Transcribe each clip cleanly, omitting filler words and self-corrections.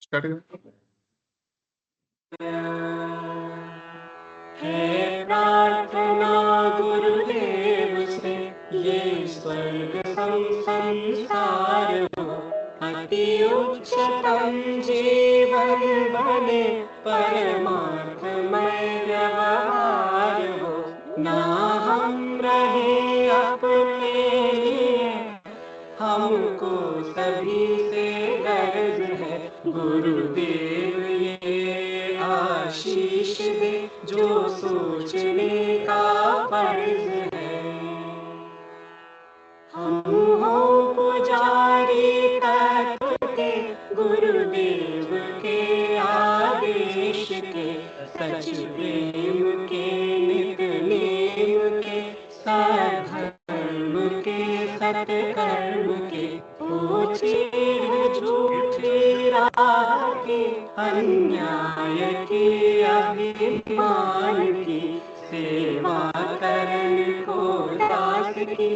Start कर। है प्रार्थना गुरुदेव से ये स्वर्ग संसार हो, अति उच्चतम जीवन बने, परमार्थमय व्यवहार हो, ना हम रहे अपने लिए, हमको सभी से गर्ज है, गुरुदेव ये आशीष दे जो सोचने का फर्ज है। हम हो पुजारी तत्व के, गुरुदेव के आदेश के, सच प्रेम के नित नेम के, सधर्म के सत्कर्म के, झूठी राह की, अन्याय की अभिमान की, सेवा करन को दास की,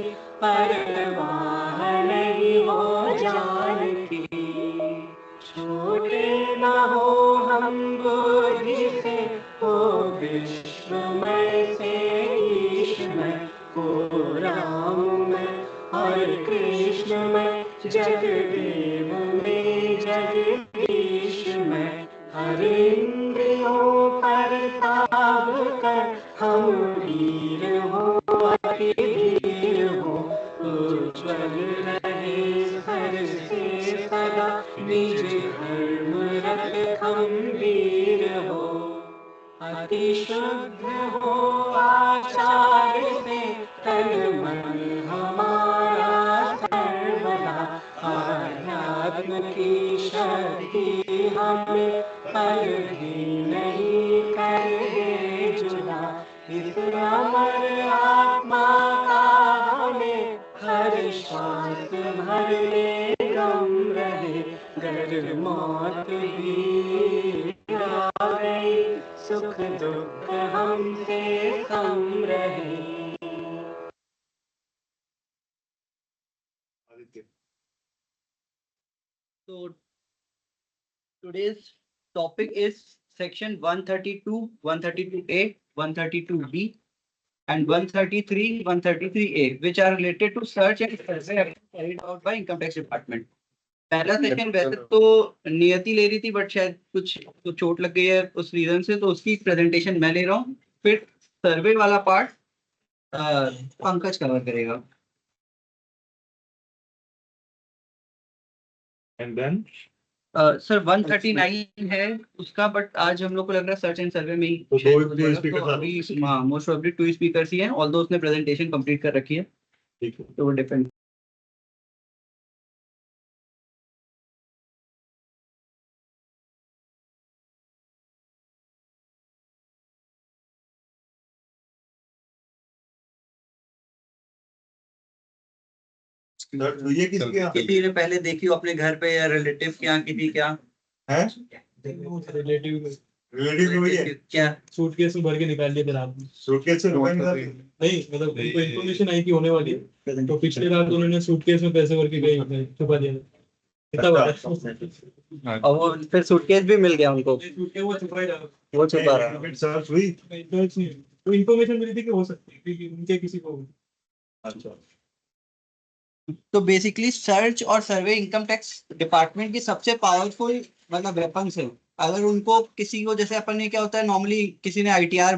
परवाह नहीं हो जान की। छोटे न हो हम बुद्धि से, हो विश्वमय से ईश्वर, को राममय और कृष्णमय, जगदेव में जगदीश में, हर इंद्रियों पर ताब कर, हम वीर हो अति धीर हो, उज्ज्वल रहे सर से सदा, निज धर्म रत खंबीर हो, अति शुद्ध हो आचार से, तन मन हमारा सर्वदा, आध्यात्म की शक्ति हमें पल भी नहीं करे जुदा, इस अमर आत्मा का हमें हर श्वास भरने गम रहे, गर मौत भी आ गई, सुख दुख हमसे कम रहे। So today's topic is section 132, 132A, 132B and 133, 133A, which are related to search and survey carried out by Income Tax Department. पहला सेशन वैसे तो नियति ले रही थी, बट शायद कुछ तो चोट लग गई है उस रीजन से, तो उसकी प्रेजेंटेशन मैं ले रहा हूँ। फिर सर्वे वाला पार्ट पंकज कवर करेगा। एंड देन सर 139 है उसका, बट आज हम लोग को लग रहा है सर्च एंड सर्वे में ही तो शायद दो हो जाएगा। स्पीकर तो था। अभी मोस्ट ऑफ द 2 स्पीकर्स ही हैं, ऑल्दो उसने प्रेजेंटेशन कंप्लीट कर रखी है, ठीक है। तो वो डिपेंड। ये किसी ने पहले देखी हो अपने घर पे या रिलेटिव के यहाँ किसी क्या है? रिलेटिव रिलेटिव क्या सूटकेस में भर के निकाल लिया रात में। सूटकेस से रुपए निकाल नहीं मतलब उनको इन्फॉर्मेशन आई कि होने वाली है, तो पिछली रात उन्होंने सूटकेस में पैसे भर के गए छुपा दिया। कितना बड़ा। और वो फिर सूटकेस भी मिल गया उनको, सूटकेस वो छुपा ही रहा, वो छुपा रहा। सर्च हुई। तो इन्फॉर्मेशन मिली थी कि हो सकती है क्योंकि उनके किसी को। अच्छा, तो बेसिकली सर्च और सर्वे इनकम टैक्स डिपार्टमेंट की सबसे पावरफुल मतलब वेपन्स है। अगर उनको किसी को, जैसे अपन ने क्या होता है नॉर्मली, किसी ने आईटीआर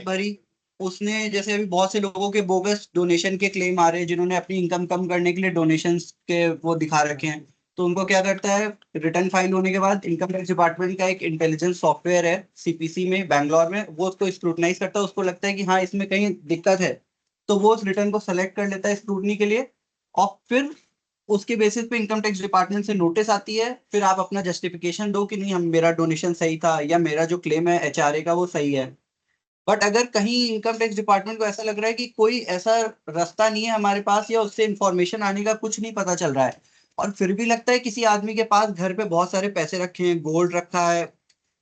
भरी, उसने जैसे अभी बहुत से लोगों के बोगस डोनेशन के क्लेम आ रहे हैं, जिन्होंने अपनी इनकम कम करने के लिए डोनेशंस के वो दिखा रखे हैं। तो उनको क्या करता है, रिटर्न फाइल होने के बाद इनकम टैक्स डिपार्टमेंट का एक इंटेलिजेंस सॉफ्टवेयर है सीपीसी में बैंगलोर में, वो उसको स्क्रूटनाइज करता है। उसको लगता है कि हाँ इसमें कहीं दिक्कत है, तो वो उस रिटर्न को सेलेक्ट कर लेता है स्क्रूटनी के लिए, और फिर उसके बेसिस पे इनकम टैक्स डिपार्टमेंट से नोटिस आती है। फिर आप अपना जस्टिफिकेशन दो कि नहीं, हम मेरा डोनेशन सही था या मेरा जो क्लेम है एचआरए का वो सही है। बट अगर कहीं इनकम टैक्स डिपार्टमेंट को ऐसा लग रहा है कि कोई ऐसा रास्ता नहीं है हमारे पास, या उससे इंफॉर्मेशन आने का कुछ नहीं पता चल रहा है, और फिर भी लगता है किसी आदमी के पास घर पे बहुत सारे पैसे रखे हैं, गोल्ड रखा है,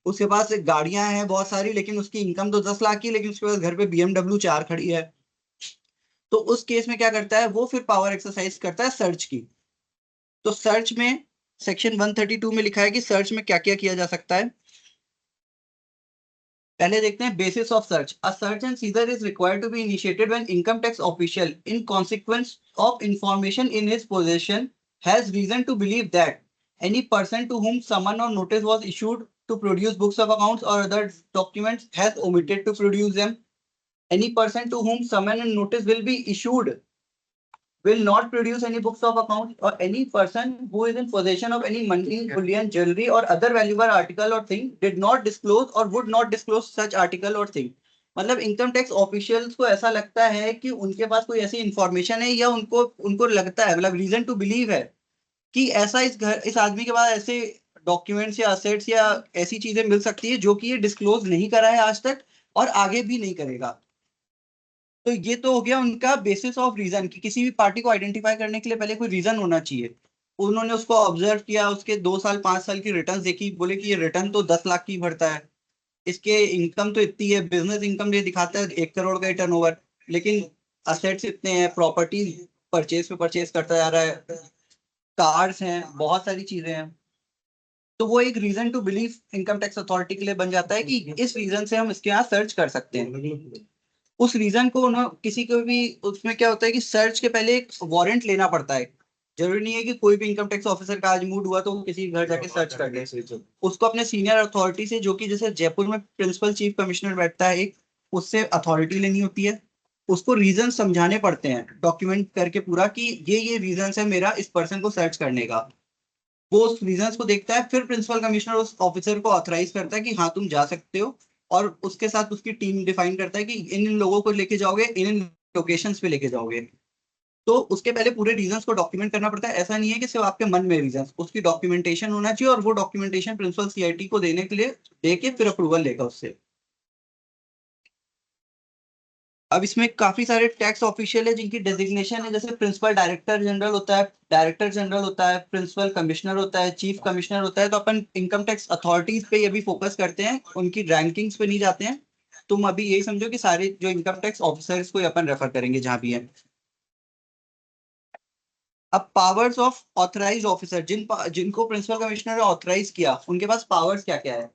उसके पास गाड़ियां हैं बहुत सारी, लेकिन उसकी इनकम तो 10 लाख की, लेकिन उसके पास घर पे BMW 4 खड़ी है, तो उस केस में क्या करता है वो, फिर पावर एक्सरसाइज करता है सर्च की। तो सर्च में सेक्शन 132 में लिखा है कि सर्च में क्या क्या किया जा सकता है। पहले देखते हैं basis of search. A search and seizure is required to be initiated when income tax official in consequence of information in his position has reason to believe that any person to whom summon or notice was issued to produce books of accounts or other documents has omitted to produce them. Any person to whom summon and notice will be issued will not produce any books of accounts, or any person who is in possession of any money, bullion, jewelry or other valuable article or thing did not disclose or would not disclose such article or thing. मतलब income tax officials को ऐसा लगता है कि उनके पास कोई ऐसी information है या उनको उनको लगता है, मतलब रीजन टू बिलीव है कि ऐसा इस आदमी के पास ऐसे डॉक्यूमेंट्स या असेट्स या ऐसी चीजें मिल सकती है जो कि ये डिस्क्लोज नहीं करा है आज तक और आगे भी नहीं करेगा। तो ये तो हो गया उनका बेसिस ऑफ रीजन कि किसी भी पार्टी को आइडेंटिफाई करने के लिए पहले कोई रीजन होना चाहिए। उन्होंने उसको ऑब्जर्व किया, उसके 2 साल 5 साल की रिटर्न देखी, बोले कि ये रिटर्न तो 10 लाख की भरता है, इसके इनकम तो इतनी है, बिजनेस इनकम ये दिखाता है 1 करोड़ का टर्नओवर, लेकिन असेट्स इतने हैं, प्रॉपर्टी परचेज पे परचेज करता जा रहा है, कार्स हैं, बहुत सारी चीजें हैं। तो वो एक reason to believe income tax authority के लिए बन जाता है कि इस रीजन से हम इसके यहाँ सर्च कर सकते हैं। उस रीजन को किसी को भी उसमें क्या होता है कि सर्च के पहले एक वारंट लेना पड़ता है। जरूरी नहीं है कि कोई भी इनकम टैक्स ऑफिसर का आज मूड हुआ तो वो किसी घर जाके सर्च कर ले, उसको अपने सीनियर अथॉरिटी से, जो कि जैसे जयपुर में प्रिंसिपल चीफ कमिश्नर बैठता है एक, उससे अथॉरिटी लेनी होती है, उसको रीजन समझाने पड़ते हैं डॉक्यूमेंट करके पूरा कि ये रीजन है मेरा इस पर्सन को सर्च करने का। वो उस रीजंस को देखता है, फिर प्रिंसिपल कमिश्नर उस ऑफिसर को ऑथराइज करता है कि हाँ तुम जा सकते हो, और उसके साथ उसकी टीम डिफाइन करता है कि इन इन लोगों को लेके जाओगे, इन लोकेशंस पे लेके जाओगे। तो उसके पहले पूरे रीजंस को डॉक्यूमेंट करना पड़ता है। ऐसा नहीं है कि सिर्फ आपके मन में रीजंस, उसकी डॉक्यूमेंटेशन होना चाहिए, और वो डॉक्यूमेंटेशन प्रिंसिपल सीआईटी को देने के लिए दे के फिर अप्रूवल लेगा उससे। अब इसमें काफी सारे टैक्स ऑफिशियल है जिनकी डेजिग्नेशन है, जैसे प्रिंसिपल डायरेक्टर जनरल होता है, डायरेक्टर जनरल होता है, प्रिंसिपल कमिश्नर होता है, चीफ कमिश्नर होता है। तो अपन इनकम टैक्स अथॉरिटीज पे ये भी फोकस करते हैं, उनकी रैंकिंग्स पे नहीं जाते हैं। तुम अभी यही समझो कि सारे जो इनकम टैक्स ऑफिसर्स को अपन रेफर करेंगे जहां भी है। अब पावर्स ऑफ ऑथराइज ऑफिसर, जिनको प्रिंसिपल कमिश्नर ने ऑथराइज किया, उनके पास पावर्स क्या क्या है।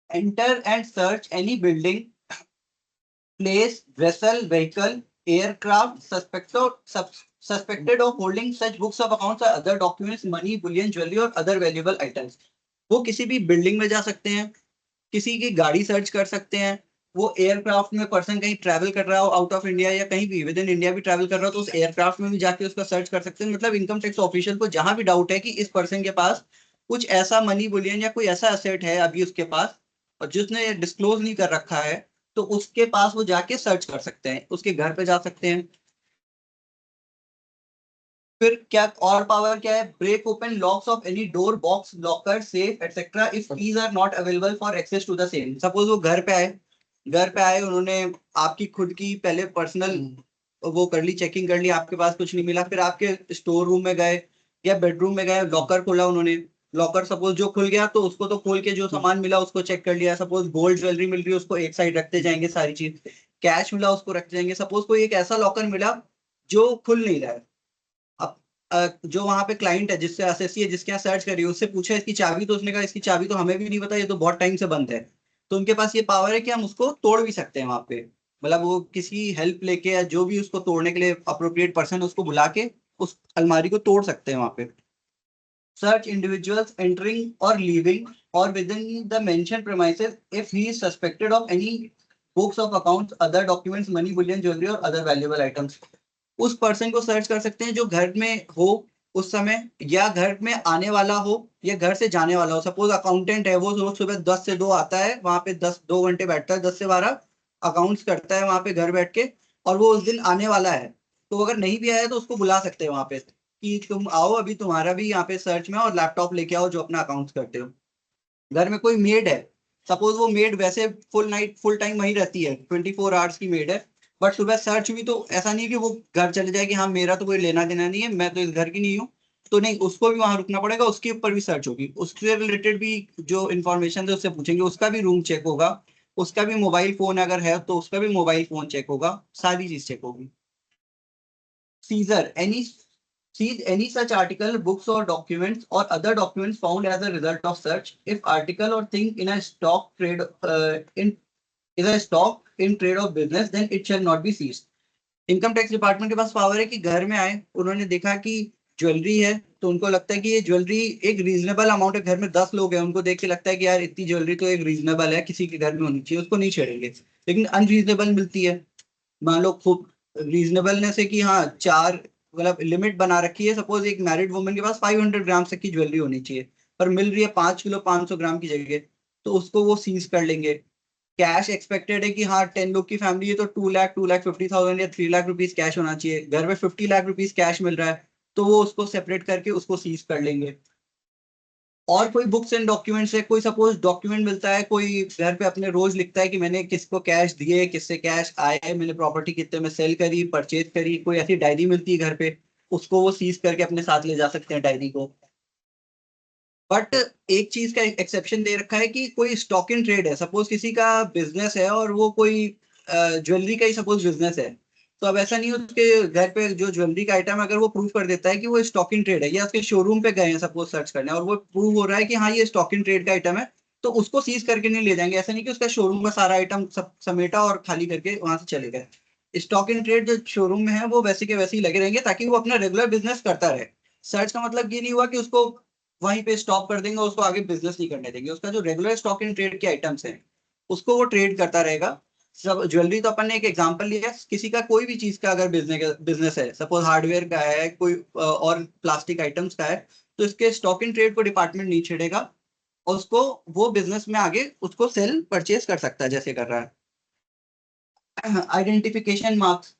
Enter and search any building, place, vessel, vehicle, aircraft suspected of holding such books of accounts or other documents, money, bullion, jewelry और other valuable items। वो किसी भी बिल्डिंग में जा सकते हैं, किसी की गाड़ी सर्च कर सकते हैं, वो एयरक्राफ्ट में पर्सन कहीं ट्रैवल कर रहा हो आउट ऑफ इंडिया या कहीं भी विद इन इंडिया भी ट्रैवल कर रहा हो तो उस एयरक्राफ्ट में भी जाके उसका सर्च कर सकते हैं। मतलब इनकम टैक्स ऑफिशियल को जहां भी डाउट है कि इस पर्सन के पास कुछ ऐसा मनी बुलियन या कोई ऐसा एसेट है अभी उसके पास और जिसने डिस्क्लोज नहीं कर रखा है, तो उसके पास वो जाके सर्च कर सकते हैं, उसके घर पे जा सकते हैं। फिर क्या और पावर क्या है, break open locks of any door, box, locker, safe etcetera if keys are not available for access to the same. Suppose वो घर पे आए, उन्होंने आपकी खुद की पहले पर्सनल वो कर ली, चेकिंग कर ली, आपके पास कुछ नहीं मिला, फिर आपके स्टोर रूम में गए या बेडरूम में गए, लॉकर खोला उन्होंने, लॉकर सपोज जो खुल गया तो उसको तो खोल के जो सामान मिला उसको चेक कर लिया। सपोज गोल्ड ज्वेलरी मिल रही है उसको एक साइड रखते जाएंगे सारी चीज, कैश मिला उसको रखते जाएंगे। सपोज कोई एक ऐसा लॉकर मिला जो खुल नहीं रहा है, अब जो वहां पे क्लाइंट है जिससे असेसी है जिसके यहाँ सर्च करी उससे पूछा इसकी चाबी, तो उसने कहा इसकी चाबी तो हमें भी नहीं पता, ये तो बहुत टाइम से बंद है। तो उनके पास ये पावर है कि हम उसको तोड़ भी सकते हैं वहां पे, मतलब वो किसी हेल्प लेके या जो भी उसको तोड़ने के लिए अप्रोप्रिएट पर्सन उसको बुला के उस अलमारी को तोड़ सकते हैं वहां पे। सर्च इंडिविजुअल्स एंटरिंग और लीविंग और with in the mention premises if he is suspected of any books of accounts, other documents, money, Boolean, jewellery और अदर वैल्यूएबल आइटम्स। उस पर्सन को सर्च कर सकते हैं जो घर में हो उस समय, या घर में आने वाला हो या घर से जाने वाला हो। सपोज अकाउंटेंट है, वो रोज सुबह 10 से 2 आता है, वहां पे 2 घंटे बैठता है, 10 से 12 अकाउंट्स करता है वहां पे घर बैठ के, और वो उस दिन आने वाला है, तो अगर नहीं भी आया तो उसको बुला सकते हैं वहां पे कि तुम आओ, अभी तुम्हारा भी यहाँ पे सर्च में, और लैपटॉप लेके आओ जो अपना अकाउंट्स करते हो। घर में कोई मेड है, सपोज वो मेड वैसे फुल टाइम वहीं रहती है, 24 आवर्स की मेड है, बट सुबह सर्च हुई तो ऐसा नहीं कि वो घर चले जाए कि हाँ मेरा तो कोई लेना देना नहीं है, मैं तो इस घर की नहीं हूँ, तो नहीं, उसको भी वहां रुकना पड़ेगा, उसके ऊपर भी सर्च होगी, उससे रिलेटेड भी जो इन्फॉर्मेशन है उससे पूछेंगे, उसका भी रूम चेक होगा, उसका भी मोबाइल फोन अगर है तो उसका भी मोबाइल फोन चेक होगा, सारी चीज चेक होगी। Seizure any Seize any such article, books or documents or other documents found as a result of search. If article or thing in a stock trade in is a stock in trade of business, then it shall not be seized. Income tax department के पास power है कि घर में आए, उन्होंने देखा कि jewellery है, तो उनको लगता है कि ये ज्वेलरी एक रीजनेबल अमाउंट है, घर में 10 लोग हैं, उनको देख के लगता है कि यार इतनी ज्वेलरी तो एक रीजनेबल है, किसी के घर में होनी चाहिए, उसको नहीं छेड़ेंगे। लेकिन अनरीजनेबल मिलती है, मान लो खूब रीजनेबलनेस है कि हाँ 4 मतलब लिमिट बना रखी है, सपोज एक मैरिड वुमन के पास 500 ग्राम तक की ज्वेलरी होनी चाहिए, पर मिल रही है 5 किलो 500 ग्राम की जगह, तो उसको वो सीज कर लेंगे। कैश एक्सपेक्टेड है कि हाँ 10 लोग की फैमिली है तो 2,50,000 या 3 लाख रुपीज कैश होना चाहिए, घर में 50 लाख रुपीज कैश मिल रहा है, तो वो उसको सेपरेट करके उसको सीज कर लेंगे। और कोई बुक्स एंड डॉक्यूमेंट्स है, कोई सपोज डॉक्यूमेंट मिलता है, कोई घर पे अपने रोज लिखता है कि मैंने किसको कैश दिए, किससे कैश आए, मैंने प्रॉपर्टी कितने में सेल करी, परचेज करी, कोई ऐसी डायरी मिलती है घर पे, उसको वो सीज करके अपने साथ ले जा सकते हैं डायरी को। बट एक चीज का एक्सेप्शन दे रखा है कि कोई स्टॉक इन ट्रेड है, सपोज किसी का बिजनेस है और वो कोई ज्वेलरी का ही सपोज बिजनेस है, तो अब ऐसा नहीं, उसके घर पे जो ज्वेलरी का आइटम अगर वो प्रूव कर देता है कि वो स्टॉक इन ट्रेड है, या उसके शोरूम पे गए हैं सपोज सर्च करने और वो प्रूव हो रहा है कि हाँ ये स्टॉक इन ट्रेड का आइटम है, तो उसको सीज करके नहीं ले जाएंगे। ऐसा नहीं कि उसका शोरूम का सारा आइटम समेटा और खाली करके वहां से चले गए। स्टॉक इन ट्रेड जो शोरूम में है वो वैसे के वैसे ही लगे रहेंगे, ताकि वो अपना रेगुलर बिजनेस करता रहे। सर्च का मतलब ये नहीं हुआ कि उसको वहीं पे स्टॉप कर देंगे, उसको आगे बिजनेस नहीं करने देंगे, उसका जो रेगुलर स्टॉक इन ट्रेड के आइटम्स हैं उसको वो ट्रेड करता रहेगा। सब ज्वेलरी तो अपन ने एक एग्जांपल लिया, किसी का कोई भी चीज का अगर बिजनेस है, सपोज हार्डवेयर का है, कोई और प्लास्टिक आइटम्स का है, तो इसके स्टॉक इन ट्रेड को डिपार्टमेंट नहीं छेड़ेगा, और उसको वो बिजनेस में आगे उसको सेल परचेज कर सकता है जैसे कर रहा है। Identification marks,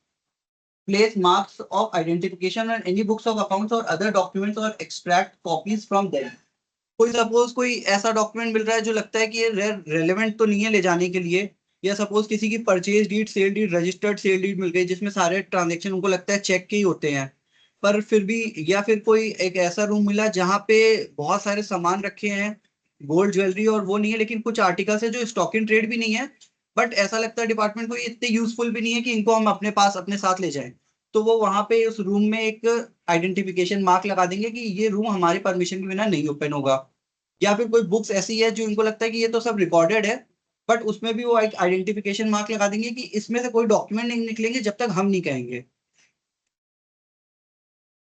place marks of identification on any books of accounts or other documents or extract copies from them. कोई सपोज कोई ऐसा डॉक्यूमेंट मिल रहा है जो लगता है कि ये रेलेवेंट तो नहीं है ले जाने के लिए, या सपोज किसी की purchase deed, sale deed, registered sale deed मिल गई जिसमें सारे ट्रांजेक्शन उनको लगता है चेक के ही होते हैं, पर फिर भी, या फिर कोई एक ऐसा रूम मिला जहाँ पे बहुत सारे सामान रखे हैं, गोल्ड ज्वेलरी और वो नहीं है, लेकिन कुछ आर्टिकल्स है जो स्टॉक इन ट्रेड भी नहीं है, बट ऐसा लगता है डिपार्टमेंट को ये इतने यूजफुल भी नहीं है कि इनको हम अपने पास अपने साथ ले जाएं, तो वो वहां पे उस रूम में एक आइडेंटिफिकेशन मार्क लगा देंगे कि ये रूम हमारे परमिशन के बिना नहीं ओपन होगा। या फिर कोई बुक्स ऐसी है जो इनको लगता है कि ये तो सब रिकॉर्डेड है, बट उसमें भी वो एक आइडेंटिफिकेशन मार्क लगा देंगे कि इसमें से कोई डॉक्यूमेंट नहीं निकलेंगे जब तक हम नहीं कहेंगे।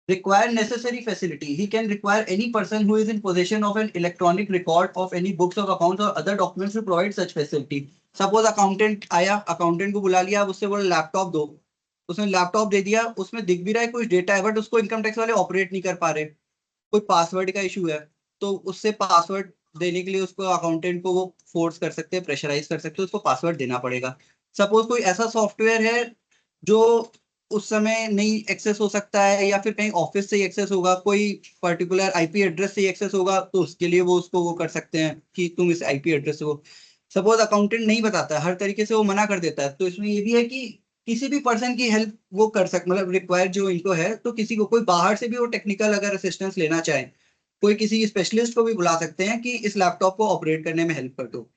Require necessary facility. He can require any person who is in possession of an electronic record of any books of accounts or other documents to provide such facility. Suppose accountant आया, accountant को बुला लिया, उससे बोला laptop दो, उसने laptop दे दिया, उसमें दिख भी रहा है कुछ डेटा है, बट उसको इनकम टैक्स वाले ऑपरेट नहीं कर पा रहे, कोई पासवर्ड का इशू है, तो उससे पासवर्ड देने के लिए उसको अकाउंटेंट को वो फोर्स कर सकते हैं, प्रेशराइज कर सकते हैं, उसको पासवर्ड देना पड़ेगा। सपोज कोई ऐसा सॉफ्टवेयर है जो उस समय नहीं एक्सेस हो सकता है, या फिर कहीं ऑफिस से ही एक्सेस होगा, कोई पर्टिकुलर आईपी एड्रेस से ही एक्सेस होगा, तो उसके लिए वो उसको वो कर सकते हैं कि तुम इस आईपी एड्रेस से हो। सपोज अकाउंटेंट नहीं बताता, हर तरीके से वो मना कर देता है, तो इसमें ये भी है कि किसी भी पर्सन की हेल्प वो कर सकते, मतलब रिक्वायर जो इनको है, तो किसी को कोई बाहर से भी वो टेक्निकल अगर असिस्टेंस लेना चाहे, कोई किसी स्पेशलिस्ट को भी बुला सकते हैं कि इस लैपटॉप को ऑपरेट करने में हेल्प कर दो।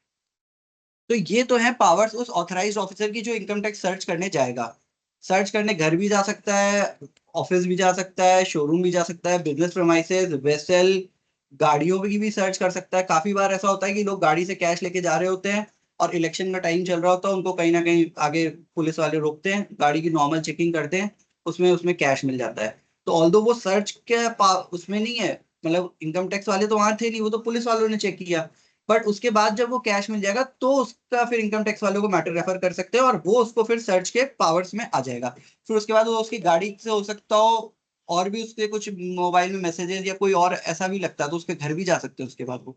तो ये तो है पावर्स उस ऑथराइज्ड ऑफिसर की जो इनकम टैक्स सर्च करने जाएगा। सर्च करने घर भी जा सकता है, ऑफिस भी जा सकता है, शोरूम भी जा सकता है, बिजनेस प्रेमाइसेस, वेसल, गाड़ियों की भी सर्च कर सकता है। काफी बार ऐसा होता है कि लोग गाड़ी से कैश लेके जा रहे होते हैं और इलेक्शन का टाइम चल रहा होता है, उनको कहीं ना कहीं आगे पुलिस वाले रोकते हैं, गाड़ी की नॉर्मल चेकिंग करते हैं, उसमें उसमें कैश मिल जाता है। तो ऑल्दो वो सर्च के उसमें नहीं है, मतलब इनकम टैक्स वाले तो वहां थे नहीं, वो तो पुलिस वालों ने चेक किया, बट उसके बाद जब वो कैश मिल जाएगा तो उसका फिर इनकम टैक्स वालों को मैटर रेफर कर सकते हैं, और वो उसको फिर सर्च के पावर्स में आ जाएगा। फिर उसके बाद वो उसकी गाड़ी से हो सकता हो, और भी उसके कुछ मोबाइल में मैसेजेस या कोई और ऐसा भी लगता है तो उसके घर भी जा सकते हैं उसके बाद वो।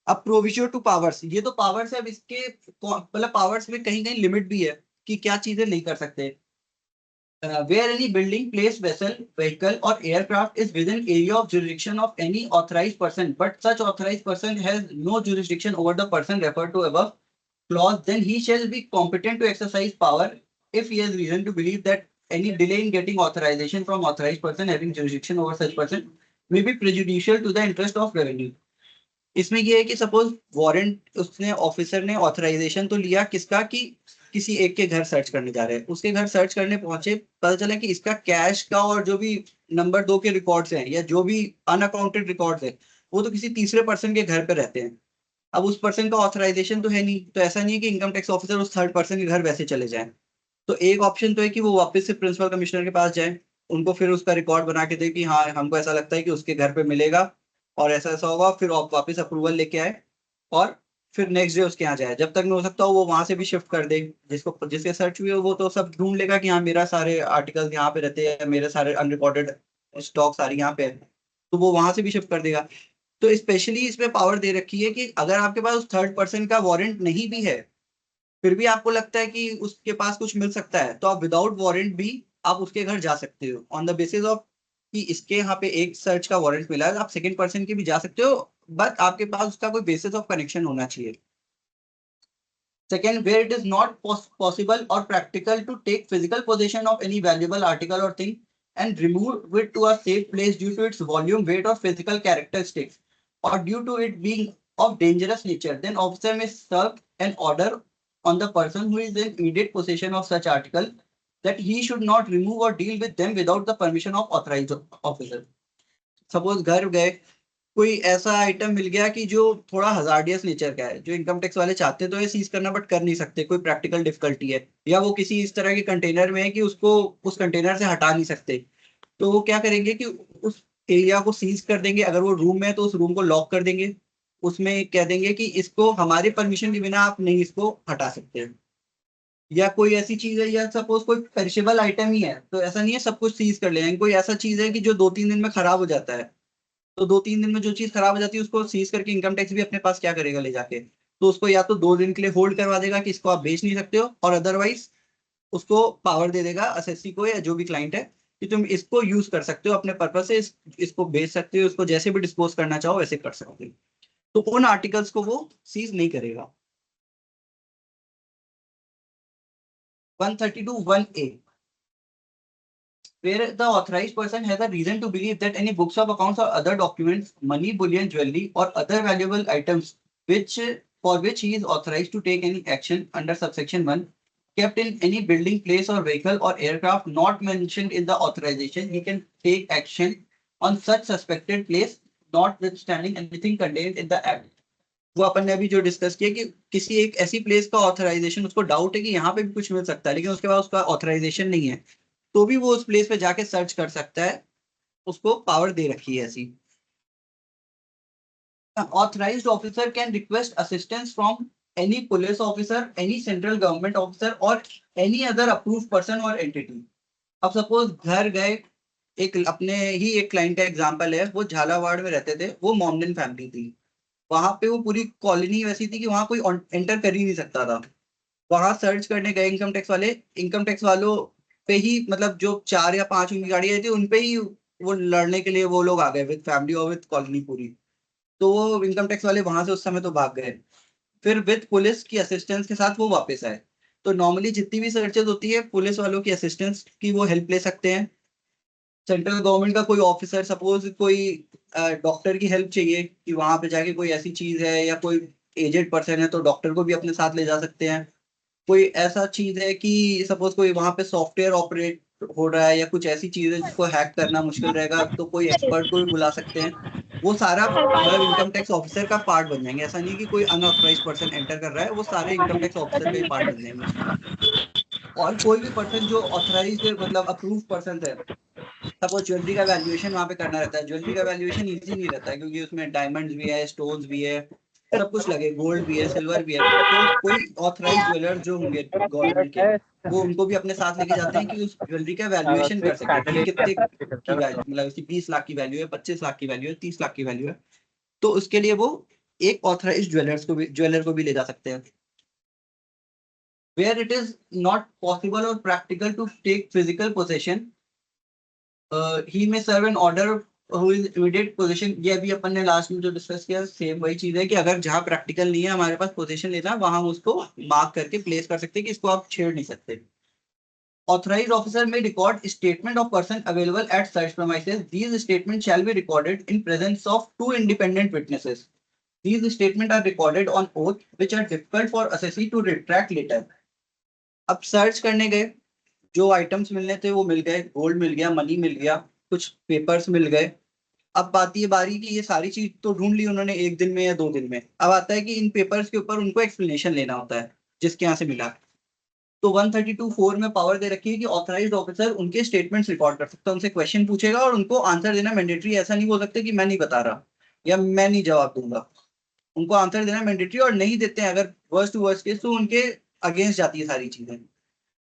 अब प्रोविजन टू पावर्स, ये तो पावर्स है, अब इसके मतलब पावर्स में कहीं कहीं लिमिट भी है कि क्या चीजें नहीं कर सकते। Where any building, place, vessel, vehicle, or aircraft is within area of jurisdiction of any authorized person, but such authorized person has no jurisdiction over the person referred to above clause, then he shall be competent to exercise power if he has reason to believe that any delay in getting authorization from authorized person having jurisdiction over such person may be prejudicial to the interest of revenue. इसमें ये है कि suppose warrant उसने officer ने authorisation तो लिया किसका, कि किसी एक के घर सर्च करने जा रहे हैं, उसके घर सर्च करने पहुंचे, पता चला कि इसका कैश का और जो भी नंबर 2 के रिकॉर्ड्स हैं या जो भी अनअकाउंटेड रिकॉर्ड्स है वो तो किसी तीसरे पर्सन के घर पे रहते हैं। अब उस पर्सन का ऑथराइजेशन तो है नहीं, तो ऐसा नहीं है कि इनकम टैक्स ऑफिसर उस थर्ड पर्सन के घर वैसे चले जाएं। तो एक ऑप्शन तो है कि वो वापस से प्रिंसिपल कमिश्नर के पास जाए, उनको फिर उसका रिकॉर्ड बना के दे कि हाँ हमको ऐसा लगता है कि उसके घर पे मिलेगा और ऐसा ऐसा होगा, फिर वापस अप्रूवल लेके आए और फिर नेक्स्ट डे उसके यहाँ जाए। जब तक नहीं हो सकता हो वो वहां से भी शिफ्ट कर दे, जिसको जिसके सर्च हुई हो वो तो सब ढूंढ लेगा कि हाँ मेरा सारे आर्टिकल्स यहाँ पे रहते हैं, मेरे सारे अनरिकॉर्डेड स्टॉक सारी यहाँ पे है, तो वो वहां से भी शिफ्ट कर देगा। तो स्पेशली इसमें पावर दे रखी है कि अगर आपके पास उस थर्ड पर्सन का वारंट नहीं भी है, फिर भी आपको लगता है कि उसके पास कुछ मिल सकता है, तो आप विदाउट वारंट भी आप उसके घर जा सकते हो ऑन द बेसिस ऑफ कि इसके यहाँ पे एक सर्च का वारंट मिला है, आप सेकंड पर्सन के भी जा सकते हो, बट आपके पास उसका कोई बेसिस ऑफ कनेक्शन होना चाहिए। Second, where it is not possible or practical to take physical possession of any valuable article or thing and remove it to a safe place due to its volume, weight, or physical characteristics, or due to it being of dangerous nature, then officer may serve an order on the person who is in immediate possession of such article that he should not remove or deal with them without the permission of authorized officer. Suppose घर गए, कोई ऐसा item मिल गया कि जो थोड़ा hazardous nature का है, जो इनकम टैक्स वाले चाहते तो ये सीज करना बट कर नहीं सकते, कोई प्रैक्टिकल डिफिकल्टी है, या वो किसी इस तरह के कंटेनर में है कि उसको उस कंटेनर से हटा नहीं सकते, तो वो क्या करेंगे कि उस एरिया को सीज कर देंगे। अगर वो रूम में है तो उस रूम को लॉक कर देंगे, उसमें कह देंगे कि इसको हमारे परमिशन के बिना आप नहीं इसको हटा सकते। या कोई ऐसी चीज है, या सपोज कोई पेरिशेबल आइटम ही है, तो ऐसा नहीं है सब कुछ सीज कर लेंगे, कोई ऐसा चीज है कि जो 2-3 दिन में खराब हो जाता है, तो 2-3 दिन में जो चीज खराब हो जाती है उसको सीज करके इनकम टैक्स भी अपने पास क्या करेगा ले जाके, तो उसको या तो 2 दिन के लिए होल्ड करवा देगा कि इसको आप बेच नहीं सकते हो, और अदरवाइज उसको पावर दे देगा असेसी को या जो भी क्लाइंट है कि तुम इसको यूज कर सकते हो अपने पर्पज से, इसको बेच सकते हो, इसको जैसे भी डिस्पोज करना चाहो वैसे कर सकते हो। तो उन आर्टिकल्स को वो सीज नहीं करेगा। 132(1)(a), where the authorized person has a reason to believe that any books of accounts or other documents, money, bullion, jewelry, or other valuable items which for which he is authorized to take any action under subsection 1, kept in any building, place, or vehicle or aircraft not mentioned in the authorization, he can take action on such suspected place, notwithstanding anything contained in the act. वो अपन ने अभी जो discuss किया कि किसी एक ऐसी place का ऑथराइजेशन, उसको डाउट है कि यहाँ पे भी कुछ मिल सकता है लेकिन उसके बाद उसका ऑथराइजेशन नहीं है, तो भी वो उस प्लेस पे जाके सर्च कर सकता है, उसको पावर दे रखी है ऐसी। Authorized officer can request assistance from any police officer, any central government officer, or any other approved person or entity. अब सपोज घर गए, एक अपने ही एक क्लाइंट का एग्जांपल है, वो झालावाड़ में रहते थे, वो मोमडन फैमिली थी, वहां पे वो पूरी कॉलोनी वैसी थी कि वहां कोई एंटर कर ही नहीं सकता था। वहां सर्च करने गए इनकम टैक्स वाले, इनकम टैक्स वालों पे ही मतलब जो 4 या 5 उनकी गाड़ी आई थी उनपे ही वो लड़ने के लिए वो लोग आ गए विद फैमिली और विद कॉलोनी पूरी, तो वो इनकम टैक्स वाले वहां से उस समय तो भाग गए, फिर विद पुलिस की असिस्टेंस के साथ वो वापस आए। तो नॉर्मली जितनी भी सर्चेज होती है पुलिस वालों की असिस्टेंस की वो हेल्प ले सकते हैं। सेंट्रल गवर्नमेंट का कोई ऑफिसर, सपोज कोई डॉक्टर की हेल्प चाहिए कि वहां पे जाके कोई ऐसी चीज है या कोई एजेड पर्सन है तो डॉक्टर को भी अपने साथ ले जा सकते हैं। कोई ऐसा चीज है कि सपोज कोई वहां पे सॉफ्टवेयर ऑपरेट हो रहा है या कुछ ऐसी चीज है जिसको हैक करना मुश्किल रहेगा, तो कोई एक्सपर्ट को भी बुला सकते हैं। वो सारा मतलब इनकम टैक्स ऑफिसर का पार्ट बन जाएंगे, ऐसा नहीं कि कोई अनऑथराइज पर्सन एंटर कर रहा है, वो सारे इनकम टैक्स ऑफिसर का ही पार्ट बन जाएंगे उसमें। और कोई भी पर्सन जो ऑथराइज मतलब अप्रूव पर्सन है, सपोज ज्वेलरी का वैल्यूएशन वहां पे करना रहता है, ज्वेलरी का वैल्यूएशन इजी नहीं रहता है क्योंकि उसमें डायमंड्स भी है, स्टोन्स भी है, सब कुछ लगे, गोल्ड भी है, सिल्वर भी है, तो कोई ऑथराइज ज्वेलर जो होंगे गवर्नमेंट के, वो उनको भी अपने साथ लेके जाते हैं कि उस ज्वेलरी का वैल्यूएशन कर सके कि कितने की वैल्यू, मतलब उसकी 20 लाख की वैल्यू है, 25 लाख की वैल्यू है, 30 लाख की वैल्यू है, तो उसके लिए वो एक ऑथराइज ज्वेलर को भी ले जा सकते हैं। Where it is not possible or practical to take physical possession, he may serve an order who is immediate possession। ये अभी अपन ने लास्ट में जो डिस्कस किया सेम वही चीज है कि अगर जहाँ प्रैक्टिकल नहीं है हमारे पास पोजीशन लेना, वहां हम उसको मार्क करके प्लेस कर सकते हैं कि इसको आप छेड़ नहीं सकते। Authorized officer may record statement of person available at such premises. These statements shall be recorded in presence of 2 independent witnesses. These statements are recorded on oath, which are difficult for assessee to retract later. अब search करने गए, जो items मिलने थे वो मिल गए, gold मिल गया, money मिल गया, कुछ पेपर्स मिल गए। अब आती है बारी की ये सारी चीज तो ढूंढ ली उन्होंने एक दिन में या 2 दिन में। अब आता है कि इन पेपर्स के ऊपर उनको एक्सप्लेनेशन लेना होता है जिसके यहाँ से मिला। तो 132(4) में पावर दे रखी है कि ऑथराइज्ड ऑफिसर उनके स्टेटमेंट्स रिकॉर्ड कर सकता है, उनसे क्वेश्चन पूछेगा और उनको आंसर देना मैंडेटरी। ऐसा नहीं बोल सकते कि मैं नहीं बता रहा या मैं नहीं जवाब दूंगा। उनको आंसर देना मैंडेटरी, और नहीं देते हैं अगर वर्स्ट टू वर्स्ट केस तो उनके अगेंस्ट जाती है सारी चीजें।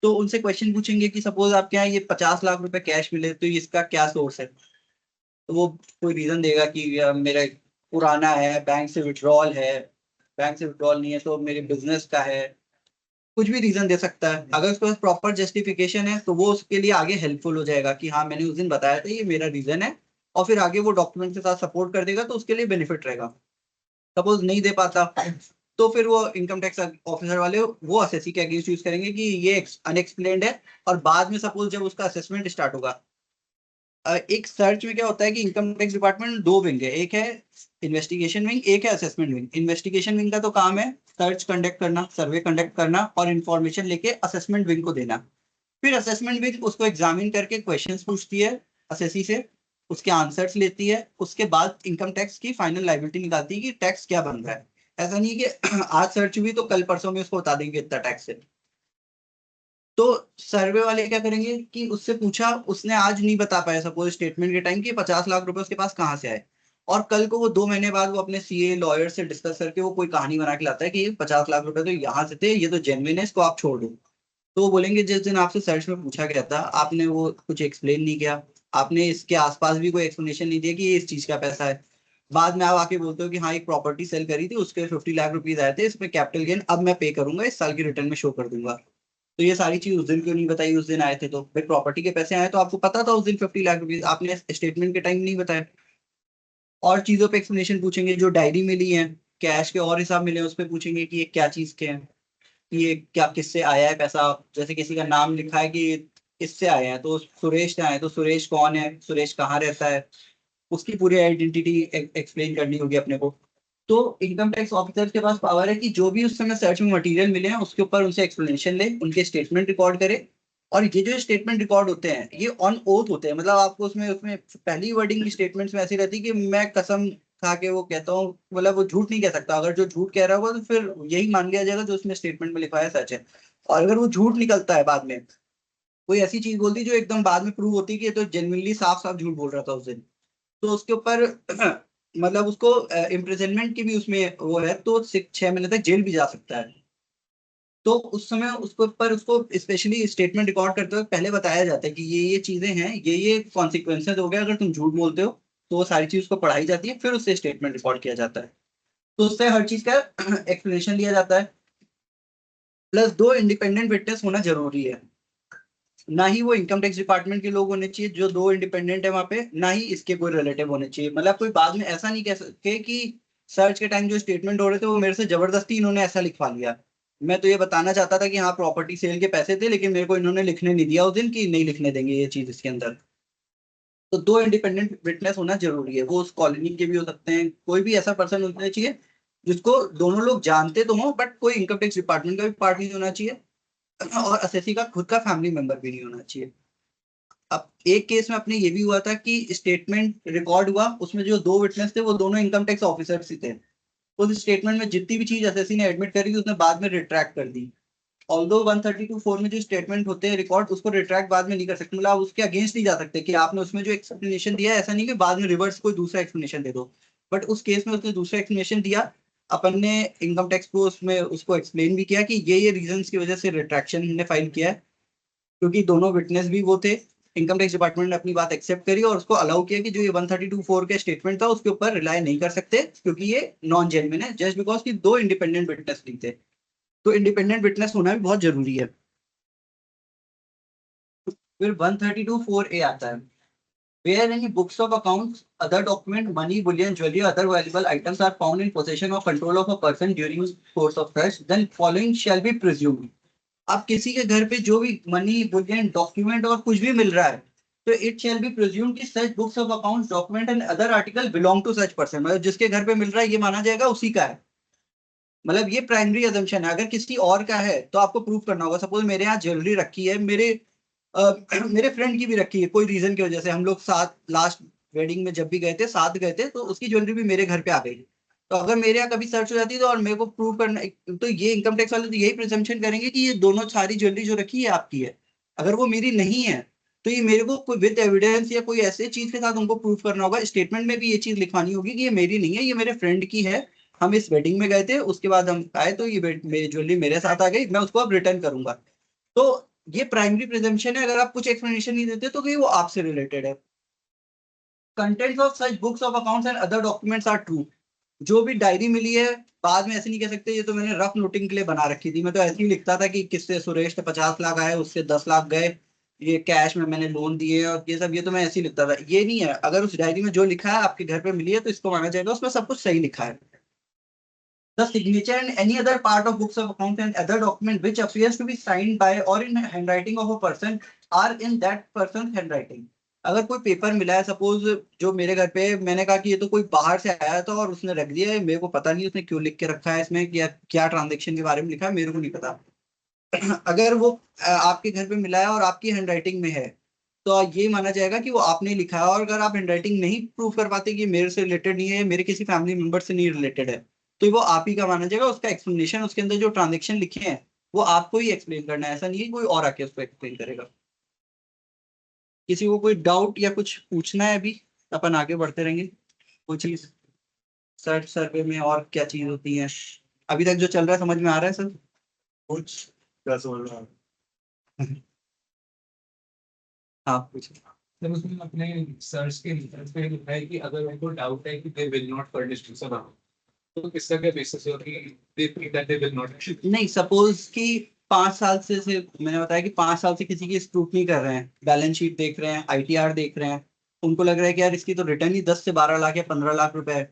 तो उनसे क्वेश्चन पूछेंगे कि सपोज आपके यहाँ ये 50 लाख रुपए कैश मिले तो इसका क्या सोर्स है। तो वो कोई रीजन देगा कि मेरा पुराना है, बैंक से विड्रॉल है, बैंक से विड्रॉल नहीं है तो मेरे बिजनेस का है। कुछ भी रीजन दे सकता है। अगर उसके पास प्रॉपर जस्टिफिकेशन है तो वो उसके लिए आगे हेल्पफुल हो जाएगा कि हाँ मैंने उस दिन बताया था ये मेरा रीजन है, और फिर आगे वो डॉक्यूमेंट के साथ सपोर्ट कर देगा तो उसके लिए बेनिफिट रहेगा। सपोज नहीं दे पाता तो फिर वो इनकम टैक्स ऑफिसर वाले वो असेसी के अगेंस्ट यूज करेंगे कि ये अनएक्सप्लेन्ड है। और बाद में सपोज जब उसका असेसमेंट स्टार्ट होगा, एक सर्च में क्या होता है कि इनकम टैक्स डिपार्टमेंट में 2 विंग है, एक है इन्वेस्टिगेशन विंग, एक है असेसमेंट विंग। इन्वेस्टिगेशन विंग का तो काम है सर्च कंडक्ट करना, सर्वे कंडक्ट करना और इन्फॉर्मेशन लेके असेसमेंट विंग को देना। फिर असेसमेंट विंग उसको एग्जामिन करके क्वेश्चंस पूछती है असेसी से, उसके आंसर्स लेती है, उसके बाद इनकम टैक्स की फाइनल लायबिलिटी निकालती है कि टैक्स क्या बन रहा है। ऐसा नहीं है कि आज सर्च हुई तो कल परसों में उसको बता देंगे इतना टैक्स है। तो सर्वे वाले क्या करेंगे कि उससे पूछा, उसने आज नहीं बता पाया सपोज स्टेटमेंट के टाइम कि 50 लाख रुपए उसके पास कहाँ से आए, और कल को वो 2 महीने बाद वो अपने सीए लॉयर से डिस्कस करके वो कोई कहानी बना के लाता है कि ये 50 लाख रुपए तो यहाँ से थे, ये तो जेन्युइन है, इसको आप छोड़ दो। तो वो बोलेंगे जिस दिन आपसे सर्च में पूछा गया था आपने वो कुछ एक्सप्लेन नहीं किया, आपने इसके आसपास भी कोई एक्सप्लेनेशन नहीं दिया कि ये इस चीज का पैसा है। बाद में आप आके बोलते हो कि हाँ एक प्रॉपर्टी सेल करी थी उसके 50 लाख रुपीज आए थे, इसमें कैपिटल गेन अब मैं पे करूंगा, इस साल की रिटर्न में शो कर दूंगा। तो ये सारी चीज उस दिन क्यों नहीं बताई, उस दिन आए थे तो भाई प्रॉपर्टी के पैसे आए तो आपको पता था उस दिन 50 लाख रुपीज, आपने स्टेटमेंट के टाइम नहीं बताया। और चीजों पे एक्सप्लेनेशन पूछेंगे, जो डायरी मिली है कैश के और हिसाब मिले उस पे पूछेंगे कि ये क्या चीज के हैं, ये क्या किससे आया है पैसा। जैसे किसी का नाम लिखा है कि इससे आए हैं तो सुरेश से आए हैं, तो सुरेश कौन है, सुरेश कहाँ रहता है, उसकी पूरी आइडेंटिटी एक्सप्लेन करनी होगी अपने को। तो इनकम टैक्स ऑफिसर के पास पावर है कि जो भी उस समय सर्च में मटेरियल मिले हैं उसके ऊपर उनसे एक्सप्लेनेशन ले, उनके स्टेटमेंट रिकॉर्ड करे। और ये जो स्टेटमेंट रिकॉर्ड होते हैं ये ऑन ओथ होते हैं, मतलब आपको उसमें उसमें पहली वर्डिंग स्टेटमेंट्स में ऐसी रहती है कि मैं कसम खा के वो कहता हूँ, मतलब वो झूठ नहीं कह सकता। अगर जो झूठ कह रहा होगा तो फिर यही मान लिया जाएगा जो उसमें स्टेटमेंट में लिखा है सच है। और अगर वो झूठ निकलता है बाद में, कोई ऐसी चीज बोलती है जो एकदम बाद में प्रूव होती है कि ये तो जेन्युइनली साफ साफ झूठ बोल रहा था उस दिन, तो उसके ऊपर मतलब उसको इम्प्रिजनमेंट की भी उसमें वो है, तो 6 महीने तक जेल भी जा सकता है। तो उस समय उसको ऊपर उसको स्पेशली स्टेटमेंट रिकॉर्ड करते हुए पहले बताया जाता है कि ये चीजें हैं, ये कॉन्सिक्वेंसेज हो गए अगर तुम झूठ बोलते हो। तो वो सारी चीज उसको पढ़ाई जाती है, फिर उससे स्टेटमेंट रिकॉर्ड किया जाता है। तो उससे हर चीज का एक्सप्लेनेशन लिया जाता है। प्लस 2 इंडिपेंडेंट विटनेस होना जरूरी है। ना ही वो इनकम टैक्स डिपार्टमेंट के लोग होने चाहिए जो 2 इंडिपेंडेंट है वहां पे, ना ही इसके कोई रिलेटिव होने चाहिए। मतलब कोई बाद में ऐसा नहीं कह सकते कि सर्च के टाइम जो स्टेटमेंट हो रहे थे वो मेरे से जबरदस्ती इन्होंने ऐसा लिखवा लिया। मैं तो ये बताना चाहता था कि हाँ प्रॉपर्टी सेल के पैसे थे, लेकिन मेरे को इन्होंने लिखने नहीं दिया उस दिन कि नहीं लिखने देंगे ये चीज इसके अंदर। तो 2 इंडिपेंडेंट विटनेस होना जरूरी है, वो उस कॉलोनी के भी हो सकते हैं, कोई भी ऐसा पर्सन होना चाहिए जिसको दोनों लोग जानते तो हो, बट कोई इनकम टैक्स डिपार्टमेंट का भी पार्ट नहीं होना चाहिए और असेसी का खुद का फैमिली मेंबर भी नहीं होना चाहिए। अब एक केस में अपने ये भी हुआ था कि स्टेटमेंट रिकॉर्ड हुआ, उसमें जो 2 विटनेस थे वो दोनों इनकम टैक्स ऑफिसर्स ही थे। उस स्टेटमेंट में जितनी भी चीज एसएससी ने एडमिट करी थी उसने बाद में रिट्रैक्ट कर दी। ऑल्दो 132(4) में जो स्टेटमेंट होते हैं रिकॉर्ड उसको रिट्रैक्ट बाद में नहीं कर सकते, मतलब आप उसके अगेंस्ट नहीं जा सकते कि आपने उसमें जो एक्सप्लेनेशन दिया है ऐसा नहीं कि बाद में रिवर्स कोई दूसरा एक्सप्लेनेशन दे दो। बट उस केस में उसने दूसरा एक्सप्लेनेशन दिया, अपन ने इनकम टैक्स को उसमें उसको एक्सप्लेन भी किया कि ये रीजंस की वजह से रिट्रैक्शन हमने फाइल किया है, क्योंकि दोनों विटनेस भी वो थे। इनकम टैक्स डिपार्टमेंट ने अपनी बात एक्सेप्ट करी और उसको अलाउ किया कि जो ये 132(4) का स्टेटमेंट था उसके ऊपर रिलाई नहीं कर सकते क्योंकि ये नॉन जेन्युइन है, जस्ट बिकॉज की 2 इंडिपेंडेंट विटनेस नहीं थे। तो इंडिपेंडेंट विटनेस होना भी बहुत जरूरी है। फिर 132(4)(a) आता है, where any books of accounts, other document, money, bullion, jewelry, other valuable items are found in possession or control of a person during course of search, then following shall be presumed। अब किसी के घर पे जो भी money, Boolean, document और कुछ भी मिल रहा है तो इट शैल बी प्रिज्यूम्ड कि such books of accounts, document and other article belong to such person, मतलब जिसके घर पे मिल रहा है ये माना जाएगा उसी का है। मतलब ये प्राइमरी अजम्पशन है। अगर किसी और का है तो आपको प्रूव करना होगा। सपोज मेरे यहाँ ज्वेलरी रखी है, मेरे फ्रेंड की भी रखी है, कोई रीजन की वजह से हम लोग साथ लास्ट वेडिंग में जब भी गए थे साथ गए थे, तो उसकी ज्वेलरी भी मेरे घर पे आ गई। तो अगर मेरे यहाँ कभी सर्च हो जाती है तो और मेरे को प्रूव करना, तो ये इनकम टैक्स वाले तो यही प्रिजम्पशन करेंगे कि ये दोनों सारी ज्वेलरी जो रखी है आपकी है। अगर वो मेरी नहीं है तो ये मेरे को कोई विद एविडेंस या कोई ऐसे चीज के साथ उनको प्रूव करना होगा। स्टेटमेंट में भी ये चीज लिखवानी होगी कि ये मेरी नहीं है, ये मेरे फ्रेंड की है। हम इस वेडिंग में गए थे, उसके बाद हम आए तो ये मेरी ज्वेलरी मेरे साथ आ गई, मैं उसको अब रिटर्न करूंगा। तो ये प्राइमरी प्रिजम्पशन है। अगर आप कुछ एक्सप्लेनेशन नहीं देते तो कि वो आपसे रिलेटेड है। Contents of such books of accounts and other documents are true. जो भी डायरी मिली है, बाद में ऐसे नहीं कह सकते ये तो मैंने रफ नोटिंग के लिए बना रखी थी, मैं तो ऐसे ही लिखता था कि किससे सुरेश के 50 लाख आए, उससे 10 लाख गए, ये कैश में मैंने लोन दिए और ये सब, ये तो मैं ऐसे ही लिखता था। ये नहीं है, अगर उस डायरी में जो लिखा है आपके घर पे मिली है तो इसको माना जाएगा उसमें सब कुछ सही लिखा है। The signature and any other part of books of accounts and other document which appears to be signed by or in handwriting of a person are in that person's handwriting. अगर कोई पेपर मिला है, suppose जो मेरे घर पे, मैंने कहा कि ये तो कोई बाहर से आया था और उसने रख दिया है, मेरे को पता नहीं उसने क्यों लिख के रखा है इसमें, क्या क्या ट्रांजेक्शन के बारे में लिखा है मेरे को नहीं पता। अगर वो आपके घर पे मिला है और आपकी हैंडराइटिंग में है तो ये माना जाएगा कि वो आपने लिखा है। और अगर आप हैंडराइटिंग नहीं प्रूव कर पाते कि मेरे से रिलेटेड नहीं है, मेरे किसी फैमिली मेंबर से नहीं रिलेटेड है, तो वो आप ही का माना जाएगा। उसका एक्सप्लेनेशन, उसके अंदर जो ट्रांजेक्शन लिखे हैं वो आपको ही एक्सप्लेन करना है, ऐसा नहीं है कोई और आके उसको एक्सप्लेन करेगा। किसी को कोई डाउट या कुछ पूछना है अभी? अपन आगे बढ़ते रहेंगे। कोई चीज सर्च सर्वे में और क्या चीज होती है अभी तक जो चल रहा है, समझ में आ रहा है सर? कुछ क्या समझ रहा है? हाँ पूछिए। जब उसमें अपने सर्च के रिजल्ट पे लिखा है कि अगर उनको डाउट है कि they will not furnish to some, तो किसका क्या बेसिस है कि they think that they will not? नहीं, सपोज कि 5 साल से मैंने बताया कि 5 साल से किसी की स्क्रूटनी कर रहे हैं, बैलेंस शीट देख रहे हैं, आईटीआर देख रहे हैं, उनको लग रहा है कि यार इसकी तो रिटर्न ही 10 से 12 लाख या 15 लाख रुपए है।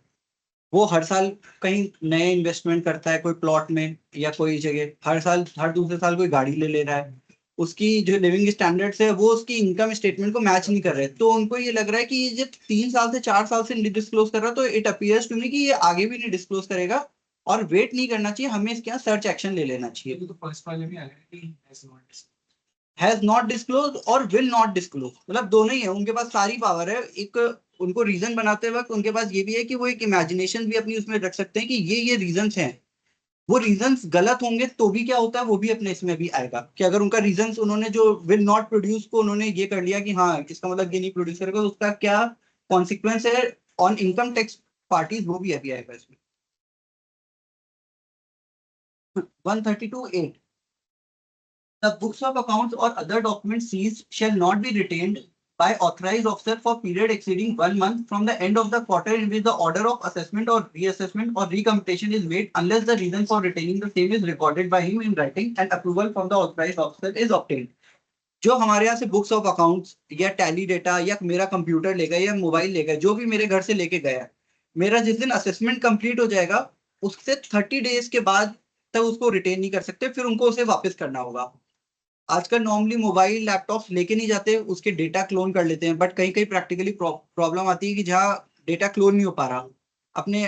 वो हर साल कहीं नए इन्वेस्टमेंट करता है, कोई प्लॉट में या कोई जगह, हर साल हर दूसरे साल कोई गाड़ी ले ले रहा है, उसकी जो लिविंग स्टैंडर्ड्स है वो उसकी इनकम स्टेटमेंट को मैच नहीं कर रहे, तो उनको ये लग रहा है कि ये जब 3 साल से 4 साल से नहीं डिस्क्लोज कर रहा, तो इट अपीयर्स टू मी कि ये आगे भी नहीं डिस्क्लोज करेगा और वेट नहीं करना चाहिए, हमें इसके यहाँ सर्च एक्शन ले लेना चाहिए। तो फर्स्ट वाले में आ गया कि ऐसे नॉट हैज नॉट डिस्क्लोज और विल नॉट डिस्क्लोज, मतलब दोनों ही है, उनके पास सारी पावर है। एक उनको रीजन बनाते वक्त उनके पास ये भी है कि वो एक इमेजिनेशन भी अपनी उसमें रख सकते हैं कि ये रीजंस हैं। वो रीजंस गलत होंगे तो भी क्या होता है, वो भी अपने इसमें भी आएगा कि अगर उनका रीजंस उन्होंने जो विल नॉट प्रोड्यूस को उन्होंने ये कर लिया कि हाँ इसका मतलब ये नहीं प्रोड्यूस करेगा, तो उसका क्या कॉन्सिक्वेंस है ऑन इनकम टैक्स पार्टीज, वो भी अभी आएगा इसमें। 132(8). The books of accounts or other documents seized shall not be retained by authorized officer for period exceeding 1 month from the end of the quarter in which the order of assessment or reassessment or recomputation is made, unless the reason for retaining the same is recorded by him in writing and approval from the authorized officer is obtained. जो हमारे यहाँ से books of accounts या tally data या मेरा computer ले गया या मोबाइल ले गया, जो भी मेरे घर से लेके गया, मेरा जिस दिन असेसमेंट कंप्लीट हो जाएगा उससे 30 डेज के बाद तक उसको रिटेन नहीं कर सकते, फिर उनको उसे वापस करना होगा। आजकल नॉर्मली मोबाइल लैपटॉप लेके नहीं जाते, उसके डेटा क्लोन कर लेते हैं, बट कहीं कहीं प्रैक्टिकली प्रॉब्लम आती है कि जहाँ डेटा क्लोन नहीं हो पा रहा। अपने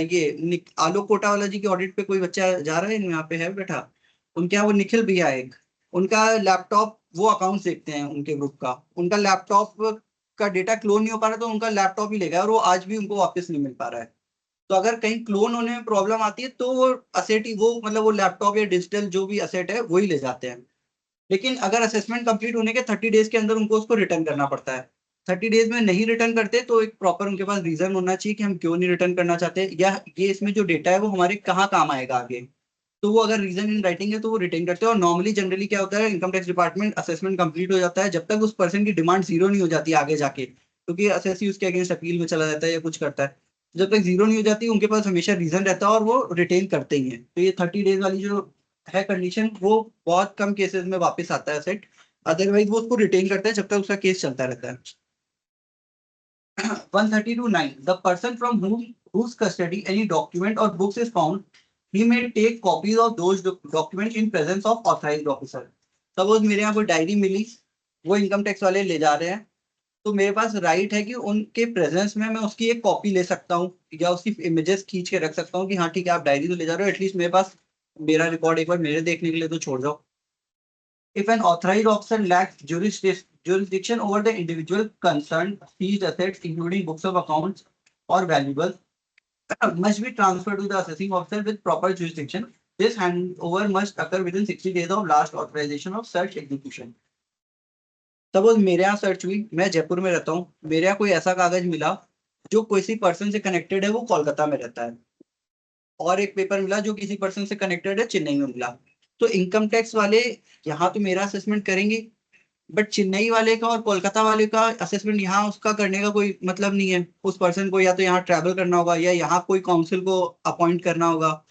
ये आलोक कोटावाला जी की ऑडिट पे कोई बच्चा जा रहा है, यहाँ पे है बैठा, उनके यहाँ वो निखिल भैया एक, उनका लैपटॉप, वो अकाउंट देखते हैं उनके ग्रुप का, उनका लैपटॉप का डेटा क्लोन नहीं हो पा रहा तो उनका लैपटॉप ही ले गया और वो आज भी उनको वापस नहीं मिल पा रहा है। तो अगर कहीं क्लोन होने में प्रॉब्लम आती है तो वो असेट ही, वो मतलब वो लैपटॉप या डिजिटल जो भी असेट है वही ले जाते हैं। लेकिन अगर असेसमेंट कंप्लीट होने के 30 डेज के अंदर उनको उसको रिटर्न करना पड़ता है। 30 डेज में नहीं रिटर्न करते तो एक प्रॉपर उनके पास रीजन होना चाहिए कि हम क्यों नहीं रिटर्न करना चाहते, या ये इसमें जो डेटा है वो हमारे कहाँ काम आएगा आगे। तो वो अगर रीजन इन राइटिंग है तो वो रिटर्न करते हैं। और नॉर्मली जनरली क्या होता है, income tax department assessment complete हो जाता है जब तक उस पर्सन की डिमांड जीरो नहीं हो जाती आगे जाके, क्योंकि असेसी उसके अगेंस्ट अपील में चला जाता है या कुछ करता है, जब तक जीरो नहीं हो जाती उनके पास हमेशा रीजन रहता है और वो रिटेन करते ही हैं। तो ये 30 डेज वाली जो है कंडीशन, वो बहुत कम केसेस में वापस आता है सेट, अदरवाइज वो उसको रिटेन करता है जब तक उसका केस चलता रहता है। 132(9). The person from whose custody any document or books is found, he may take copies of those documents in presence of authorized officer. Suppose मेरे यहाँ कोई डायरी मिली, वो इनकम टैक्स वाले ले जा रहे हैं, तो मेरे पास राइट है कि उनके प्रेजेंस में मैं उसकी एक कॉपी ले सकता हूँ या उसकी इमेजेस खींच के रख सकता हूँ कि हाँ ठीक है आप डायरी तो ले जा रहे हो, एटलीस्ट मेरे पास मेरा रिकॉर्ड एक बार मेरे देखने के लिए तो छोड़ जाओ। If an authorized officer lacks jurisdiction over the individual concerned, seized assets, including books of accounts or valuables, must be transferred to the assessing officer with proper jurisdiction. This handover must occur within 60 days of last authorization of such execution. Suppose मेरे यहाँ search हुई, मैं जयपुर में रहता हूँ, मेरे यहाँ कोई ऐसा कागज मिला जो किसी पर्सन से कनेक्टेड है, वो कोलकाता में रहता है, और एक पेपर मिला जो किसी पर्सन से कनेक्टेड है, चेन्नई में मिला। तो इनकम टैक्स वाले यहाँ तो मेरा असेसमेंट करेंगे, बट चेन्नई वाले का और कोलकाता वाले का असेसमेंट यहाँ उसका करने का कोई मतलब नहीं है। उस पर्सन को या तो यहाँ ट्रैवल करना होगा या यहाँ कोई काउंसिल को अपॉइंट करना होगा,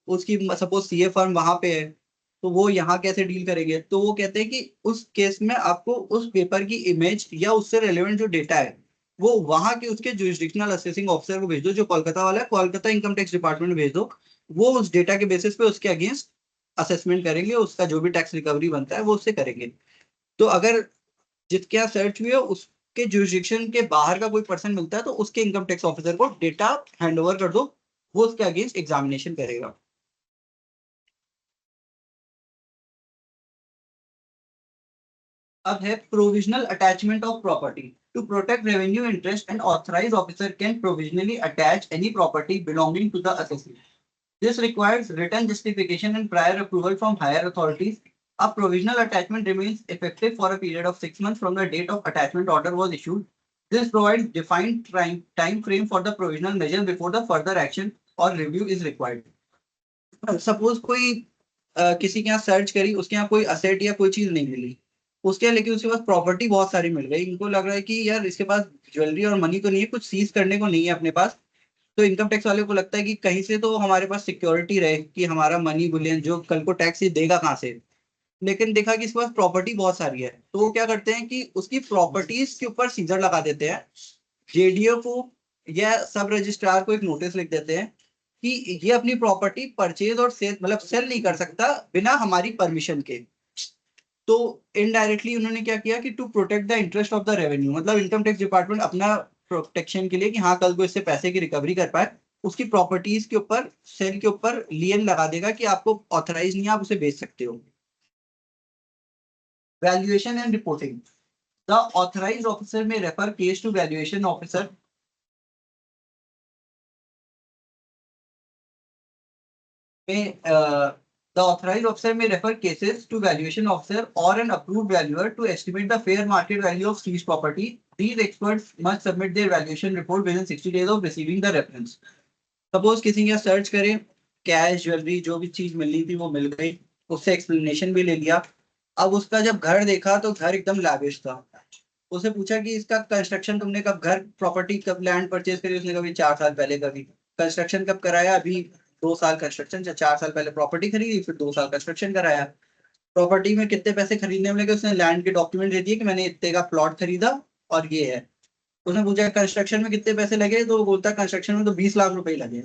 उसकी सपोज सीए फर्म वहां पे है, तो वो यहाँ कैसे डील करेंगे? तो वो कहते हैं कि उस केस में आपको उस पेपर की इमेज या उससे रेलेवेंट जो डेटा है वो वहां के उसके जुरिसडिक्शनल असेसिंग ऑफिसर को भेज दो, जो कोलकाता वाला है, कोलकाता इनकम टैक्स डिपार्टमेंट में भेज दो। वो उस डेटा के बेसिस पे उसके अगेंस्ट असेसमेंट करेंगे, उसका जो भी टैक्स रिकवरी बनता है वो उससे करेंगे। तो अगर जिसके यहाँ सर्च हुई है उसके जुरिसडिक्शन के बाहर का कोई पर्सन मिलता है तो उसके इनकम टैक्स ऑफिसर को डेटा हैंड ओवर कर दो, वो उसके अगेंस्ट एग्जामिनेशन करेगा। अब है provisional attachment of property. To protect revenue interest and authorise officer can provisionally attach any property belonging to the assessee. This requires written justification and prior approval from higher authorities. A provisional attachment remains effective for a period of 6 months from the date of attachment order was issued. This provides defined time frame for the provisional measure before the further action or review is required. Suppose कोई किसी के यहाँ search करी, उसके यहाँ कोई asset या कोई चीज नहीं मिली, उसके लेकिन उसके पास प्रॉपर्टी बहुत सारी मिल गई, इनको लग रहा है कि यार इसके पास ज्वेलरी और मनी तो नहीं है, कुछ सीज करने को नहीं है अपने पास। तो इनकम टैक्स वाले को लगता है कि कहीं से तो हमारे पास सिक्योरिटी रहे कि हमारा मनी बुलियन जो कल को टैक्स ही देगा कहाँ से। लेकिन देखा कि इसके पास प्रॉपर्टी बहुत सारी है, तो वो क्या करते हैं कि उसकी प्रॉपर्टीज के ऊपर सीजर लगा देते हैं, जेडीओ को या सब रजिस्ट्रार को एक नोटिस लिख देते हैं कि ये अपनी प्रॉपर्टी परचेज और सेल मतलब सेल नहीं कर सकता बिना हमारी परमिशन के। तो इनडायरेक्टली उन्होंने क्या किया कि to protect the interest of the revenue, मतलब इनकम टैक्स डिपार्टमेंट अपना प्रोटेक्शन के लिए कि हाँ कल को इससे पैसे की रिकवरी कर पाए, उसकी प्रॉपर्टीज के ऊपर सेल के ऊपर लियन लगा देगा कि आपको ऑथराइज नहीं है, आप उसे बेच सकते हो। Valuation and reporting. The authorise officer may refer case to valuation officer में the authorized officer may refer cases to valuation officer or an approved valuer to estimate the fair market value of seized property. These experts must submit their valuation report within 60 days of receiving the reference. Suppose किसी ने search करे, cash jewellery जो भी चीज मिलनी थी वो मिल गई, उससे एक्सप्लेनेशन भी ले लिया। अब उसका जब घर देखा तो घर एकदम लाविश था, उसे पूछा कि इसका कंस्ट्रक्शन तुमने कब, घर प्रॉपर्टी कब लैंड परचेज करी? उसने कभी 4 साल पहले करी। कंस्ट्रक्शन कब कराया? अभी 2 साल कंस्ट्रक्शन, 4 साल पहले प्रॉपर्टी खरीदी फिर 2 साल कंस्ट्रक्शन कराया। प्रॉपर्टी में कितने पैसे खरीदने में लगे? उसने लैंड के डॉक्यूमेंट दे दिए कि मैंने इतने का प्लॉट खरीदा और ये है। उसने पूछा कंस्ट्रक्शन में कितने पैसे लगे, तो वो बोलता है कंस्ट्रक्शन में तो 20 लाख रुपए लगे।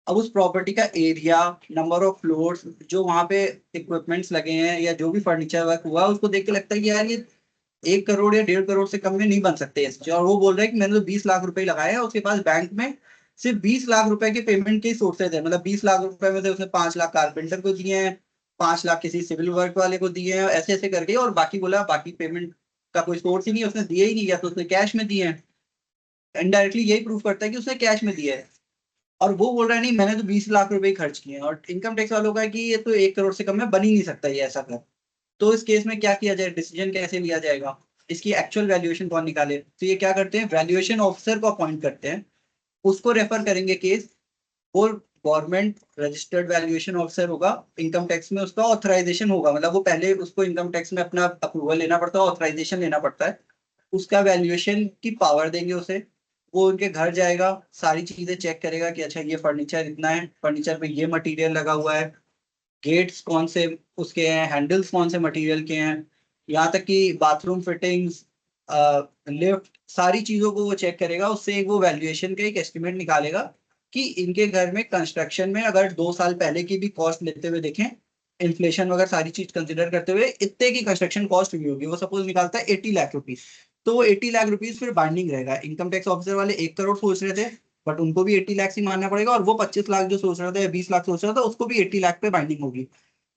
अब उस प्रॉपर्टी का एरिया, नंबर ऑफ फ्लोर्स, जो वहां पे इक्विपमेंट्स लगे हैं या जो भी फर्नीचर वर्क हुआ, उसको देख के लगता है कि यार ये 1 करोड़ या 1.5 करोड़ से कम में नहीं बन सकते इससे। और वो बोल रहा है कि मैंने तो 20 लाख रुपए लगाए हैं, उसके पास बैंक में सिर्फ 20 लाख रुपए के पेमेंट के सोर्सेज है, मतलब 20 लाख रुपए में से उसने 5 लाख कारपेंटर को दिए हैं, 5 लाख किसी सिविल वर्क वाले को दिए हैं, ऐसे ऐसे करके, और बाकी बोला बाकी पेमेंट का कोई सोर्स ही नहीं, उसने दिए ही नहीं, या तो उसने कैश में दिए हैं। इनडायरेक्टली यही प्रूव करता है कि उसने कैश में दिया है। और वो बोल रहा है नहीं मैंने तो 20 लाख रुपए खर्च किए हैं, और इनकम टैक्स वालों का है कि ये तो 1 करोड़ से कम में बन ही नहीं सकता ये ऐसा कर। तो इस केस में क्या किया जाए, डिसीजन कैसे लिया जाएगा, इसकी एक्चुअल वैल्यूएशन कौन निकाले? तो ये क्या करते हैं, वैल्यूएशन ऑफिसर को अपॉइंट करते हैं, उसको रेफर करेंगे केस। वो गवर्नमेंट रजिस्टर्ड वैल्यूएशन ऑफिसर होगा, इनकम टैक्स में उसका ऑथराइजेशन होगा, मतलब वो पहले उसको इनकम टैक्स में अपना अप्रूवल लेना पड़ता है, ऑथराइजेशन लेना पड़ता है, उसका वैल्यूएशन की पावर देंगे उसे। वो उनके घर जाएगा, सारी चीजें चेक करेगा कि अच्छा ये फर्नीचर इतना है, फर्नीचर पे ये मटेरियल लगा हुआ है, गेट्स कौन से उसके हैं, हैंडल्स कौन से मटेरियल के हैं, यहाँ तक कि बाथरूम फिटिंग्स, लिफ्ट, सारी चीजों को वो चेक करेगा। उससे एक वो वैल्यूएशन का एक एस्टिमेट निकालेगा कि इनके घर में कंस्ट्रक्शन में अगर 2 साल पहले की भी कॉस्ट लेते हुए देखें, इन्फ्लेशन वगैरह सारी चीज कंसिडर करते हुए इतने की कंस्ट्रक्शन कॉस्ट हुई होगी। वो सपोज निकालता है 80 लाख रुपीज, तो वो 80 लाख रुपीज फिर बाइंडिंग रहेगा। इनकम टैक्स ऑफिसर वाले 1 करोड़ सोच रहे थे, बट उनको भी 80 लाख ही मानना पड़ेगा, और वो 25 लाख जो सोच रहा था या 20 लाख सोच रहा था उसको भी 80 लाख पे बाइंडिंग होगी।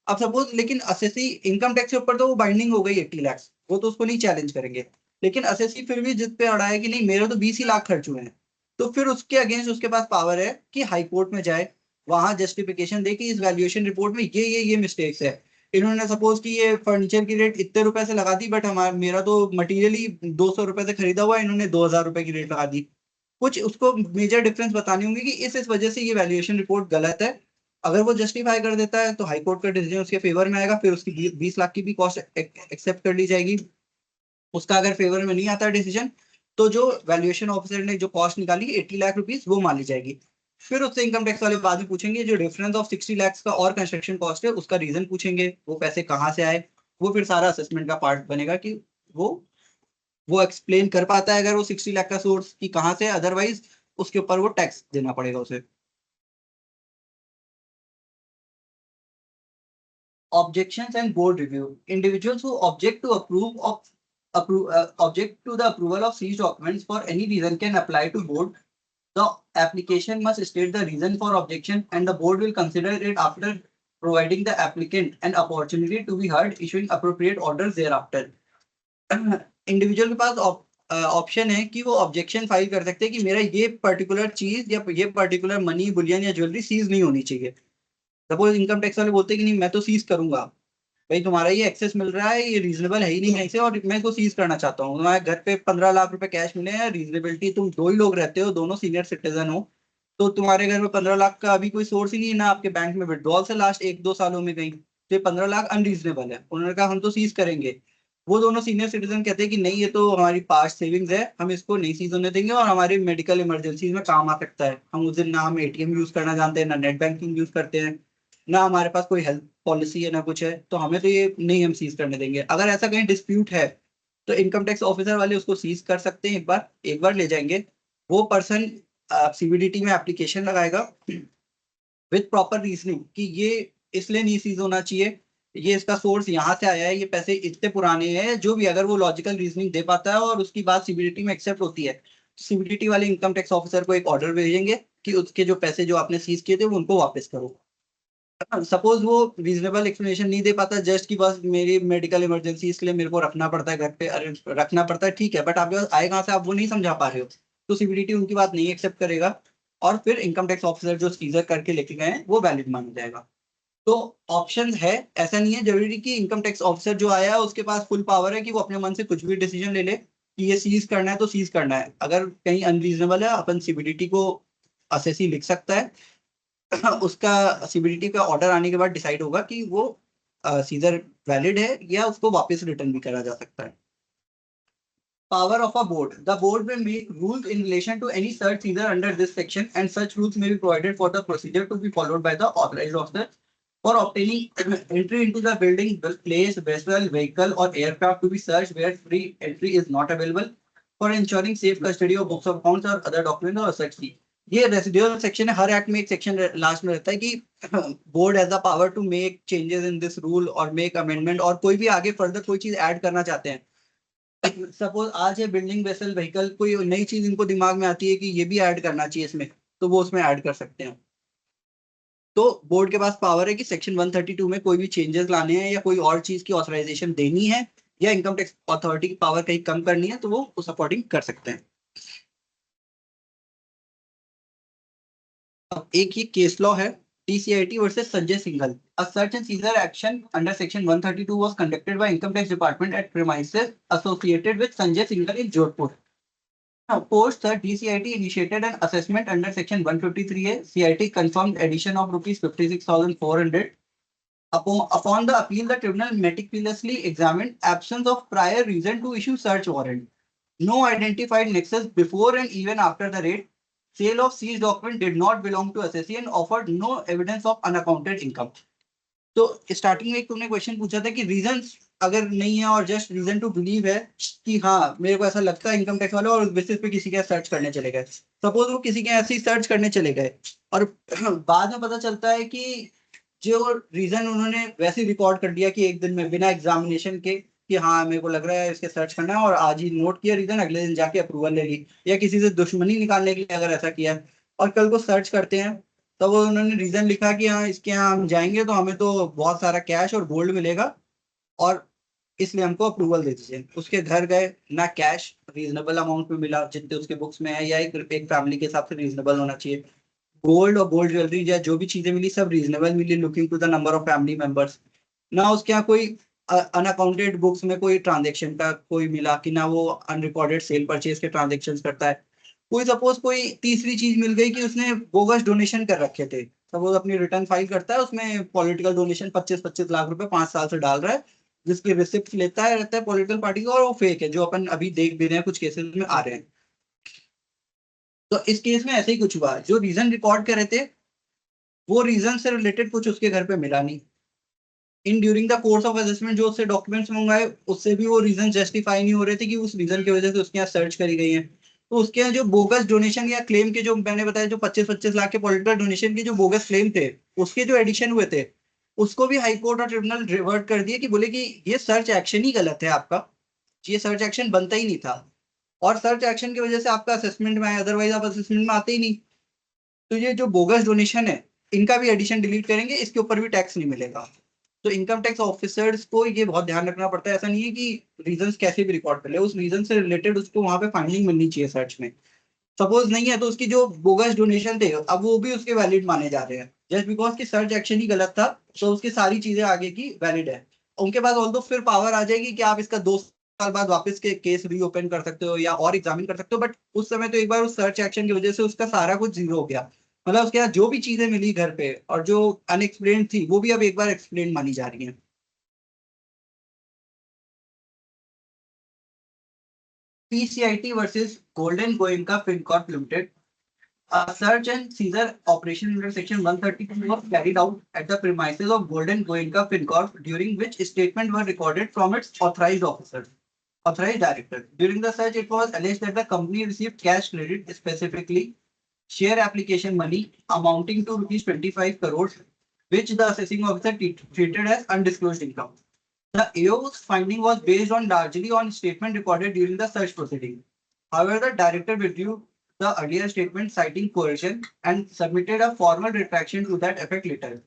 अब सपोज लेकिन असेसी इनकम टैक्स के ऊपर तो वो बाइंडिंग हो गई 80 लाख, वो तो उसको नहीं चैलेंज करेंगे, लेकिन असेसी फिर भी जिद पे अड़ा है कि नहीं मेरे तो 20 ही लाख खर्च हुए हैं, तो फिर उसके अगेंस्ट उसके पास पावर है कि हाई कोर्ट में जाए, वहां जस्टिफिकेशन दे कि इस वैल्यूएशन रिपोर्ट में ये मिस्टेक्स है। इन्होंने सपोज कि ये फर्नीचर की रेट इतने रुपए से लगा दी, बट हमारा मेरा तो मटेरियल ही 200 रुपए से खरीदा हुआ है, इन्होंने 2000 रुपए की रेट लगा दी। कुछ उसको मेजर डिफरेंस बतानी होंगी कि इस वजह से ये वैल्यूएशन रिपोर्ट गलत है। अगर वो जस्टिफाई कर देता है तो हाई कोर्ट का डिसीजन उसके फेवर में आएगा, फिर उसकी 20 लाख की भी कॉस्ट एक्सेप्ट कर ली जाएगी। उसका अगर फेवर में नहीं आता डिसीजन, तो जो वैल्यूएशन ऑफिसर ने जो कॉस्ट निकाली 80 लाख रुपीज वो मान ली जाएगी। फिर उससे इनकम टैक्स वाले बाद में पूछेंगे जो डिफरेंस ऑफ 60 लाख का और कंस्ट्रक्शन कॉस्ट है उसका रीजन पूछेंगे, वो पैसे कहाँ से आए। वो फिर सारा असेसमेंट का पार्ट बनेगा कि वो वो एक्सप्लेन कर पाता है अगर वो 60 लाख का सोर्स की कहाँ से, अदरवाइज उसके ऊपर वो टैक्स देना पड़ेगा उसे। Objections and board review. Individuals who object to object to the approval of these documents for any reason can apply to board. The application must state the reason for objection, and the board will consider it after providing the applicant an opportunity to be heard, issuing appropriate orders thereafter. Individual के पास option है कि वो objection file कर सकते हैं कि मेरा ये पर्टिकुलर चीज या ये पर्टिकुलर मनी बुलियन या ज्वेलरी सीज नहीं होनी चाहिए। सपोज इनकम टैक्स वाले बोलते हैं कि नहीं मैं तो सीज करूंगा, भाई तुम्हारा ये एक्सेस मिल रहा है, ये रीजनेबल है ही नहीं है इसे, और मैं इसको सीज करना चाहता हूँ। तुम्हारे घर पे 15 लाख रुपए कैश मिले हैं, रीजनेबिलिटी तुम 2 ही लोग रहते हो, दोनों सीनियर सिटीजन हो, तो तुम्हारे घर में 15 लाख का अभी कोई सोर्स ही नहीं है ना आपके बैंक में विड्रॉल से लास्ट 1-2 सालों में कहीं, तो ये 15 लाख अनरीजनेबल है। उन्होंने कहा हम तो सीज करेंगे। वो दोनों सीनियर सिटीजन कहते हैं कि नहीं ये तो हमारी पास्ट सेविंग्स है, हम इसको नहीं सीज होने देंगे और हमारी मेडिकल इमरजेंसी में काम आ सकता है। हम उस दिन ना हम एटीएम यूज करना जानते हैं, ना नेट बैंकिंग यूज करते हैं, ना हमारे पास कोई हेल्थ पॉलिसी है, ना कुछ है, तो हमें तो ये नहीं हम सीज करने देंगे। अगर ऐसा कहीं डिस्प्यूट है तो इनकम टैक्स ऑफिसर वाले उसको सीज कर सकते हैं, एक बार ले जाएंगे। वो पर्सन सीबीडीटी में एप्लीकेशन लगाएगा विद प्रॉपर रीजनिंग कि ये इसलिए नहीं सीज होना चाहिए, ये इसका सोर्स यहाँ से आया है, ये पैसे इतने पुराने हैं, जो भी अगर वो लॉजिकल रीजनिंग दे पाता है और उसकी बात सीबीडीटी में एक्सेप्ट होती है, सीबीडीटी वाले इनकम टैक्स ऑफिसर को एक ऑर्डर भेजेंगे कि उसके जो पैसे जो आपने सीज किए थे वो उनको वापस करो। सपोज वो रीजनेबल एक्सप्लेनेशन नहीं दे पाता, जस्ट की बस मेरी मेडिकल इमरजेंसी इसलिए मेरे को रखना पड़ता है घर पे, अरे रखना पड़ता है ठीक है, बट आपके पास आए कहाँ से, आप वो नहीं समझा पा रहे हो, तो सीबीडीटी उनकी बात नहीं एक्सेप्ट करेगा, और फिर इनकम टैक्स ऑफिसर जो सीजर करके लेके गए हैं वो वैलिड माना जाएगा। तो ऑप्शन है, ऐसा नहीं है जरूरी कि इनकम टैक्स ऑफिसर जो आया है उसके पास फुल पावर है कि वो अपने मन से कुछ भी डिसीजन ले ले कि ये सीज करना है तो सीज करना है। अगर कहीं अनरीजनेबल है अपन सीबीडीटी को असेसी लिख सकता है, उसका सीबीडीटी का ऑर्डर आने के बाद डिसाइड होगा कि वो सीजर वैलिड है या उसको वापस रिटर्न भी करा जा सकता है। Power of a board. The board will make rules in relation to any search seizure under this section, and such rules may be provided for the procedure to be followed by the authorized officer for obtaining entry into the building, place, vessel, vehicle, or aircraft to be searched where free entry is not available, for ensuring safe custody of books of accounts or other documents or assets की। ये residual section है, हर act में एक section last में रहता है कि board has the power to make changes in this rule और मेक अमेंडमेंट, और कोई भी आगे फर्दर कोई चीज ऐड करना चाहते हैं। सपोज आज है बिल्डिंग वेसल व्हीकल, कोई नई चीज इनको दिमाग में आती है कि ये भी ऐड करना चाहिए इसमें, तो वो उसमें ऐड कर सकते हैं। तो बोर्ड के पास पावर है कि सेक्शन 132 में कोई भी चेंजेस लाने हैं या कोई और चीज की ऑथराइजेशन देनी है या इनकम टैक्स अथॉरिटी की पावर कहीं कम करनी है तो वो उस अकॉर्डिंग कर सकते हैं। अब एक ये केस लॉ है, TCIT versus Sanjay Singhal. A search and seizure action under section 132 was conducted by Income Tax Department at premises associated with Sanjay Singhal in Jodhpur. Now, post that DCIT initiated an assessment under section 153A. CIT confirmed addition of rupees 56,400. Upon the appeal, the tribunal meticulously examined absence of prior reason to issue search warrant. No identified nexus before and even after the raid. Sale of seized document did not belong to assessee and offered no evidence of unaccounted income. तो starting में तुमने question पूछा था कि reason अगर नहीं है और जस्ट रीजन टू बिलीव है कि हाँ मेरे को ऐसा लगता है इनकम टैक्स वाला, और उस बेसिस पे किसी के सर्च करने चले गए। सपोज वो किसी के ऐसे ही सर्च करने चले गए और बाद में पता चलता है कि जो रीजन उन्होंने वैसे रिकॉर्ड कर दिया कि एक दिन में बिना एग्जामिनेशन के कि हाँ मेरे को लग रहा है इसके सर्च करना है, और आज ही नोट किया रीजन, अगले दिन जाके अप्रूवल ले ली, या किसी से दुश्मनी निकालने के लिए अगर ऐसा किया है, और कल को सर्च करते हैं तो वो उन्होंने रीजन लिखा कि हाँ इसके यहाँ हम जाएंगे तो हमें तो बहुत सारा कैश और गोल्ड मिलेगा, और इसलिए हमको अप्रूवल दे दीजिए। उसके घर गए, ना कैश रीजनेबल अमाउंट में मिला जितने उसके बुक्स में है, या एक फैमिली के हिसाब से रीजनेबल होना चाहिए, गोल्ड और गोल्ड ज्वेलरी या जो भी चीजें मिली सब रीजनेबल मिली looking to the number of family members, ना उसके यहाँ कोई अनअकाउंटेड बुक्स में कोई ट्रांजेक्शन का कोई मिला, कि ना वो अनरिकॉर्डेड सेल परचेज के ट्रांजेक्शन करता है, कोई सपोज कोई तीसरी चीज मिल गई कि उसने बोगस डोनेशन कर रखे थे, सपोज अपनी रिटर्न फाइल करता है उसमें पॉलिटिकल डोनेशन 25-25 लाख रुपए 5 साल से डाल रहा है, जिसकी रिसिप्ट लेता है रहता है पॉलिटिकल पार्टी का, और वो फेक है, जो अपन अभी देख भी रहे हैं कुछ केसेस में आ रहे हैं। तो इस केस में ऐसे ही कुछ हुआ, जो रीजन रिकॉर्ड कर रहे थे वो रीजन से रिलेटेड कुछ उसके घर पे मिला नहीं, in during the course of assessment जो उससे डॉक्यूमेंट्स मंगाए उससे भी वो रीजन जस्टिफाई नहीं हो रहे थे कि उस रीजन की वजह से उसके यहाँ सर्च करी गई है। तो उसके यहाँ जो बोगस डोनेशन या क्लेम के जो मैंने बताया जो 25-25 लाख के पॉलिटिकल डोनेशन के जो बोगस क्लेम थे उसके जो एडिशन हुए थे, उसको भी हाई कोर्ट और ट्रिब्यूनल रिवर्ट कर दिए कि बोले कि ये सर्च एक्शन ही गलत है आपका, ये सर्च एक्शन बनता ही नहीं था, और सर्च एक्शन की वजह से आपका असेसमेंट में आया, अदरवाइज आप असेसमेंट में आते ही नहीं। तो ये जो बोगस डोनेशन है इनका भी एडिशन डिलीट करेंगे, इसके ऊपर भी टैक्स नहीं मिलेगा। तो इनकम टैक्स ऑफिसर्स को ये बहुत ध्यान रखना पड़ता है, ऐसा नहीं है कि रीजंस कैसे भी रिकॉर्ड कर ले, उस रीजन से रिलेटेड उसको वहां पे फाइंडिंग मिलनी चाहिए सर्च में। सपोज नहीं है तो उसकी जो बोगस डोनेशन थे अब वो भी उसके वैलिड माने जा रहे हैं, जस्ट बिकॉज की सर्च एक्शन ही गलत था तो उसकी सारी चीजें आगे की वैलिड है। उनके पास ऑल्दो फिर पावर आ जाएगी कि आप इसका 2 साल बाद वापस के केस रीओपन कर सकते हो या और एग्जामिन कर सकते हो, बट उस समय तो एक बार उस सर्च एक्शन की वजह से उसका सारा कुछ जीरो हो गया, मतलब उसके यहाँ जो भी चीजें मिली घर पे और जो अनएक्सप्लेन थी वो भी अब एक बार एक्सप्लेन मानी जा रही है। PCIT versus Golden Goenka FinCorp Limited. A search and seizure operation under Section 132 was carried out at the premises of Golden Goenka FinCorp, during which statements were recorded from its authorized director. During the search, it was alleged that the company received cash credit, specifically share application money amounting to rupees 25 crores, which the assessing officer treated as undisclosed income. The AO's finding was based on largely on statement recorded during the search proceeding. However, the director withdrew the earlier statement citing coercion and submitted a formal retraction to that effect later.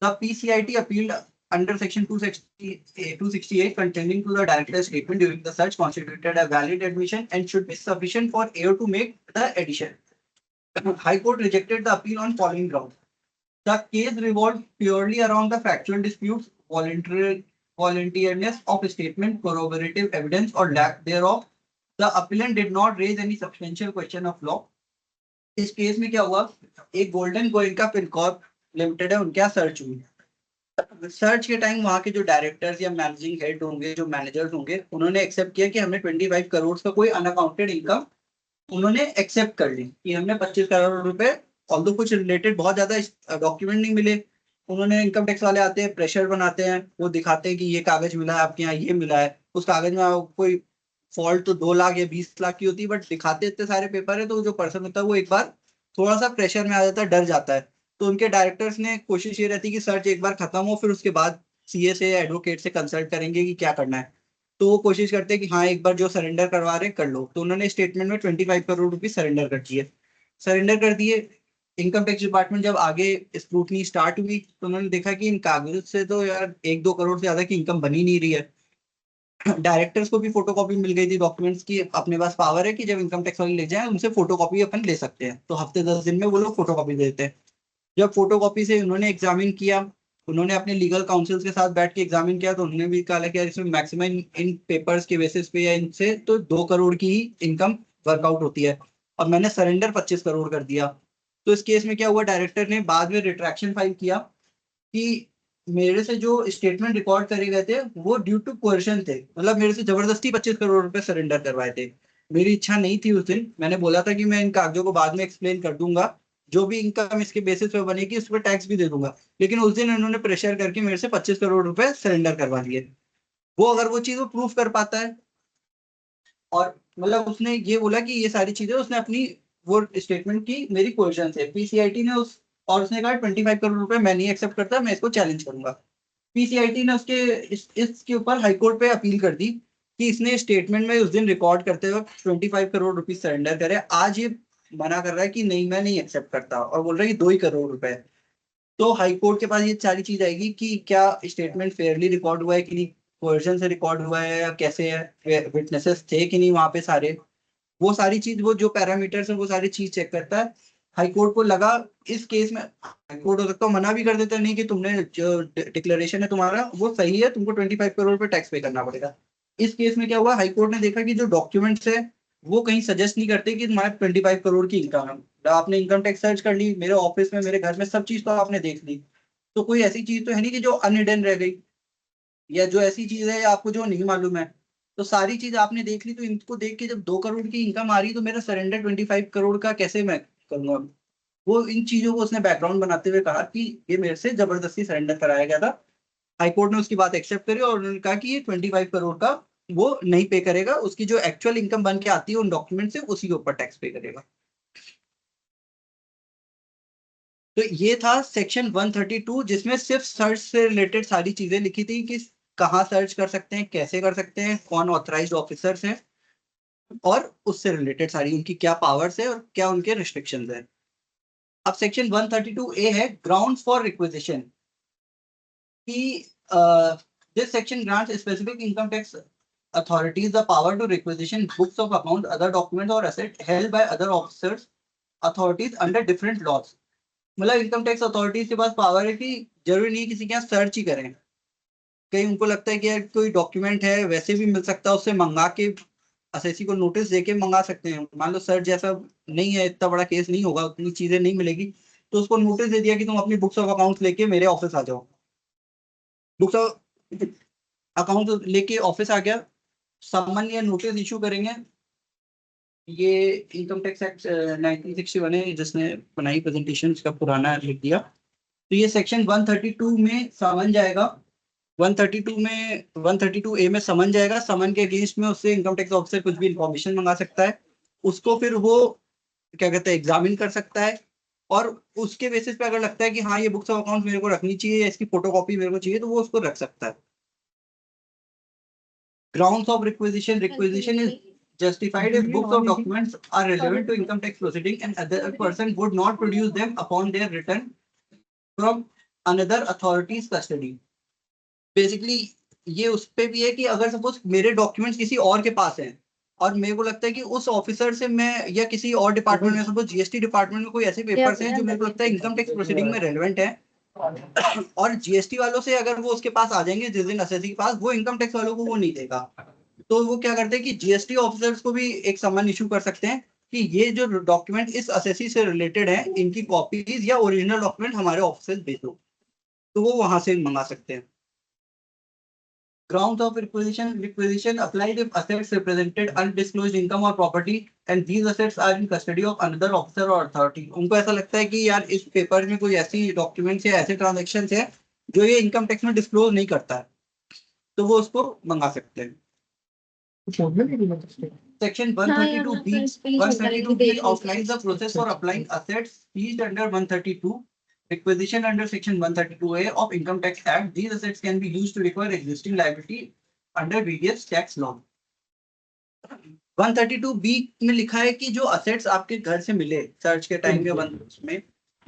The PCIT appealed under Section 268 contending to the director's statement during the search constituted a valid admission and should be sufficient for AO to make the addition. High Court rejected the appeal on following grounds. The case revolved purely around the factual disputes, voluntariness of statement, corroborative evidence or lack thereof. The appellant did not raise any substantial question of law. इस case में क्या हुआ, एक golden Goenka Fincorp limited है, उनके यहाँ search हुई। Search के टाइम वहां के जो डायरेक्टर्स या मैनेजिंग हेड होंगे, जो मैनेजर्स होंगे, उन्होंने एक्सेप्ट किया कि हमने 25 करोड़ का कोई अनअकाउंटेड इनकम उन्होंने एक्सेप्ट कर ली कि हमने 25 करोड़ रुपए, ऑल्दो कुछ रिलेटेड बहुत ज्यादा डॉक्यूमेंट नहीं मिले, उन्होंने इनकम टैक्स वाले आते हैं प्रेशर बनाते हैं, वो दिखाते हैं कि ये कागज मिला है आपके यहाँ, ये मिला है, उस कागज में कोई फॉल्ट तो 2 लाख या 20 लाख की होती है, बट दिखाते इतने सारे पेपर है, तो जो पर्सन होता है वो एक बार थोड़ा सा प्रेशर में आ जाता है, डर जाता है। तो उनके डायरेक्टर्स ने कोशिश ये रहती है कि सर्च एक बार खत्म हो, फिर उसके बाद सीए से एडवोकेट से कंसल्ट करेंगे कि क्या करना है। तो वो कोशिश करते हैं कि हाँ एक बार जो सरेंडर करवा रहे कर लो, तो उन्होंने स्टेटमेंट में 25 करोड़ रुपीज सरेंडर कर दिए। सरेंडर कर दिए, इनकम टैक्स डिपार्टमेंट जब आगे स्क्रूटनी स्टार्ट हुई तो उन्होंने देखा कि इन कागजों से तो यार 1-2 करोड़ से ज्यादा की इनकम बनी नहीं रही है। डायरेक्टर्स को भी फोटोकॉपी मिल गई थी डॉक्यूमेंट्स की, अपने पास पावर है कि जब इनकम टैक्स वाले ले जाए उनसे फोटोकॉपी अपन ले सकते हैं, तो हफ्ते 10 दिन में वो लोग फोटोकॉपी देते हैं। जब फोटोकॉपी से उन्होंने एग्जामिन किया, उन्होंने अपने लीगल काउंसिल के साथ बैठ के एग्जामिन किया, तो उन्होंने भी कहा कि यार इसमें मैक्सिमम इन पेपर्स के बेसिस पे या इनसे तो 2 करोड़ की ही इनकम वर्कआउट होती है, और मैंने सरेंडर 25 करोड़ कर दिया। तो इस केस में क्या हुआ, डायरेक्टर ने बाद में रिट्रैक्शन फाइल किया कि मेरे से जो स्टेटमेंट रिकॉर्ड करे गए थे वो ड्यू टू कोर्शन थे, मतलब मेरे से जबरदस्ती 25 करोड़ रुपए सरेंडर करवाए थे, मेरी इच्छा नहीं थी उस दिन, मैंने बोला था कि मैं इन कागजों को बाद में एक्सप्लेन कर दूंगा, जो भी इनकम इसके बेसिस पे बनेगी उस पर टैक्स भी दे दूंगा, लेकिन उस दिन उन्होंने प्रेशर करके मेरे से 25 करोड़ रुपए सरेंडर करवा लिए। वो अगर वो चीज वो प्रूफ कर पाता है, और मतलब उसने ये बोला कि ये सारी चीजें उसने अपनी वो स्टेटमेंट की मेरी क्वेश्चन से, पीसीआईटी ने उस और उसने कहा 25 करोड़ रुपए मैं नहीं एक्सेप्ट करता, मैं इसको चैलेंज करूंगा। पीसीआईटी ने उसके इसके ऊपर हाईकोर्ट पे अपील कर दी कि इसने स्टेटमेंट में उस दिन रिकॉर्ड करते वक्त 25 करोड़ रुपीस सरेंडर करे, आज ये मना कर रहा है कि नहीं मैं नहीं एक्सेप्ट करता और बोल रहा है कि 2 ही करोड़ रुपए। तो हाई कोर्ट के पास ये सारी चीज आएगी कि क्या स्टेटमेंट फेयरली रिकॉर्ड हुआ है कि नहीं, कोर्जन से रिकॉर्ड हुआ है या कैसे है, विटनेसेस थे कि नहीं वहां पे सारे, वो सारी चीज, वो जो पैरामीटर्स है वो सारी चीज चेक करता है। हाई कोर्ट को लगा इस केस में, हाई कोर्ट हो सकता है मना भी कर देता है, नहीं कि तुमने जो डिक्लेरेशन है तुम्हारा वो सही है, तुमको 25 करोड़ पे टैक्स पे करना पड़ेगा। इस केस में क्या हुआ, हाई कोर्ट ने देखा कि जो डॉक्यूमेंट्स है वो कहीं सजेस्ट नहीं करते कि तुम्हारे 25 करोड़ की इनकम है। आपने इनकम टैक्स सर्च कर ली, मेरे ऑफिस में मेरे घर में सब चीज तो आपने देख ली, तो कोई ऐसी चीज तो है नहीं कि जो अनहिडन रह गई, या जो ऐसी चीज है आपको जो नहीं मालूम है। तो सारी चीज आपने देख ली, तो इनको देख के जब 2 करोड़ की इनकम आ रही तो मेरा सरेंडर 25 करोड़ का कैसे मैं करूंगा। वो इन चीजों को उसने बैकग्राउंड बनाते हुए कहा कि ये मेरे से जबरदस्ती सरेंडर कराया गया था। हाईकोर्ट ने उसकी बात एक्सेप्ट करी और उन्होंने कहा कि ये 25 करोड़ का वो नहीं पे करेगा, उसकी जो एक्चुअल इनकम बन के आती है उन डॉक्यूमेंट से उसी के ऊपर टैक्स पे करेगा। तो ये था सेक्शन 132 जिसमें सिर्फ सर्च से रिलेटेड सारी चीजें लिखी थी कि कहाँ सर्च कर सकते हैं, कैसे कर सकते हैं, कौन ऑथराइज्ड ऑफिसर्स हैं, और उससे रिलेटेड सारी उनकी क्या पावर्स है और क्या उनके रिस्ट्रिक्शंस है। अब सेक्शन 132A है ग्राउंड्स फॉर रिक्वेजिशन कि this section grants specific income tax authorities the power to requisition books of account, other documents or asset held by other officers authorities under different laws। मतलब income tax authorities के पास power है कि जरूरी नहीं किसी के यहाँ सर्च ही करें, कहीं उनको लगता है कि यार कोई डॉक्यूमेंट है वैसे भी मिल सकता है, उससे मंगा के असेसी को नोटिस देके मंगा सकते हैं। मान लो सर्च जैसा नहीं है, इतना बड़ा केस नहीं होगा, उतनी चीजें नहीं मिलेगी, तो उसको नोटिस दे दिया कि तुम अपनी बुक्स ऑफ अकाउंट्स लेके मेरे ऑफिस आ जाओ। बुक्स ऑफ अकाउंट लेके ऑफिस आ गया, समन या नोटिस इशू करेंगे। ये इनकम टैक्स एक्ट 1961 है जिसने बनाई प्रेजेंटेशन, इसका पुराना लिख दिया। तो ये सेक्शन 132 में समन जाएगा, 132 में 132A में समन जाएगा, समन के अगेंस्ट में उससे इनकम टैक्स ऑफिसर कुछ भी इंफॉर्मेशन मंगा सकता है, उसको फिर वो क्या कहते हैं एग्जामिन कर सकता है, और उसके बेसिस पे अगर लगता है कि हाँ ये बुक्स ऑफ अकाउंट मेरे को रखनी चाहिए या इसकी फोटोकॉपी मेरे को चाहिए तो वो उसको रख सकता है। Grounds of requisition. Requisition is justified if books of documents are relevant to income tax proceeding and other person would not produce them upon their return from another authority's custody. Basically ये उस पे भी है कि अगर suppose मेरे documents किसी और के पास हैं और मेरे को लगता है कि उस ऑफिसर से मैं या किसी और डिपार्टमेंट में, सपोज जीएसटी डिपार्टमेंट में कोई ऐसे पेपर्स हैं जो मेरे को लगता है इनकम टैक्स प्रोसीडिंग में रेलेवेंट है, और जीएसटी वालों से अगर वो उसके पास आ जाएंगे जिस दिन असेसी के पास, वो इनकम टैक्स वालों को वो नहीं देगा। तो वो क्या करते हैं कि जीएसटी ऑफिसर्स को भी एक समन इशू कर सकते हैं कि ये जो डॉक्यूमेंट इस असेसी से रिलेटेड है इनकी कॉपीज या ओरिजिनल डॉक्यूमेंट हमारे ऑफिस भेज दो, तो वो वहां से मंगा सकते हैं। Grounds of requisition applied if assets represented undisclosed income or property and these assets are in custody of another officer or authority। उनको ऐसा लगता है कि यार इस पेपर में कोई ऐसी डॉक्यूमेंट्स या ऐसे ट्रांजेक्शन है जो ये इनकम टैक्स में डिस्क्लोज नहीं करता है, तो वो उसको मंगा सकते हैं। Section 132B outlines the process for applying assets seized under 132 requisition under section 132A of Income Tax Act. These assets can be used to recover existing liability under various tax law. 132B में लिखा है कि जो assets आपके घर से मिले search के टाइम में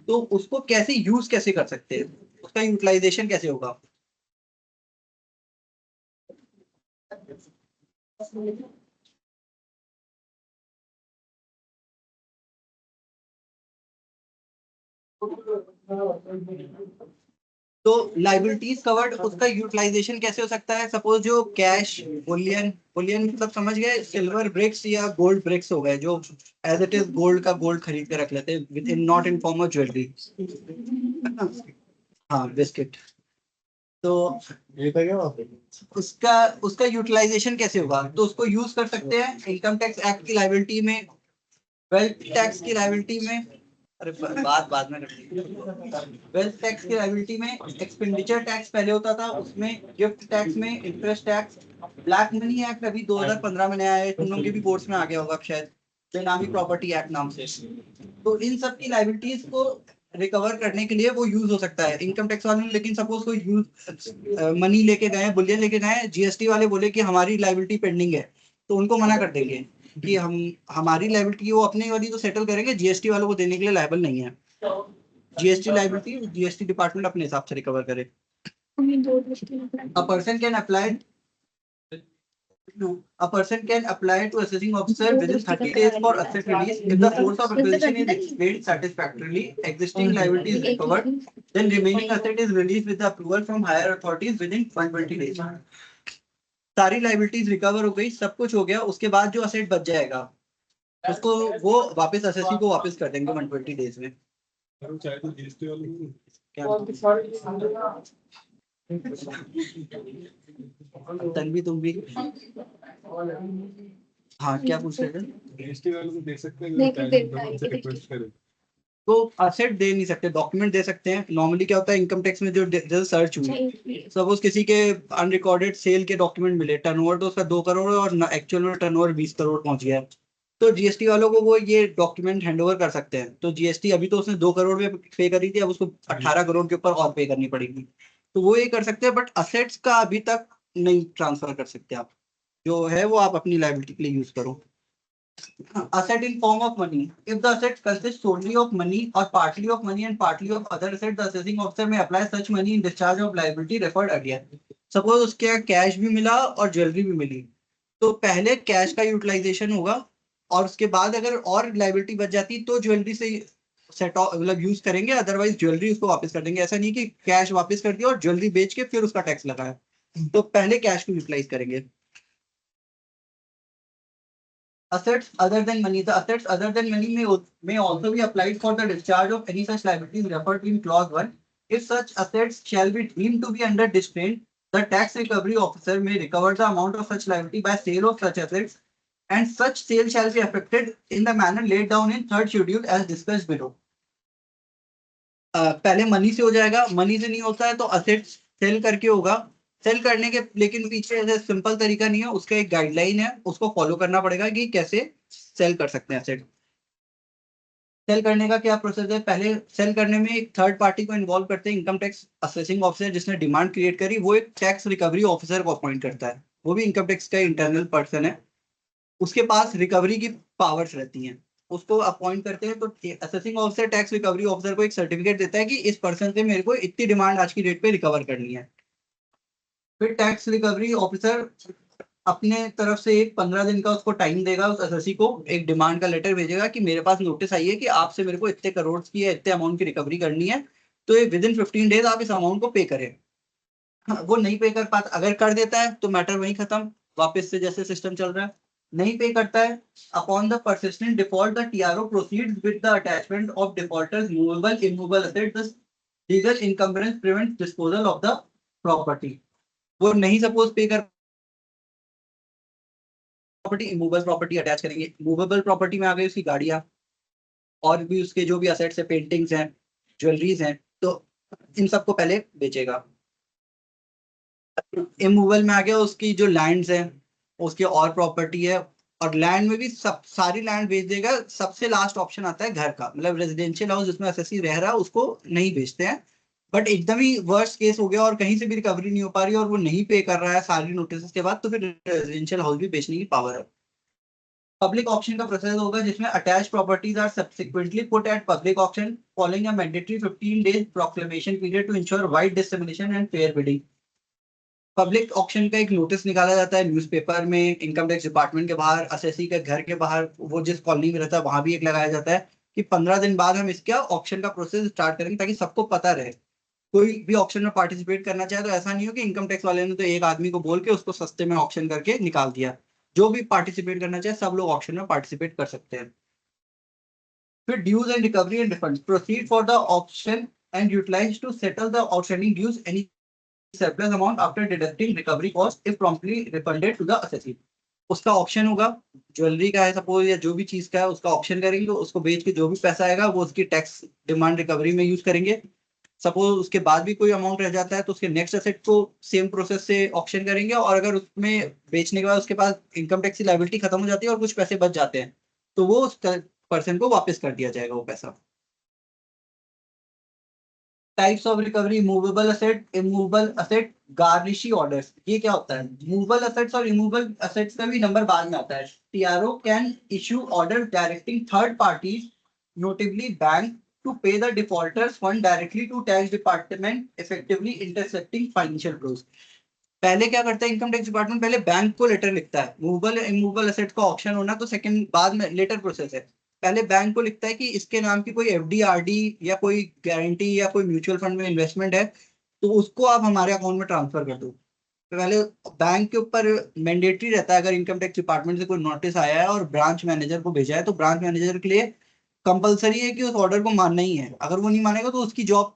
तो उसको कैसे यूज कैसे कर सकते हैं, उसका यूटिलाइजेशन कैसे होगा। तो लाइबिलिटीज कवर्ड, उसका यूटिलाइजेशन कैसे हो सकता है। सपोज जो कैश बुलियन, बुलियन मतलब समझ गए सिल्वर ब्रिक्स या गोल्ड ब्रिक्स हो गए जो एज इट इज गोल्ड का गोल्ड खरीद के रख लेते हैं with in not in form of jewellery. हाँ बिस्किट। तो ये था क्या वहाँ पे? उसका उसका यूटिलाइजेशन कैसे होगा, तो उसको यूज कर सकते हैं इनकम टैक्स एक्ट की लाइबिलिटी में, वेल्थ टैक्स की लाइबिलिटी में, अरे बात बाद में करते हैं। वेल्थ टैक्स की लायबिलिटी में एक्सपेंडिचर टैक्स पहले होता था, उसमें गिफ्ट टैक्स में interest tax, black money act अभी 2015 में नया है, तुम लोगों के भी बोर्ड्स में आ गया होगा शायद, बेनामी प्रॉपर्टी एक्ट नाम से। तो इन सब की लायबिलिटीज को रिकवर करने के लिए वो यूज हो सकता है इनकम टैक्स वाले ने। लेकिन सपोज कोई यूज मनी लेके गए, बुलियन लेके गए, जीएसटी वाले बोले कि हमारी लाइबिलिटी पेंडिंग है, तो उनको मना कर देंगे कि हम हमारी लाइबिलिटी वो अपनी वाली तो सेटल करेंगे, जीएसटी वालों को देने के लिए लायबल नहीं है। जीएसटी लाइबिलिटी जीएसटी डिपार्टमेंट अपने हिसाब से रिकवर करे। A person can apply A person can apply to assessing officer within 30 days for asset release if the source of acquisition is explained satisfactorily, existing liability is recovered, then remaining asset is released with the approval from higher authorities within 120 days. सारी liabilities recover हो गई, सब कुछ हो गया, उसके बाद जो असेट बच जाएगा उसको वो वापस असेसी को वापस कर देंगे 120 डेज में। चाहे तो जीएसटी वाले तन्वी तुम भी हाँ क्या पूछ रहे थे? जीएसटी वाले को दे सकते नहीं, तो देता है, हैं, ये रिक्वेस्ट करें। तो असेट दे नहीं सकते, डॉक्यूमेंट दे सकते हैं। नॉर्मली क्या होता है इनकम टैक्स में जो जैसे सर्च हुई, सपोज किसी के अनरिकॉर्डेड सेल के डॉक्यूमेंट मिले, टर्नओवर तो उसका 2 करोड़ और एक्चुअल में टर्नओवर 20 करोड़ पहुंच गया है, तो जीएसटी वालों को वो ये डॉक्यूमेंट हैंडओवर कर सकते हैं। तो जीएसटी अभी तो उसने 2 करोड़ में पे करी थी, अब उसको 18 करोड़ के ऊपर और पे करनी पड़ेगी, तो वो ये कर सकते हैं। बट असेट्स का अभी तक नहीं ट्रांसफर कर सकते आप, जो है वो आप अपनी लाइबिलिटी के लिए यूज करो। Asset in form of money. If the asset consists solely of money or partly of money and partly of other assets, the assessing officer may apply such money in discharge of liability referred earlier. Suppose उसके cash भी मिला और jewellery भी मिली, तो पहले cash का utilisation होगा और उसके बाद अगर और लाइबिलिटी बच जाती तो ज्वेलरी से सेट मतलब यूज करेंगे, अदरवाइज ज्वेलरी उसको वापस कर देंगे। ऐसा नहीं कि कैश वापस कर दिया और ज्वेलरी बेच के फिर उसका टैक्स लगाया, तो पहले कैश को यूटिलाइज करेंगे। Assets other than money. The assets other than money may also be applied for the discharge of any such liabilities referred to in clause 1. If such assets shall be deemed to be under distraint, the tax recovery officer may recover the amount of such liability by sale of such assets, and such sale shall be effected in the manner laid down in third schedule as discussed below. पहले money से हो जाएगा, money से नहीं होता है तो assets cell करके होगा। सेल करने के लेकिन पीछे ऐसे सिंपल तरीका नहीं है, उसका एक गाइडलाइन है, उसको फॉलो करना पड़ेगा कि कैसे सेल कर सकते हैं एसेट। सेल करने का क्या प्रोसेस है? पहले सेल करने में एक थर्ड पार्टी को इन्वॉल्व करते हैं। इनकम टैक्स असेसिंग ऑफिसर जिसने डिमांड क्रिएट करी, वो एक टैक्स रिकवरी ऑफिसर को अपॉइंट करता है, वो भी इनकम टैक्स का इंटरनल पर्सन है, उसके पास रिकवरी की पावर्स रहती हैं, उसको अपॉइंट करते हैं। तो assessing officer tax recovery officer को एक सर्टिफिकेट देता है कि इस पर्सन से मेरे को इतनी डिमांड आज की डेट पे रिकवर करनी है। फिर टैक्स रिकवरी ऑफिसर अपने तरफ से एक 15 दिन का उसको टाइम देगा, उस असेसी को एक डिमांड का लेटर भेजेगा कि मेरे पास नोटिस आई है कि आपसे मेरे को इतने करोड़ की या इतने अमाउंट की रिकवरी करनी है, तो ये विद इन 15 डेज आप इस अमाउंट को पे करें। हाँ, वो नहीं पे कर पाता, अगर कर देता है तो मैटर वहीं खत्म, वापस से जैसे सिस्टम चल रहा है। नहीं पे करता है, upon the persistent default the TRO proceeds with the attachment of defaulters movable immovable asset, the legal encumbrance prevents disposal of the property. वो नहीं सपोज पे कर प्रॉपर्टी, इमूवेबल प्रॉपर्टी अटैच करेंगे। मूवेबल प्रॉपर्टी में आ गई उसकी गाड़ियां और भी उसके जो भी असेट्स है, पेंटिंग्स हैं, ज्वेलरीज हैं, तो इन सबको पहले बेचेगा। इमूवेबल में आ गया उसकी जो लैंड्स हैं, उसकी और प्रॉपर्टी है, और लैंड में भी सब सारी लैंड बेच देगा। सबसे लास्ट ऑप्शन आता है घर का, मतलब रेजिडेंशियल हाउस जिसमें असेसी रह रहा है उसको नहीं बेचते हैं। बट एकदम ही वर्स्ट केस हो गया और कहीं से भी रिकवरी नहीं हो पा रही और वो नहीं पे कर रहा है सारी नोटिस के बाद, तो फिर रेजिडेंशियल हाउस भी बेचने की पावर है। पब्लिक ऑक्शन का प्रोसेस होगा जिसमें attach properties are subsequently put at public auction following a mandatory 15 days proclamation period to ensure wide dissemination and fair bidding. Public auction का एक नोटिस निकाला जाता है न्यूज़पेपर में, इनकम टैक्स डिपार्टमेंट के बाहर, असेसी के घर के बाहर, वो जिस कॉलोनी में रहता है वहां भी एक लगाया जाता है कि 15 दिन बाद हम इसका ऑक्शन का प्रोसेस स्टार्ट करेंगे, ताकि सबको पता रहे। कोई भी ऑक्शन में पार्टिसिपेट करना चाहे तो ऐसा नहीं हो कि इनकम टैक्स वाले ने तो एक आदमी को बोल के उसको सस्ते में ऑक्शन करके निकाल दिया। जो भी पार्टिसिपेट करना चाहे सब लोग ऑक्शन में पार्टिसिपेट कर सकते हैं। फिर dues and recovery and refund, proceed for the auction and utilise to settle the outstanding dues any surplus amount after deducting recovery cost if promptly refunded to the assessee। उसका auction होगा, jewellery का है suppose या जो भी चीज का है उसका ऑक्शन करेंगे, उसको बेच के जो भी पैसा आएगा वो उसकी टैक्स डिमांड रिकवरी में यूज करेंगे। सपोज उसके बाद भी कोई अमाउंट रह जाता है तो उसके नेक्स्ट एसेट को सेम प्रोसेस से ऑक्शन करेंगे, और अगर उसमें बेचने के बाद उसके पास इनकम टैक्स की लायबिलिटी खत्म हो जाती है और कुछ पैसे बच जाते हैं तो वो उस पर्सन को वापस कर दिया जाएगा वो पैसा। Types of recovery, movable asset, immovable asset, garnishee orders. ये क्या होता है? मूवेबल असेट्स और इमूवेबल असेट्स का भी नंबर बाद में आता है। TRO can issue order directing third parties, notably bank, to pay the defaulters fund directly to tax department, effectively intercepting financial flows. पहले क्या करता है इनकम टैक्स डिपार्टमेंट? पहले बैंक को लेटर लिखता है। मूवेबल इमूवेबल असेट का ऑप्शन होना तो सेकंड, बाद में लेटर प्रोसेस है। पहले बैंक को लिखता है कि इसके नाम की कोई एफडी, आरडी या कोई गारंटी या कोई म्यूचुअल फंड में इन्वेस्टमेंट है, तो उसको आप हमारे अकाउंट में ट्रांसफर कर दो। तो पहले बैंक के ऊपर मैंडेटरी रहता है, अगर इनकम टैक्स डिपार्टमेंट से कोई नोटिस आया है और ब्रांच मैनेजर को भेजा है, तो ब्रांच मैनेजर के लिए कंपलसरी है कि उस ऑर्डर को मानना ही है। अगर वो नहीं मानेगा तो उसकी जॉब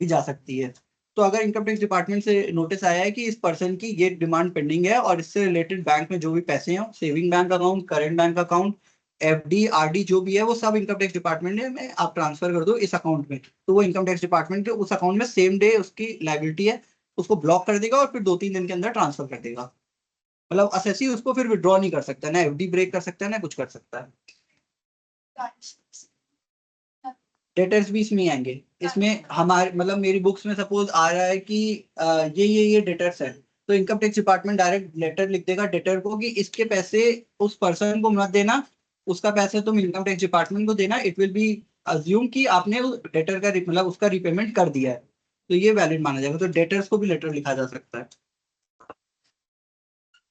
भी जा सकती है। तो अगर इनकम टैक्स डिपार्टमेंट से नोटिस आया है कि इस पर्सन की ये डिमांड पेंडिंग है और इससे रिलेटेड बैंक में जो भी पैसे हैं, saving bank account, current bank account, FD, RD जो भी है, वो सब इनकम टैक्स डिपार्टमेंट में आप ट्रांसफर कर दो इस अकाउंट में, तो वो इनकम टैक्स डिपार्टमेंट के उस अकाउंट में सेम डे उसकी लायबिलिटी है, उसको ब्लॉक कर देगा और फिर 2-3 दिन के अंदर ट्रांसफर कर देगा। मतलब असेसी उसको फिर विड्रॉ नहीं कर सकता, ना एफडी ब्रेक कर सकता है, ना कुछ कर सकता है। डेटर्स भी इसमें आएंगे। इसमें हमारे मतलब मेरी बुक्स में सपोज आ रहा है कि ये डेटर्स है, तो income tax department direct letter लिख देगा डेटर को कि इसके पैसे उस पर्सन को मत देना, उसका पैसे तुम इनकम टैक्स डिपार्टमेंट को देना। इट विल बी अज्यूम कि आपने उस डेटर का मतलब उसका रिपेमेंट कर दिया है, तो ये वैलिड माना जाएगा। तो डेटर्स को भी लेटर लिखा जा सकता है।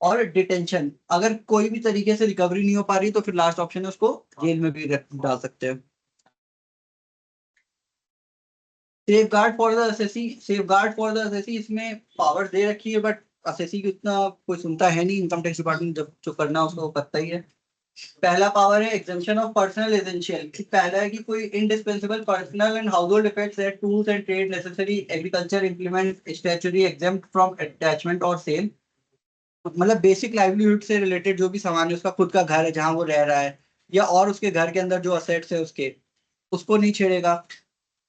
और डिटेंशन, अगर कोई भी तरीके से रिकवरी नहीं हो पा रही तो फिर लास्ट ऑप्शन है उसको जेल में भी डाल सकते हैं। Safeguard for the assessee, safeguard for the assessee, इसमें पावर दे रखी है बट असेसी की उतना कोई सुनता है नहीं। इनकम टैक्स डिपार्टमेंट जब जो करना है उसको पता ही है। पहला पावर है एग्जेम्पशन ऑफ पर्सनल एसेंशियल। पहला है कि कोई indispensable personal and house hold effects that tools and trade necessary agriculture implement statutory exempt from attachment और सेल। मतलब बेसिक लाइवलीहुड से रिलेटेड जो भी सामान है, उसका खुद का घर है जहां वो रह रहा है, या और उसके घर के अंदर जो असेट्स है उसके, उसको नहीं छेड़ेगा।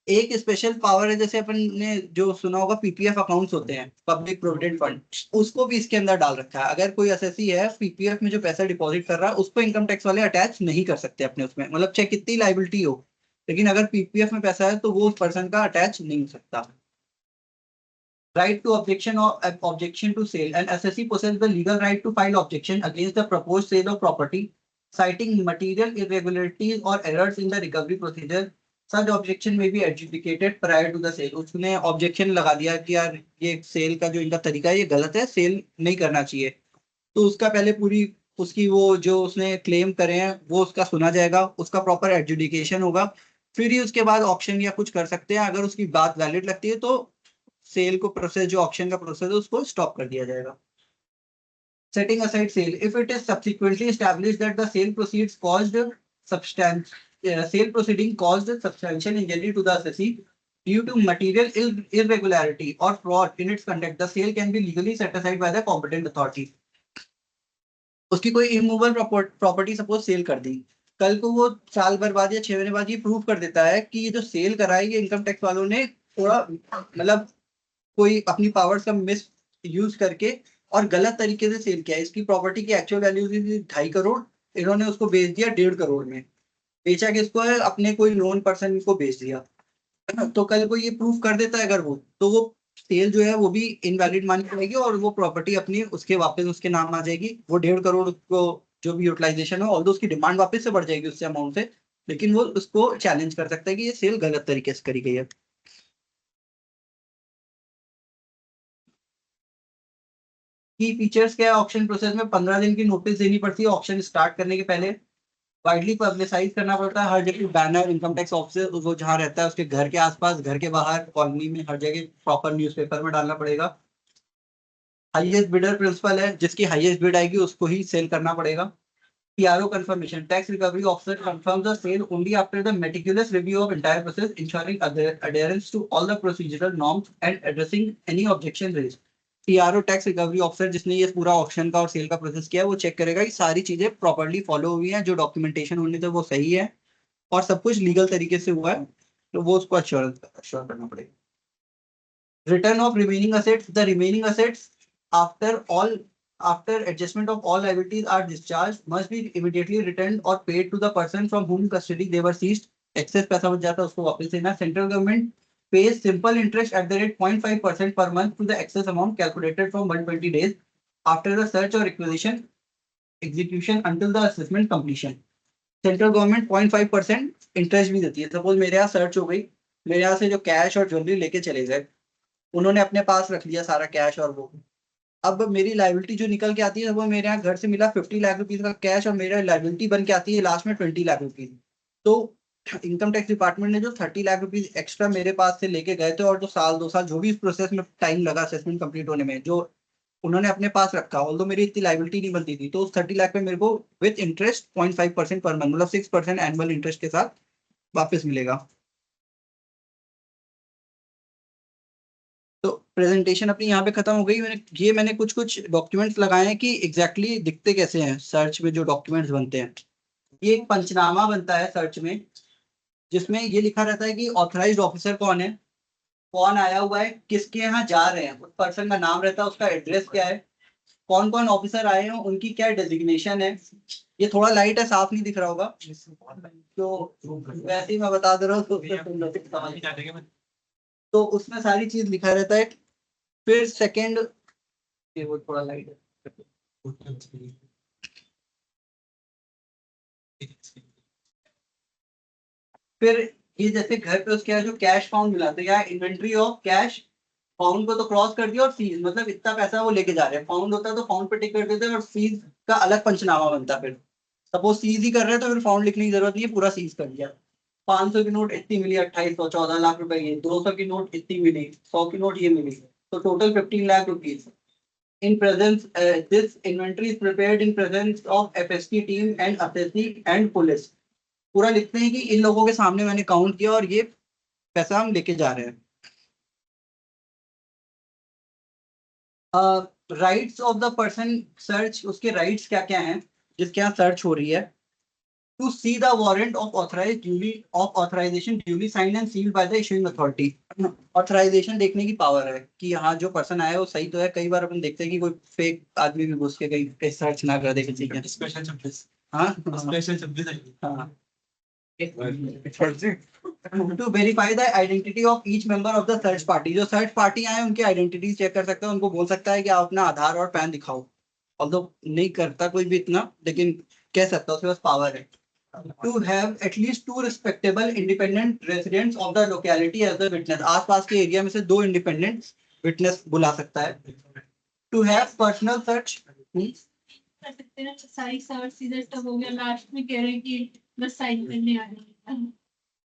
एक स्पेशल पावर है, जैसे अपन ने जो सुना होगा पीपीएफ अकाउंट्स होते हैं, पब्लिक प्रोविडेंट फंड, उसको भी इसके अंदर डाल रखा है। अगर कोई असेसी है पीपीएफ में जो पैसा डिपॉजिट कर रहा है, उसको इनकम टैक्स वाले अटैच नहीं कर सकते अपने उसमें, मतलब चाहे कितनी लाइबिलिटी हो, लेकिन अगर पीपीएफ में पैसा है तो वो उस पर्सन का अटैच नहीं हो सकता। Right to objection or objection to sale. An assessee possesses the legal right to file objection against the proposed sale of property, citing material irregularities or errors in the recovery procedure. Such objection may be adjudicated prior to the sale. उसने objection लगा दिया कि यार ये cell का जो इनका तरीका है ये गलत है, सेल नहीं करना चाहिए, तो उसका पहले पूरी उसकी वो जो उसने क्लेम करे हैं वो उसका सुना जाएगा, उसका प्रॉपर एडजुडिकेशन होगा, फिर ही उसके बाद ऑप्शन या कुछ कर सकते हैं। अगर उसकी बात वैलिड लगती है तो सेल को प्रोसेस, जो ऑक्शन का प्रोसेस है उसको स्टॉप कर दिया जाएगा। Setting aside sale, if it is subsequently established that the sale proceeds caused sale proceeding caused substantial injury to the assessee due to material irregularity or fraud in its conduct, the sale can be legally set aside by the competent authority. उसकी कोई immovable property suppose cell कर दी, कल को वो साल भर बाद या 6 महीने बाद ये प्रूव कर देता है कि ये जो सेल करा है ये इनकम टैक्स वालों ने थोड़ा मतलब कोई अपनी पावर्स का मिस यूज करके और गलत तरीके से सेल किया, इसकी प्रॉपर्टी की एक्चुअल वैल्यू थी 2.5 करोड़, इन्होंने उसको बेच दिया 1.5 करोड़ में। बेचा किसको है? अपने कोई नोन पर्सन को बेच दिया, है ना। तो कल को ये प्रूफ कर देता है अगर वो, तो वो सेल जो है वो भी इनवैलिड मानी जाएगी और वो प्रॉपर्टी अपनी उसके वापस उसके नाम आ जाएगी। वो 1.5 करोड़ को जो भी यूटिलाइजेशन है, ऑल्दो उसकी डिमांड वापस से बढ़ जाएगी उससे अमाउंट से, लेकिन वो उसको चैलेंज कर सकता है कि ये सेल गलत तरीके से करी गई है। की फीचर्स क्या है? ऑक्शन प्रोसेस में 15 दिन की नोटिस देनी पड़ती है ऑक्शन स्टार्ट करने के पहले। वाइडली पब्लिसाइज करना पड़ता है हर जगह, बैनर, इनकम टैक्स ऑफिसर वो जहाँ रहता है उसके घर के आसपास, घर के बाहर, कॉलोनी में, हर जगह प्रॉपर न्यूज़पेपर में डालना पड़ेगा। हाईएस्ट बिडर प्रिंसिपल है, जिसकी हाईएस्ट बिड आएगी उसको ही सेल करना पड़ेगा। PRO confirmation, tax recovery officer confirms the sale only after the meticulous review of entire process, ensuring adherence to all the procedural norms and addressing any objection raised. PRO tax recovery officer जिसने ये पूरा option का और cell का process किया है, वो check करेगा कि सारी चीजें प्रॉपर्ली फॉलो हुई हैं, जो डॉक्यूमेंटेशन होनी थी वो सही है और सब कुछ लीगल तरीके से हुआ है, तो वो उसको अश्योर करना पड़ेगा। Return of remaining assets, the remaining assets after adjustment of all liabilities are discharged must be immediately returned or paid to the person from whom custody they were seized. Excess पैसा बच जाता है उसको वापस देना। Central government pays simple interest at the rate 0.5% per month to the excess amount calculated from 120 days after the search or acquisition execution until the assessment completion. Central government 0.5% interest भी देती है. सपोज मेरे यहाँ search हो गई, मेरे यहाँ से जो कैश और ज्वेलरी लेके चले गए, उन्होंने अपने पास रख लिया सारा कैश और वो. अब मेरी लाइबिलिटी जो निकल के आती है वो मेरे यहाँ घर से मिला 50 लाख रुपीज का कैश और मेरा लाइबिलिटी बन के आती है लास्ट में 20 लाख रुपीज. तो इनकम टैक्स डिपार्टमेंट ने जो 30 लाख रुपीज एक्स्ट्रा मेरे पास से लेके गए थे और जो साल 2 साल जो भी इस प्रोसेस में टाइम लगा असेसमेंट कंप्लीट होने में, जो उन्होंने अपने पास रखा, ऑल्दो मेरी इतनी लाइबिलिटी नहीं बनती थी, तो उस 30 लाख पे मेरे को विद इंटरेस्ट 0.5% पर मंथ, मतलब 6% एनुअल इंटरेस्ट के साथ वापस मिलेगा. तो प्रेजेंटेशन अपनी यहाँ पे खत्म हो गई. मैंने कुछ डॉक्यूमेंट्स लगाए हैं कि एग्जैक्टली दिखते कैसे हैं सर्च में जो डॉक्यूमेंट्स बनते हैं. ये एक पंचनामा बनता है सर्च में, जिसमें ये लिखा रहता है कि ऑथराइज्ड ऑफिसर कौन है, कौन आया हुआ है, किसके यहाँ जा रहे हैं, उस पर्सन का नाम रहता है, उसका एड्रेस क्या है, कौन कौन ऑफिसर आए हैं, उनकी क्या डेजिग्नेशन है. ये थोड़ा लाइट है, साफ नहीं दिख रहा होगा, तो वैसे ही मैं बता दे रहा हूँ. तो उसमें सारी चीज लिखा रहता है. फिर सेकंड, ये वो थोड़ा लाइट है. फिर ये जैसे घर पे उसके यहाँ जो कैश फाउंड मिला, तो यहाँ इन्वेंट्री ऑफ कैश फाउंड को तो क्रॉस कर दिया, और फीस मतलब इतना पैसा वो लेके जा रहे हैं. फाउंड होता है तो फाउंड पे टिक कर देते हैं, और फीस का अलग पंचनामा बनता है. फिर सपोज सीज ही कर रहे हैं तो फिर फाउंड लिखने की जरूरत नहीं है, पूरा सीज कर दिया. 500 की नोट इतनी मिली, 2800, 14 लाख रुपए ये. 200 की नोट इतनी मिली, 100 की नोट ये मिली, तो total 15 lakh rupees. In presence, this inventory is prepared in presence of FST team and assessee and police. पूरा लिखते हैं कि इन लोगों के सामने मैंने काउंट किया और ये पैसा हम लेके जा रहे हैं. Rights of the person search, उसके राइट्स क्या क्या हैं जिसके यहाँ सर्च हो रही है. To see the warrant of authorisation duly signed and sealed by the issuing authority. Authorisation देखने की पावर है कि हाँ जो पर्सन आया है वो सही तो है. कई बार अपन देखते हैं कि कोई फेक आदमी भी घुस के कहीं सर्च ना कर दे किसी के. स्पेशल 26. हाँ स्पेशल 26 है. हाँ. To verify the identity of each member of the search party. जो सर्च पार्टी आए उनकी आइडेंटिटी चेक कर सकता है, उनको बोल सकता है कि आप अपना आधार और पैन दिखाओ. ऑल्दो नहीं करता कोई भी इतना, लेकिन कह सकता है, उसके पास पावर है. To have at least 2 respectable independent residents of the locality as the witness. आसपास के एरिया में से 2 इंडिपेंडेंट विटनेस बुला सकता है. To have personal search. कर सकते हैं सारी सर्च इधर तक हो गया, लास्ट में कह रहे हैं कि बस साइन करने आ रहे हैं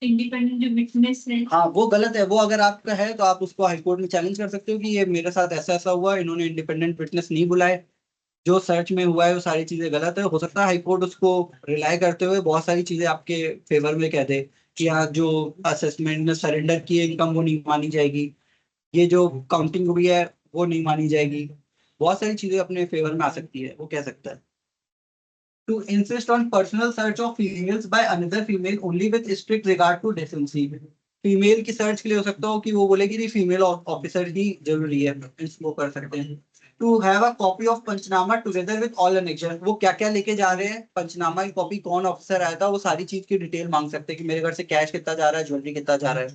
इंडिपेंडेंट जो विटनेस है. हाँ वो गलत है. वो अगर आपका है तो आप उसको हाई कोर्ट में चैलेंज कर सकते हो कि ये मेरे साथ ऐसा ऐसा हुआ, इन्होंने इंडिपेंडेंट विटनेस नहीं बुलाए, जो सर्च में हुआ है वो सारी चीजें गलत है. हो सकता है हाई कोर्ट उसको रिलाई करते हुए बहुत सारी चीजें आपके फेवर में कह दे कि हाँ जो असेसमेंट में सरेंडर की इनकम वो नहीं मानी जाएगी, ये जो काउंटिंग हुई है वो नहीं मानी जाएगी. बहुत सारी चीजें अपने फेवर में आ सकती है, वो कह सकता है. To insist on personal search of females by another female only with strict regard to decency. Female की सर्च के लिए हो सकता हो कि वो बोले कि फीमेल ऑफिसर ही जरूरी है, इसको कर सकते हैं. To have a copy of panchnama together with all annexures. वो क्या क्या लेके जा रहे हैं, पंचनामा की कॉपी, कौन ऑफिसर आया था, वो सारी चीज की डिटेल मांग सकते हैं कि मेरे घर से कैश कितना जा रहा है, ज्वेलरी कितना जा रहा है.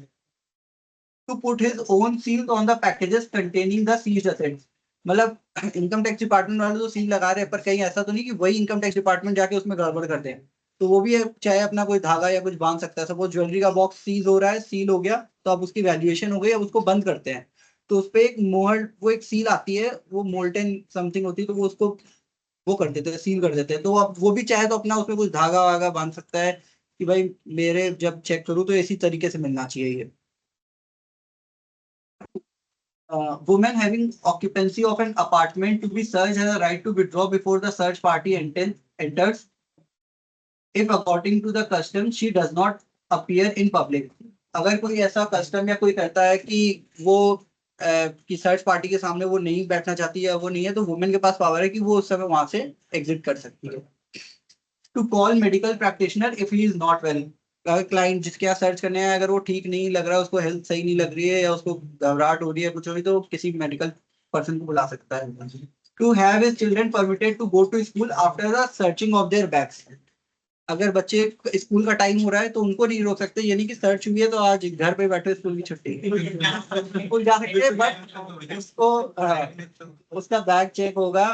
To put his own seals on the packages containing the seized assets. मतलब इनकम टैक्स डिपार्टमेंट वाले तो सील लगा रहे हैं, पर कहीं ऐसा तो नहीं कि वही इनकम टैक्स डिपार्टमेंट जाके उसमें गड़बड़ करते हैं. तो वो भी चाहे अपना कोई धागा या कुछ बांध सकता है. सपोज ज्वेलरी का बॉक्स सीज हो रहा है, सील हो गया, तो अब उसकी वैल्यूएशन हो गई, अब उसको बंद करते हैं, तो उस पर एक मोल्ड, वो एक सील आती है, वो मोल्टन समथिंग होती है, तो वो उसको वो कर देते हैं, सील कर देते हैं. तो अब वो भी चाहे तो अपना उसमें कुछ धागा वागा बांध सकता है कि भाई मेरे जब चेक करूँ तो इसी तरीके से मिलना चाहिए ये. Women having occupancy of an apartment to be searched has a right to withdraw before the search party enters if according to the custom she does not appear in public. अगर कोई ऐसा कस्टम या कोई कहता है कि वो कि सर्च पार्टी के सामने वो नहीं बैठना चाहती है, वो नहीं है, तो वुमेन के पास पावर है कि वो उस समय वहां से एग्जिट कर सकती है. To call medical practitioner if he is not well. अगर क्लाइंट जिसके यहाँ सर्च करने हैं अगर वो ठीक नहीं लग रहा है, उसको हेल्थ सही नहीं लग रही है या उसको घबराहट हो रही है कुछ हो रही, तो किसी मेडिकल पर्सन को बुला सकता है. To have his children permitted to go to school after the searching of their bags. अगर बच्चे स्कूल का टाइम हो रहा है तो उनको नहीं रोक सकते, यानी कि सर्च हुई है तो आज घर पे बैठे स्कूल की छुट्टी, स्कूल जा सकते हैं, बट उसको उसका बैग चेक होगा।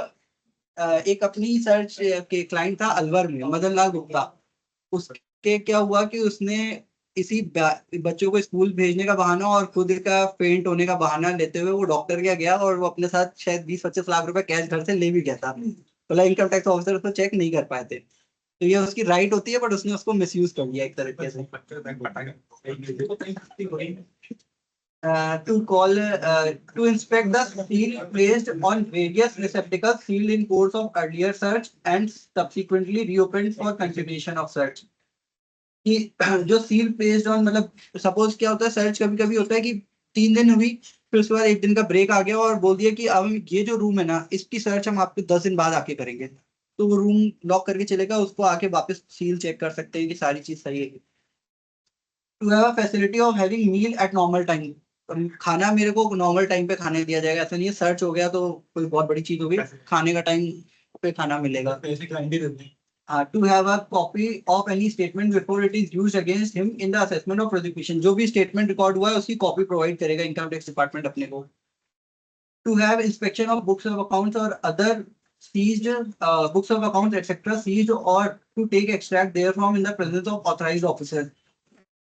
एक अपनी सर्च के क्लाइंट था अलवर में, मदन लाल गुप्ता। उसके क्या हुआ कि उसने इसी बच्चों को स्कूल भेजने का बहाना और खुद का फेंट होने का बहाना लेते हुए वो डॉक्टर के गया और वो अपने साथ शायद 20-25 लाख रुपए कैश घर से ले भी गया था। मतलब इनकम टैक्स ऑफिसर उसको चेक नहीं कर पाए थे। तो ये उसकी राइट होती है, बट उसने उसको मिसयूज कर लिया एक तरीके से। To call to inspect the seal placed on various receptacles sealed in course of earlier search and subsequently reopened for continuation of search। कि जो सील प्लेस्ड ऑन, मतलब सपोज क्या होता है, सर्च कभी कभी होता है कि 3 दिन हुई, फिर उसके बाद 1 दिन का ब्रेक आ गया और बोल दिया कि अब ये जो रूम है ना, इसकी सर्च हम आपके 10 दिन बाद आके करेंगे। तो वो रूम लॉक करके चलेगा, उसको आके वापस सील चेक कर सकते हैं कि सारी चीज सही है। To have a facility of having meal at normal time. खाना मेरे को नॉर्मल टाइम पे खाने दिया जाएगा, ऐसा नहीं है सर्च हो गया तो कोई बहुत बड़ी चीज हो गई, खाने का टाइम पे खाना मिलेगा। To have a copy of any statement before it is used against him in the assessment of prosecution। जो भी स्टेटमेंट रिकॉर्ड हुआ है उसकी कॉपी प्रोवाइड करेगा इनकम टैक्स डिपार्टमेंट अपने को। To have inspection of books of accounts or other seized books of accounts etc seized or to take extract therefrom in the presence of authorized officer।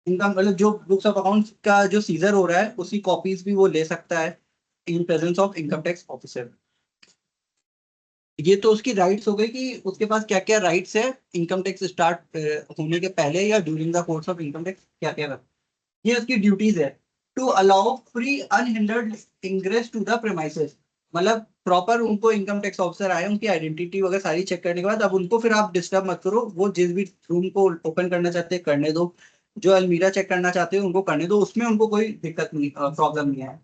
इनका मतलब जो books of accounts का जो scissor हो रहा है उसकी कॉपीज भी वो ले सकता है in presence of income tax officer. ये तो उसकी राइट्स हो गई कि उसके पास क्या क्या राइट्स है इनकम टैक्स स्टार्ट होने के पहले या during the course of income tax क्या क्या। ये उसकी ड्यूटीज है। To allow free unhindered ingress to the premises. मतलब प्रॉपर उनको इनकम टैक्स ऑफिसर आए, उनकी आइडेंटिटी वगैरह सारी चेक करने के बाद अब उनको फिर आप डिस्टर्ब मत करो, वो जिस भी रूम को ओपन करना चाहते हैं करने दो, जो अलमीरा चेक करना चाहते हैं उनको करने दो, उसमें उनको कोई दिक्कत नहीं, प्रॉब्लम नहीं है।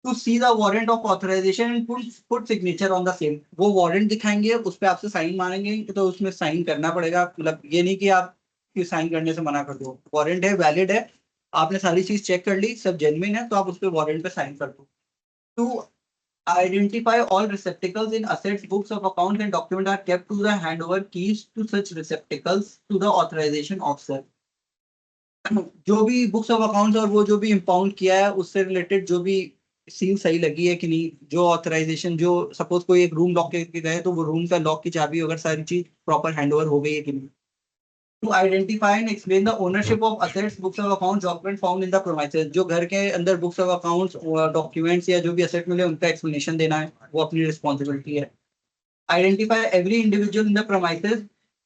To see the warrant of authorisation and put signature on the same. वो वारंट दिखाएंगे, उस पर आपसे साइन मांगेंगे तो उसमें साइन करना पड़ेगा। मतलब ये नहीं कि आप साइन करने से मना कर दो, वारंट है वैलिड है, आपने सारी चीज चेक कर ली, सब जेन्युइन है, तो आप उस पर वारंट पे साइन कर दो। To identify all receptacles in assets books of accounts and document are kept to the handover keys to such receptacles to the authorisation officer. जो भी बुक्स ऑफ अकाउंट्स और वो जो भी इम्पाउंड किया है उससे रिलेटेड जो भी सील सही लगी है कि नहीं, जो ऑथराइजेशन, जो सपोज कोई एक रूम लॉक करके गए तो वो रूम का लॉक की चाबी अगर सारी चीज प्रॉपर हैंडओवर हो गई है कि नहीं। To identify and explain the ownership of assets books of accounts document found in the premises. जो घर के अंदर बुक्स ऑफ अकाउंट्स डॉक्यूमेंट्स या जो भी असेट मिले उनका एक्सप्लेनेशन देना है, वो अपनी रिस्पॉन्सिबिलिटी है। Identify every individual in the premises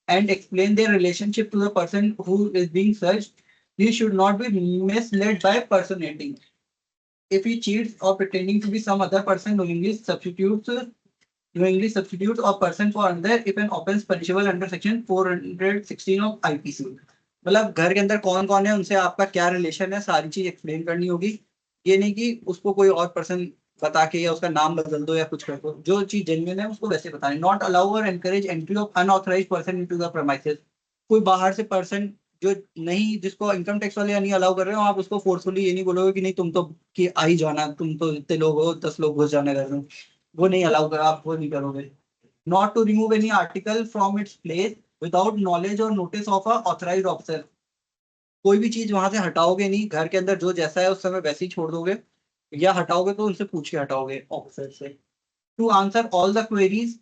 and explain their relationship to the person who is being searched. He should not be misled by personating. If he cheats or pretending to be some other person, knowingly substitutes or person for another, if an offense punishable under section 416 of IPC। मतलब घर के अंदर कौन कौन है, उनसे आपका क्या रिलेशन है, सारी चीज एक्सप्लेन करनी होगी। ये नहीं कि उसको कोई और पर्सन बता के या उसका नाम बदल दो या कुछ कर दो, जो चीज जेन्युइन है उसको वैसे बतानी। नॉट अलाउ और encourage entry of unauthorised person into the premises. कोई बाहर से पर्सन जो नहीं, जिसको इनकम टैक्स वाले नहीं अलाउ कर रहे हो, आप उसको फोर्सफुली ये नहीं बोलोगे कि नहीं तुम तो कि आ ही जाना, तुम तो इतने लोग हो 10 लोग घुस जाने घर में, वो नहीं अलाउ कर, आप वो नहीं करोगे। Not to remove any article from its place without knowledge और notice of a authorised officer. कोई भी चीज वहां से हटाओगे नहीं, घर के अंदर जो जैसा है उस समय वैसे ही छोड़ दोगे, या हटाओगे तो उनसे पूछ के हटाओगे ऑफिसर से। To answer all the queries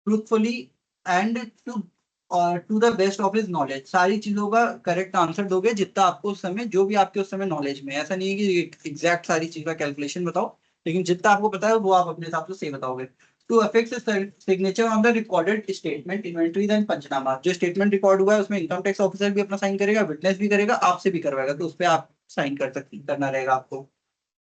truthfully and to the best of his knowledge. सारी चीजों का करेक्ट आंसर दोगे जितना आपको उस समय, जो भी आपके उस समय नॉलेज में। ऐसा नहीं है कि एग्जैक्ट सारी चीज का कैलकुलेशन बताओ, लेकिन जितना आपको पता है वो आप अपने हिसाब से सही बताओगे। To affect signature on the recorded statement inventory and panchnama. जो स्टेटमेंट रिकॉर्ड हुआ है उसमें इनकम टैक्स ऑफिसर भी अपना साइन करेगा, विटनेस भी करेगा, आपसे भी करवाएगा, तो उस पर आप साइन करना रहेगा आपको।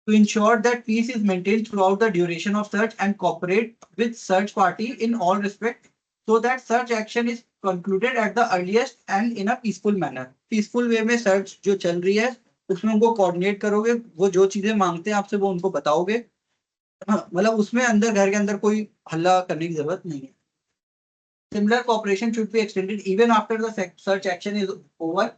To ensure that peace is maintained throughout the duration of search and cooperate with search party in all respect, so that search action is concluded at the earliest and in a peaceful manner। Peaceful way में search जो चल रही है उसमें उनको coordinate करोगे, वो जो चीजें मांगते हैं आपसे वो उनको बताओगे। मतलब उसमें अंदर घर के अंदर कोई हल्ला करने की जरूरत नहीं है। Similar cooperation should be extended even after the search action is over,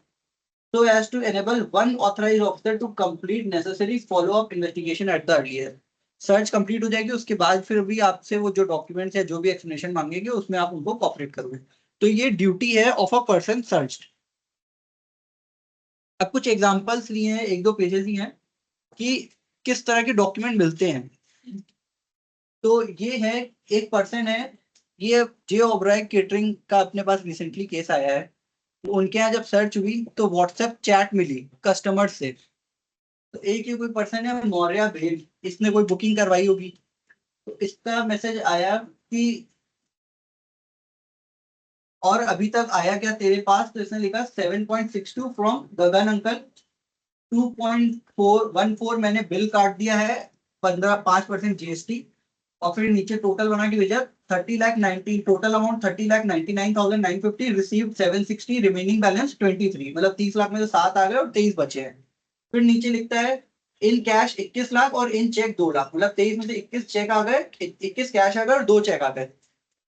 so as to enable one authorized officer to complete necessary follow-up investigation at the earliest। Search complete हो जाएगी उसके बाद फिर भी आपसे वो जो डॉक्यूमेंट्स या जो भी एक्सप्लेनेशन मांगेंगे उसमें आप उनको कॉपरेट करोगे। तो ये ड्यूटी है ऑफ अ पर्सन सर्च्ड। अब कुछ एग्जांपल्स लिए हैं, एक दो पेजेस ही हैं कि किस तरह के डॉक्यूमेंट मिलते हैं। तो ये है, एक पर्सन है, ये जे ओबराय केटरिंग का अपने पास रिसेंटली केस आया है। तो उनके यहाँ जब सर्च हुई तो व्हाट्सएप चैट मिली कस्टमर से। तो एक ही कोई पर्सन है मौर्य भेल, इसने कोई बुकिंग करवाई होगी। तो इसका मैसेज आया कि और अभी तक आया क्या तेरे पास, तो इसने लिखा 7.62 फ्रॉम गगन अंकल, 2.414 मैंने बिल काट दिया है, 5% जीएसटी। और फिर नीचे टोटल बना के भेजा 30,90,000, total amount 30,99,950, received 760, remaining balance 23, मतलब 30 लाख में से 7 आ गए और 23 बचे हैं। फिर नीचे लिखता है इन कैश 21 लाख और इन चेक 2 लाख, मतलब 23 में से 21 चेक आ गए, 21 कैश आ गए और 2 चेक आ गए।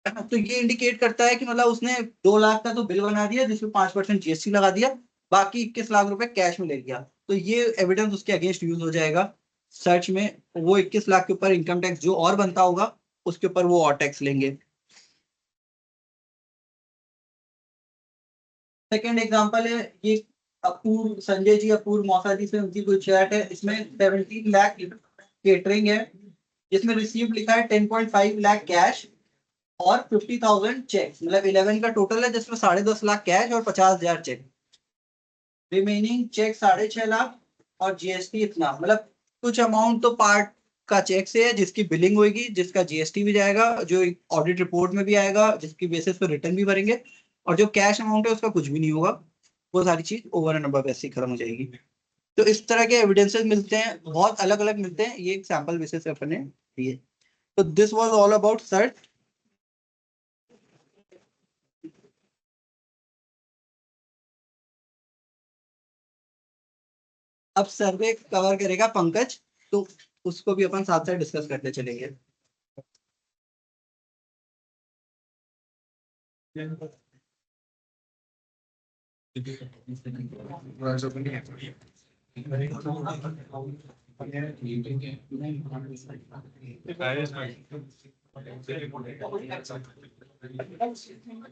तो ये इंडिकेट करता है कि मतलब उसने 2 लाख का तो बिल बना दिया जिसमें 5% जीएसटी लगा दिया, बाकी 21 लाख रुपए कैश में ले लिया। तो ये एविडेंस उसके अगेंस्ट यूज हो जाएगा सर्च में। वो 21 लाख के ऊपर इनकम टैक्स जो और बनता होगा उसके ऊपर वो और टैक्स लेंगे। सेकेंड एग्जांपल है ये, अपूर्व संजय जी, अपूर्व मौसा जी से उनकी कोई चैट है, इसमें 17 लाख केटरिंग है, जिसमें रिसीव लिखा है 10.5 लाख कैश और 50,000 चेक, मतलब 11 का टोटल है जिसमें 10.5 लाख कैश और 50,000 चेक। रिमेनिंग चेक 6.5 लाख और जीएसटी इतना, मतलब कुछ अमाउंट तो पार्ट का चेक से है जिसकी बिलिंग होगी, जिसका जीएसटी भी जाएगा, जो ऑडिट रिपोर्ट में भी आएगा, जिसकी बेसिस पर रिटर्न भी भरेंगे, और जो कैश अमाउंट है उसका कुछ भी नहीं होगा। वो सारी चीज ओवर एंड अबव ऐसे ही खत्म हो जाएगी। तो इस तरह के एविडेंसेस मिलते हैं, बहुत अलग अलग मिलते हैं, ये एक सैंपल बेसिस पे अपने दिए। तो this was all about search. अब सर्वे कवर करेगा पंकज, तो उसको भी अपन साथ साथ डिस्कस करते चलेंगे।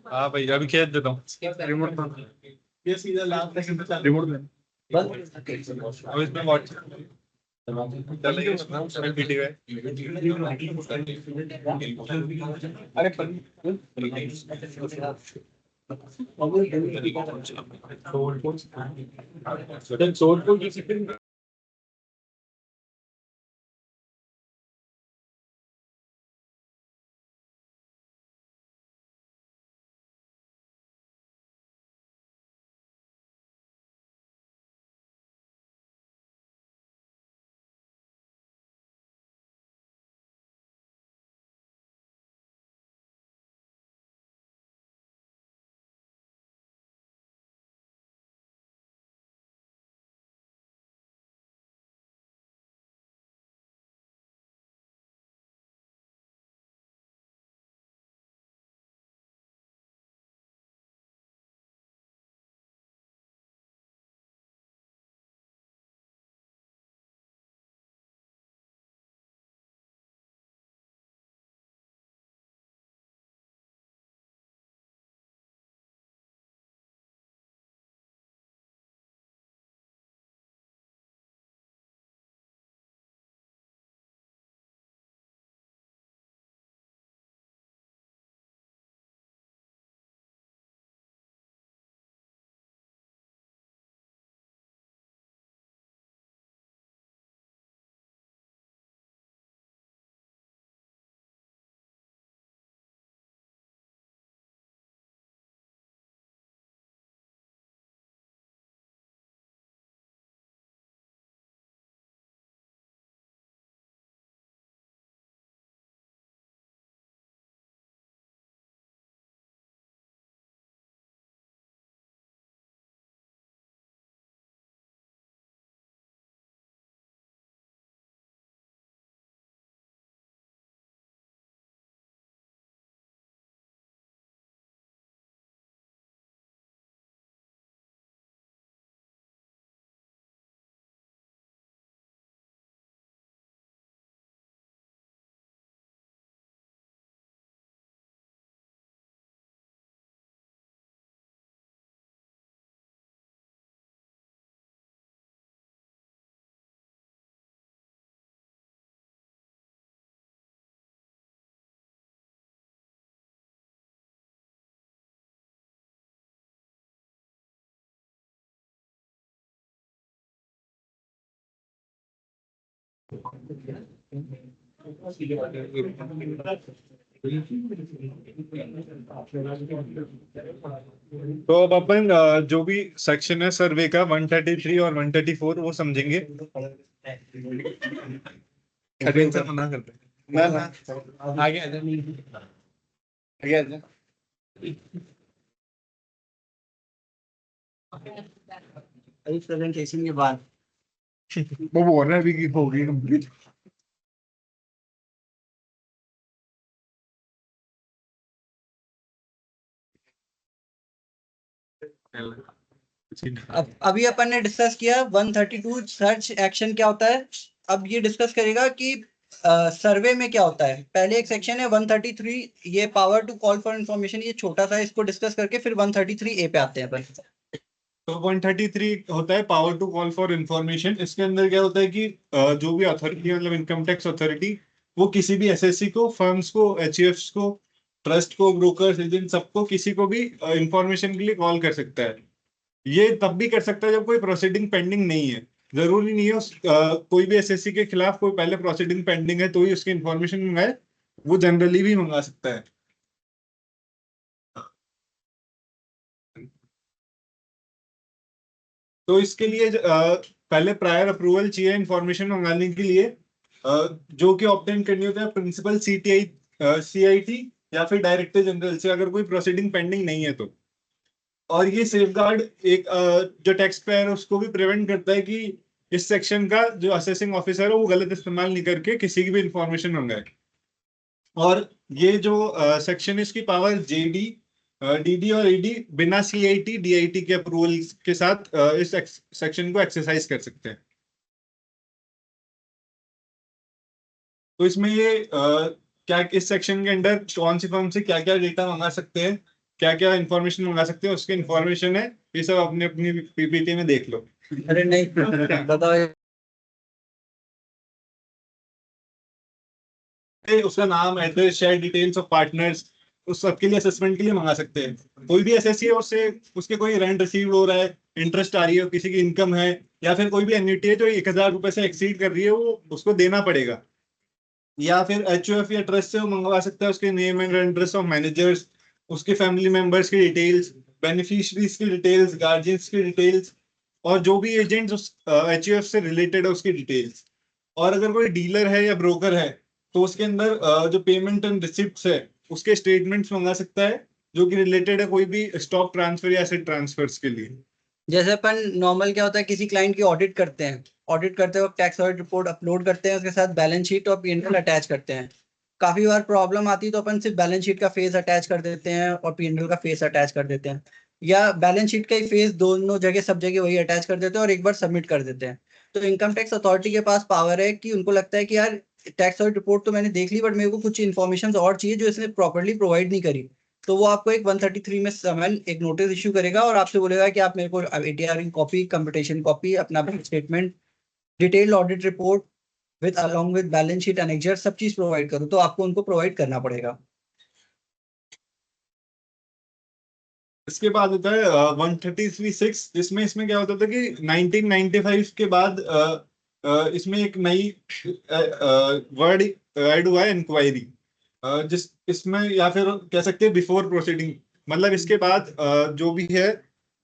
हाँ भाई अभी खेल देता हूँ रिमोट। ये सीधा लाभ तक रिमोट में अब इसमें व्हाट्सएप चलेगा उसमें पीटी है। अरे सोल कोड तो अब अपन जो भी सेक्शन है सर्वे का 133 और 134 वो समझेंगे। अटेंशन मना करते हैं ना आगे आगे अभी प्रेजेंटेशन के बाद वो बोल रहा है अभी की होगी कंप्लीट। अब अभी अपन ने डिस्कस किया 132 सर्च एक्शन क्या होता है। अब ये डिस्कस करेगा कि सर्वे में क्या होता है। पहले एक सेक्शन है 133, ये power to call for information, ये छोटा सा, इसको डिस्कस करके फिर 133 ए पे आते हैं अपन। तो 133 होता है power to call for information. इसके अंदर क्या होता है कि जो भी अथॉरिटी मतलब इनकम टैक्स अथॉरिटी वो किसी भी एसएससी को, फर्म्स को, एचईएफ्स को, ट्रस्ट को, ब्रोकर्स, एजेंट, सबको किसी को भी इंफॉर्मेशन के लिए कॉल कर सकता है। ये तब भी कर सकता है जब कोई प्रोसीडिंग पेंडिंग नहीं है। जरूरी नहीं है कोई भी एसएससी के खिलाफ कोई पहले प्रोसीडिंग पेंडिंग है तो ही उसकी इंफॉर्मेशन मंगाए, वो जनरली भी मंगा सकता है। तो इसके लिए पहले प्रायर अप्रूवल चाहिए इंफॉर्मेशन मंगाने के लिए, जो कि ऑब्टेन करनी होता है प्रिंसिपल सीआईटी या फिर डायरेक्टर जनरल से, अगर कोई प्रोसीडिंग पेंडिंग नहीं है तो। और ये सेफगार्ड एक जो टैक्स पेयर है उसको भी प्रिवेंट करता है कि इस सेक्शन का जो असेसिंग ऑफिसर है वो गलत इस्तेमाल नहीं करके किसी की भी इंफॉर्मेशन मंगाए। और ये जो सेक्शन है इसकी पावर जेडी, डीडी और ईडी बिना सीआईटी डीआईटी के अप्रूवल के साथ इस सेक्शन को एक्सरसाइज कर सकते हैं। तो इसमें ये क्या इस सेक्शन के अंदर कौन सी फर्म से क्या क्या डेटा मंगा सकते हैं, क्या क्या इंफॉर्मेशन मंगा सकते हैं, उसकी इंफॉर्मेशन है। ये सब अपने अपनी पीपीटी में देख लो। अरे नहीं बताओ। उसका नाम, address, share details of partners, उस सबके लिए असेसमेंट के लिए मंगा सकते हैं। कोई भी एसएससी है उससे उसके कोई रेंट रिसीव हो रहा है, इंटरेस्ट आ रही है, किसी की इनकम है, या फिर कोई भी एन्युटी है जो 1000 रुपए से एक्सीड कर रही है, वो उसको देना पड़ेगा। या फिर एचयूएफ या ट्रस्ट से वो मंगवा सकता है उसके name and address of managers, उसके फैमिली मेंबर्स की डिटेल्स, बेनिफिशियरीज की डिटेल्स, गार्जियंस की डिटेल्स, और जो भी एजेंट्स उस एचयूएफ से रिलेटेड है उसकी डिटेल्स। और अगर कोई डीलर है या ब्रोकर है तो उसके अंदर जो पेमेंट एंड रिसिप्ट्स है उसके स्टेटमेंट्स मंगा सकता है जो कि रिलेटेड है कोई भी स्टॉक ट्रांसफर या एसेट ट्रांसफर्स के लिए। जैसे अपन नॉर्मल क्या होता है, किसी क्लाइंट की ऑडिट करते हैं, ऑडिट करते वक्त टैक्स ऑडिट रिपोर्ट अपलोड करते हैं, उसके साथ बैलेंस शीट और पीएनएल अटैच करते हैं। काफी बार प्रॉब्लम आती है तो अपन सिर्फ बैलेंस शीट का फेस अटैच कर देते हैं और पीएनएल का फेस अटैच कर देते हैं, या बैलेंस शीट का ही फेस दोनों जगह सब जगह वही अटैच कर देते हैं और एक बार सबमिट कर देते हैं। तो इनकम टैक्स अथॉरिटी के पास पावर है कि उनको लगता है कि यार टैक्स ऑडिट रिपोर्ट तो मैंने देख ली, बट मेरे को कुछ इन्फॉर्मेशन और चाहिए जो इसने प्रॉपरली प्रोवाइड नहीं करी। तो वो आपको एक 133 में समन एक नोटिस इशू करेगा और आपसे बोलेगा कि आप मेरे को एटीआर की कॉपी, कंप्यूटेशन कॉपी, अपना bank statement, detailed audit report with along with balance sheet annexure सब चीज प्रोवाइड करो। तो आपको उनको प्रोवाइड करना पड़ेगा। इसके बाद होता है 133(6), जिसमें इसमें क्या होता था कि 1995 के बाद इसमें एक नई वर्ड ऐड हुआ है, इंक्वायरी। जिस इसमें या फिर कह सकते हैं बिफोर प्रोसीडिंग, मतलब इसके बाद जो भी है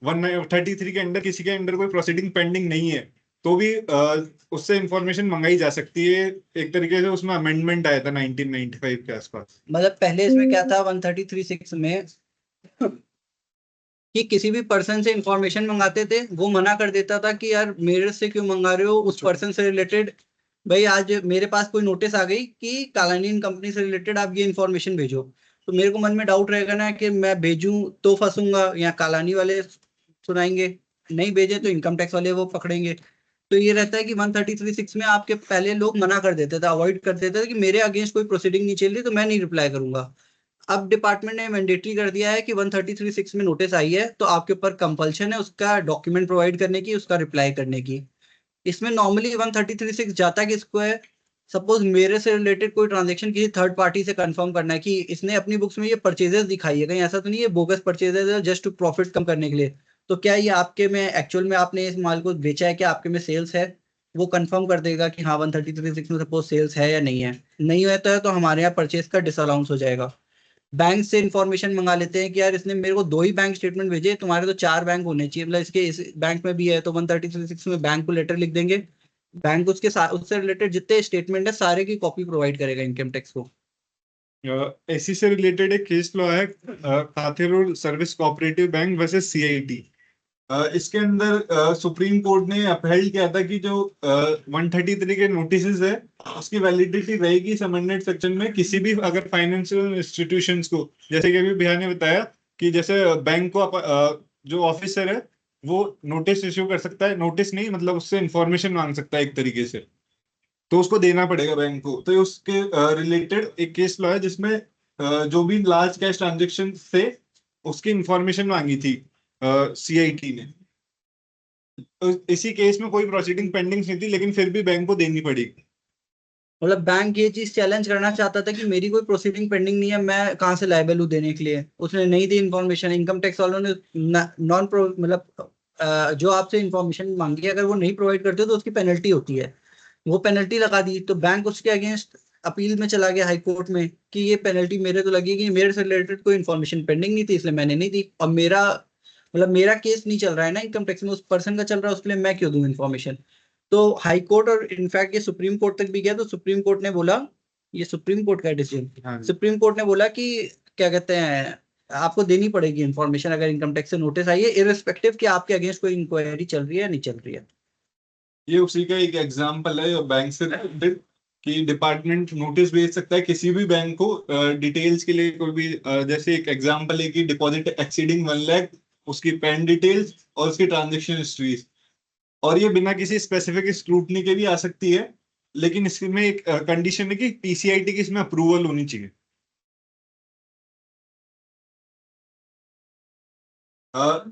133 के अंडर किसी के अंडर कोई प्रोसीडिंग पेंडिंग नहीं है तो भी उससे इंफॉर्मेशन मंगाई जा सकती है। एक तरीके से उसमें अमेंडमेंट आया था 1995 के आसपास। मतलब पहले इसमें क्या था 133(6) में कि किसी भी पर्सन से इंफॉर्मेशन मंगाते थे, वो मना कर देता था कि यार मेरे से क्यों मंगा रहे हो, उस पर्सन से रिलेटेड। भाई आज मेरे पास कोई नोटिस आ गई कि कालानी कंपनी से रिलेटेड आप ये इन्फॉर्मेशन भेजो, तो मेरे को मन में डाउट रहेगा ना कि मैं भेजूं तो फंसूंगा या कालानी वाले सुनाएंगे, नहीं भेजे तो इनकम टैक्स वाले वो पकड़ेंगे। तो ये रहता है कि 133(6) में आपके पहले लोग मना कर देते थे, अवॉइड कर देते थे कि मेरे अगेंस्ट कोई प्रोसीडिंग नहीं चल रही तो मैं नहीं रिप्लाई करूंगा। अब डिपार्टमेंट ने मैंडेटरी कर दिया है कि 133(6) में नोटिस आई है तो आपके ऊपर कंपल्शन है उसका डॉक्यूमेंट प्रोवाइड करने की, उसका रिप्लाई करने की। इसमें नॉर्मली 133(6) जाता किसको है, सपोज मेरे से रिलेटेड कोई ट्रांजेक्शन किसी थर्ड पार्टी से कंफर्म करना है कि इसने अपनी बुक्स में ये परचेजेस दिखाई है, कहीं ऐसा तो नहीं है बोगस परचेजेस है जस्ट टू प्रॉफिट कम करने के लिए। तो क्या ये आपके में एक्चुअल में आपने इस माल को बेचा है, क्या आपके में सेल्स है, वो कंफर्म कर देगा कि हाँ 133(6) में सपोज सेल्स है या नहीं है। नहीं होता है तो हमारे यहाँ परचेज का डिसअलाउंस हो जाएगा। बैंक से इंफॉर्मेशन मंगा लेते हैं कि यार इसने मेरे को 2 ही बैंक स्टेटमेंट भेजे, तुम्हारे तो 4 बैंक होने चाहिए, मतलब इसके इस बैंक में भी है, तो 133(6) में बैंक को लेटर लिख देंगे। बैंक उसके साथ उससे रिलेटेड जितने स्टेटमेंट है सारे की कॉपी प्रोवाइड करेगा इनकम टैक्स को। इसी से रिलेटेड एक केस लॉ है, खातिर और service cooperative bank versus CIT. इसके अंदर सुप्रीम कोर्ट ने अपहेल्ड किया था कि जो 133 के नोटिस है उसकी वैलिडिटी रहेगी इस अमेंडेड सेक्शन में किसी भी अगर फाइनेंशियल इंस्टीट्यूशंस को, जैसे कि अभी भैया ने बताया कि जैसे बैंक को जो ऑफिसर है वो नोटिस इश्यू कर सकता है, नोटिस नहीं मतलब उससे इंफॉर्मेशन मांग सकता है एक तरीके से, तो उसको देना पड़ेगा बैंक को। तो उसके रिलेटेड एक केस लॉ है जिसमें जो भी लार्ज कैश ट्रांजेक्शन से उसकी इंफॉर्मेशन मांगी थी सीआईटी ने। तो इसी केस में कोई प्रोसीडिंग पेंडिंग नहीं थी लेकिन फिर भी बैंक को देनी पड़ी। मतलब बैंक ये चीज चैलेंज करना चाहता था कि मेरी कोई प्रोसीडिंग पेंडिंग नहीं है, मैं कहाँ से लायबल हूँ देने के लिए। उसने नहीं दी इन्फॉर्मेशन, इनकम टैक्स वालों ने नॉन प्रो मतलब जो आपसे इन्फॉर्मेशन मांगी है अगर वो नहीं प्रोवाइड करते हो तो उसकी पेनल्टी होती है, वो पेनल्टी लगा दी। तो बैंक उसके अगेंस्ट अपील में चला गया हाई कोर्ट में कि ये पेनल्टी मेरे तो लगेगी, मेरे से रिलेटेड कोई इन्फॉर्मेशन पेंडिंग नहीं थी इसलिए मैंने नहीं दी, और मेरा मतलब मेरा केस नहीं चल रहा है ना इनकम टैक्स में, उस पर्सन का चल रहा है, उसके लिए मैं क्यों दूं इन्फॉर्मेशन। तो हाई कोर्ट और इनफैक्ट ये सुप्रीम कोर्ट तक भी गया, तो सुप्रीम कोर्ट ने बोला, ये सुप्रीम कोर्ट का हाँ डिसीजन, जी। सुप्रीम कोर्ट ने बोला कि क्या कहते हैं आपको देनी पड़ेगी इन्फॉर्मेशन अगर इनकम टैक्स से नोटिस आई है, इररिस्पेक्टिव कि आपके अगेंस्ट कोई इंक्वायरी चल रही है या नहीं चल रही है। ये उसी का एक एग्जांपल है बैंक से रिलेटेड कि डिपार्टमेंट नोटिस भेज सकता है किसी भी बैंक को डिटेल्स के लिए। कोई भी जैसे एक एग्जांपल है कि डिपॉजिट एक्सीडिंग 1 लाख, उसकी पैन डिटेल्स और उसकी ट्रांजेक्शन हिस्ट्री, और ये बिना किसी स्पेसिफिक स्क्रूटनी के भी आ सकती है, लेकिन इसमें एक कंडीशन है कि पीसीआईटी की इसमें अप्रूवल होनी चाहिए।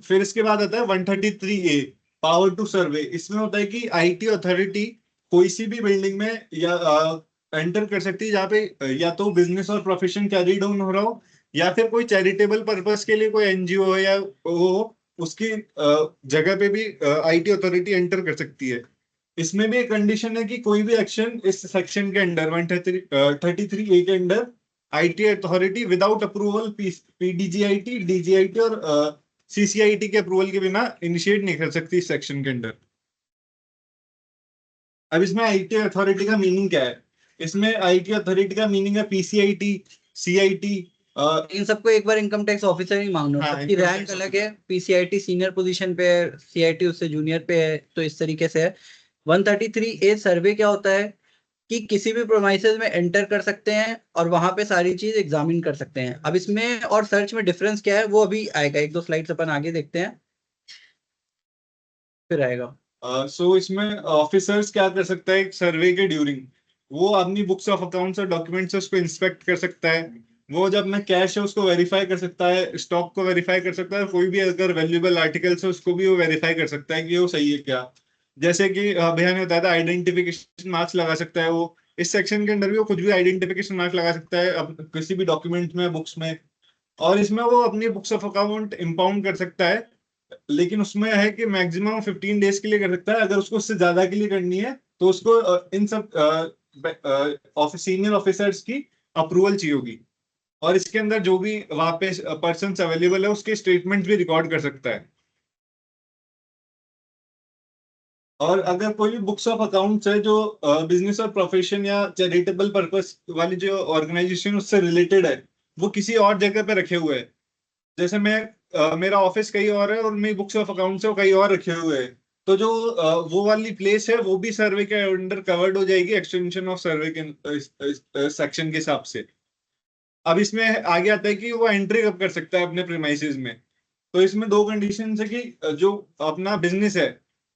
फिर इसके बाद आता है 133A, पावर टू सर्वे। इसमें होता है कि आईटी अथॉरिटी कोई सी भी बिल्डिंग में या एंटर कर सकती है जहाँ पे या तो बिजनेस और प्रोफेशन कैरी डाउन हो रहा हो या फिर कोई चैरिटेबल पर्पस के लिए कोई एनजीओ हो या वो उसकी जगह पे भी आईटी अथॉरिटी एंटर कर सकती है। इसमें भी एक कंडीशन है कि कोई भी एक्शन इस सेक्शन के अंडर 133A के under IT authority without approval PDGIT, DGIT और सीसीआईटी के अप्रूवल के बिना इनिशिएट नहीं कर सकती इस सेक्शन के अंडर। अब इसमें आईटी अथॉरिटी का मीनिंग क्या है? इसमें आईटी अथॉरिटी का मीनिंग है पीसीआईटी, सीआईटी। इन सबको एक बार इनकम टैक्स ऑफिसर ही मांगना, हाँ, सबकी income रैंक tax अलग है, पीसीआईटी सीनियर पोजीशन पे है, सीआईटी उससे जूनियर पे है, तो इस तरीके से है। 133A सर्वे क्या होता है कि किसी भी प्रोमाइसेस में एंटर कर सकते हैं और वहां पे सारी चीज एग्जामिन कर सकते हैं। अब इसमें और सर्च में डिफरेंस क्या है वो अभी आएगा, 1-2 स्लाइड्स अपन आगे देखते हैं फिर आएगा। सो इसमें ऑफिसर्स क्या कर सकता है सर्वे के ड्यूरिंग? वो अपनी बुक्स ऑफ अकाउंट्स और डॉक्यूमेंट्स से उसको इंस्पेक्ट कर सकता है। वो जब अपना कैश है उसको वेरीफाई कर सकता है, स्टॉक को वेरीफाई कर सकता है, कोई भी अगर वैल्यूएबल आर्टिकल्स है उसको भी वो वेरीफाई कर सकता है कि वो सही है क्या। जैसे कि भैया ने बताया था आइडेंटिफिकेशन मार्क्स लगा सकता है वो, इस सेक्शन के अंदर भी वो कुछ भी आइडेंटिफिकेशन मार्क लगा सकता है अब किसी भी डॉक्यूमेंट में, बुक्स में। और इसमें वो अपनी बुक्स ऑफ अकाउंट इंपाउंड कर सकता है, लेकिन उसमें है कि मैक्सिमम 15 डेज के लिए कर सकता है। अगर उसको उससे ज्यादा के लिए करनी है तो उसको इन सब सीनियर ऑफिसर्स की अप्रूवल चाहिए होगी। और इसके अंदर जो भी वहां पे पर्सन अवेलेबल है उसके स्टेटमेंट भी रिकॉर्ड कर सकता है। और अगर कोई भी बुक्स ऑफ अकाउंट्स है जो बिजनेस और प्रोफेशन या चैरिटेबल पर्पस वाली जो ऑर्गेनाइजेशन उससे रिलेटेड है वो किसी और जगह पे रखे हुए हैं, जैसे मैं मेरा ऑफिस कहीं और है और मेरी बुक्स ऑफ अकाउंट्स है वो कहीं और रखे हुए हैं, तो जो वो वाली प्लेस है वो भी सर्वे के अंडर कवर्ड हो जाएगी एक्सटेंशन ऑफ सर्वे के सेक्शन के हिसाब से। अब इसमें आगे आता है कि वो एंट्री कब कर सकता है अपने प्रीमाइसेस में। तो इसमें 2 कंडीशन है कि जो अपना बिजनेस है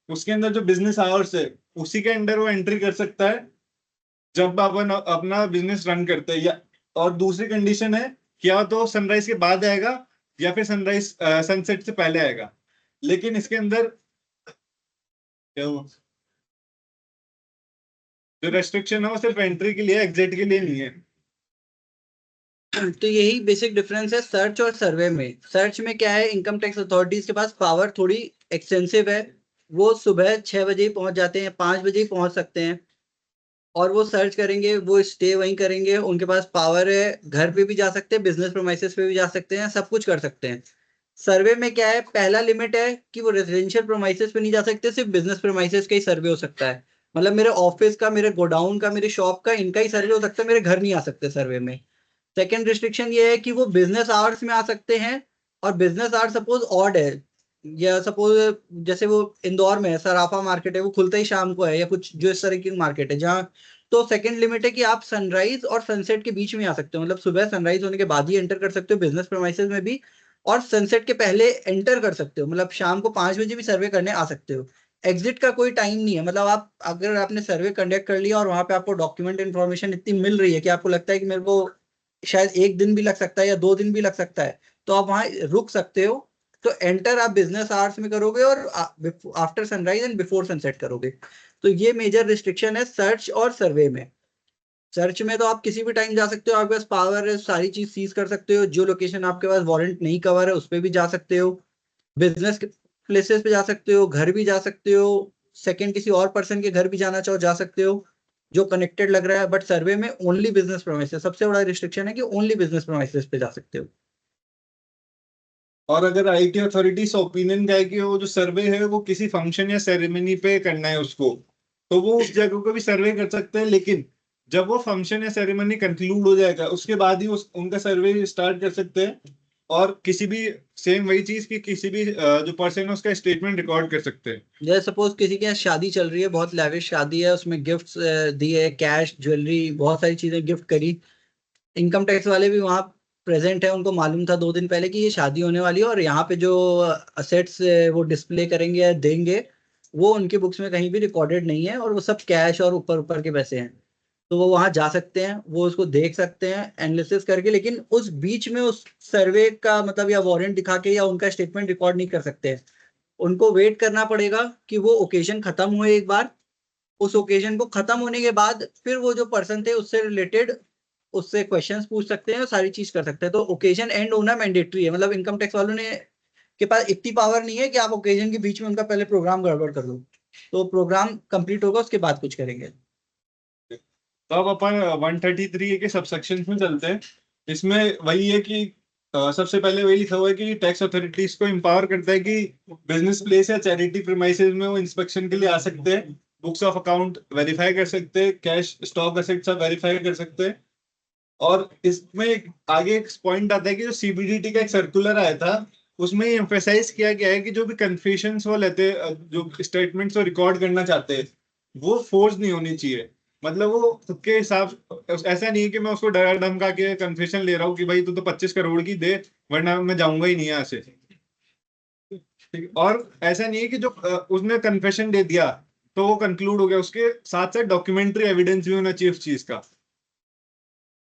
उसके अंदर जो बिजनेस आवर्स है उसी के अंडर वो एंट्री कर सकता है जब अपन अपना बिजनेस रन करते हैं, या और दूसरी कंडीशन है कि या तो सनराइज के बाद आएगा या फिर सनराइज सनसेट से पहले आएगा। लेकिन इसके अंदर क्या हुआ, जो रेस्ट्रिक्शन है वो सिर्फ एंट्री के लिए, एग्जिट के लिए नहीं है। तो यही बेसिक डिफरेंस है सर्च और सर्वे में। सर्च में क्या है, इनकम टैक्स अथॉरिटीज के पास पावर थोड़ी एक्सटेंसिव है, वो सुबह 6 बजे ही पहुंच जाते हैं, 5 बजे ही पहुंच सकते हैं, और वो सर्च करेंगे, वो स्टे वहीं करेंगे, उनके पास पावर है, घर पे भी जा सकते हैं, बिजनेस प्रोमाइसेस पे भी जा सकते हैं, सब कुछ कर सकते हैं। सर्वे में क्या है, पहला लिमिट है कि वो रेजिडेंशियल प्रोमाइसेस पे नहीं जा सकते, सिर्फ बिजनेस प्रोमाइसेस का ही सर्वे हो सकता है। मतलब मेरे ऑफिस का, मेरे गोडाउन का, मेरी शॉप का, इनका ही सर्वे हो सकता है, मेरे घर नहीं आ सकते सर्वे में। सेकेंड रिस्ट्रिक्शन ये है कि वो बिजनेस आवर्स में आ सकते हैं, और बिजनेस आवर्स सपोज ऑड है, या सपोज जैसे वो इंदौर में है, सराफा मार्केट है, वो खुलता ही शाम को है, या कुछ जो इस तरह की मार्केट है जहाँ, तो सेकंड लिमिट है कि आप सनराइज और सनसेट के बीच में आ सकते हो, मतलब सुबह सनराइज होने के बाद ही एंटर कर सकते हो बिजनेस प्रेमाइसेस में भी, और सनसेट के पहले एंटर कर सकते हो, मतलब शाम को 5 बजे भी सर्वे करने आ सकते हो। एग्जिट का कोई टाइम नहीं है, मतलब आप अगर आपने सर्वे कंडक्ट कर लिया और वहां पे आपको डॉक्यूमेंट इन्फॉर्मेशन इतनी मिल रही है कि आपको लगता है कि मेरे को शायद 1 दिन भी लग सकता है या 2 दिन भी लग सकता है, तो आप वहां रुक सकते हो। तो एंटर आप बिजनेस आवर्स में करोगे और after sunrise and before sunset करोगे। तो ये मेजर रिस्ट्रिक्शन है सर्च और सर्वे में। सर्च में तो आप किसी भी टाइम जा सकते हो, आपके पास पावर है, सारी चीज सीज कर सकते हो, जो लोकेशन आपके पास वारंट नहीं कवर है उस पर भी जा सकते हो, बिजनेस प्लेसेस पे जा सकते हो, घर भी जा सकते हो, सेकंड किसी और पर्सन के घर भी जाना चाहो जा सकते हो जो कनेक्टेड लग रहा है। बट सर्वे में ओनली बिजनेस प्रेमाइसेस, सबसे बड़ा रिस्ट्रिक्शन है कि ओनली बिजनेस प्रेमाइसेस पे जा सकते हो। और अगर आईटी अथॉरिटीज ओपिनियन का है कि वो जो सर्वे है वो किसी फंक्शन या सेरेमनी पे करना है उसको, तो वो उस जगह को भी सर्वे कर सकते हैं, लेकिन जब वो फंक्शन या सेरेमनी कंक्लूड हो जाएगा उसके बाद ही उनका सर्वे स्टार्ट कर सकते हैं, और किसी भी सेम वही चीज की किसी भी जो पर्सन है उसका स्टेटमेंट रिकॉर्ड कर सकते हैं। जैसे सपोज किसी के यहाँ शादी चल रही है, बहुत लेविश शादी है, उसमें गिफ्ट्स दिए, कैश, ज्वेलरी, बहुत सारी चीजें गिफ्ट करी, इनकम टैक्स वाले भी वहाँ प्रेजेंट है, उनको मालूम था 2 दिन पहले कि ये शादी होने वाली है, और यहाँ पे जो असेट्स वो डिस्प्ले करेंगे या देंगे वो उनके बुक्स में कहीं भी रिकॉर्डेड नहीं है, और वो सब कैश और ऊपर ऊपर के पैसे हैं। तो वो वहां जा सकते हैं, वो उसको देख सकते हैं एनालिसिस करके, लेकिन उस बीच में उस सर्वे का मतलब या वारंट दिखा के या उनका स्टेटमेंट रिकॉर्ड नहीं कर सकते हैं। उनको वेट करना पड़ेगा कि वो ओकेजन खत्म हुए एक बार, उस ओकेजन को खत्म होने के बाद फिर वो जो पर्सन थे उससे रिलेटेड उससे क्वेश्चंस पूछ सकते हैं और सारी चीज कर सकते हैं। तो ओकेजन एंड होना मैंडेटरी है, मतलब इनकम टैक्स वालों ने के पास इतनी पावर नहीं है कि आप ओकेजन के बीच में उनका पहले प्रोग्राम गड़बड़ कर दो, तो प्रोग्राम कंप्लीट होगा उसके बाद कुछ करेंगे। तो अब अपन 133 के सबसेक्शन में चलते हैं। इसमें वही है कि सबसे पहले वही लिखा हुआ है कि टैक्स अथॉरिटीज को एम्पावर करता है कि बिजनेस प्लेस या चैरिटी प्रीमाइसेस में वो इंस्पेक्शन के लिए आ सकते हैं, बुक्स ऑफ अकाउंट वेरीफाई कर सकते हैं, कैश स्टॉक एसेट्स सब वेरीफाई कर सकते हैं। और इसमें आगे एक पॉइंट आता है कि जो सीबीडीटी का एक सर्कुलर आया था उसमें ये एम्फेसाइज किया गया है कि जो भी कन्फेशंस वो लेते हैं, जो स्टेटमेंट्स वो रिकॉर्ड करना चाहते हैं, वो फोर्स नहीं होनी चाहिए। मतलब वो खुद के हिसाब, ऐसा नहीं है कि मैं उसको डरा धमका के कन्फेशन ले रहा हूँ कि भाई तू तो 25 करोड़ की दे वरना मैं जाऊंगा ही नहीं यहाँ से। ठीक है? और ऐसा नहीं है कि जो उसने कन्फेशन दे दिया तो वो कंक्लूड हो गया, उसके साथ साथ डॉक्यूमेंट्री एविडेंस भी होना चाहिए उस चीज का।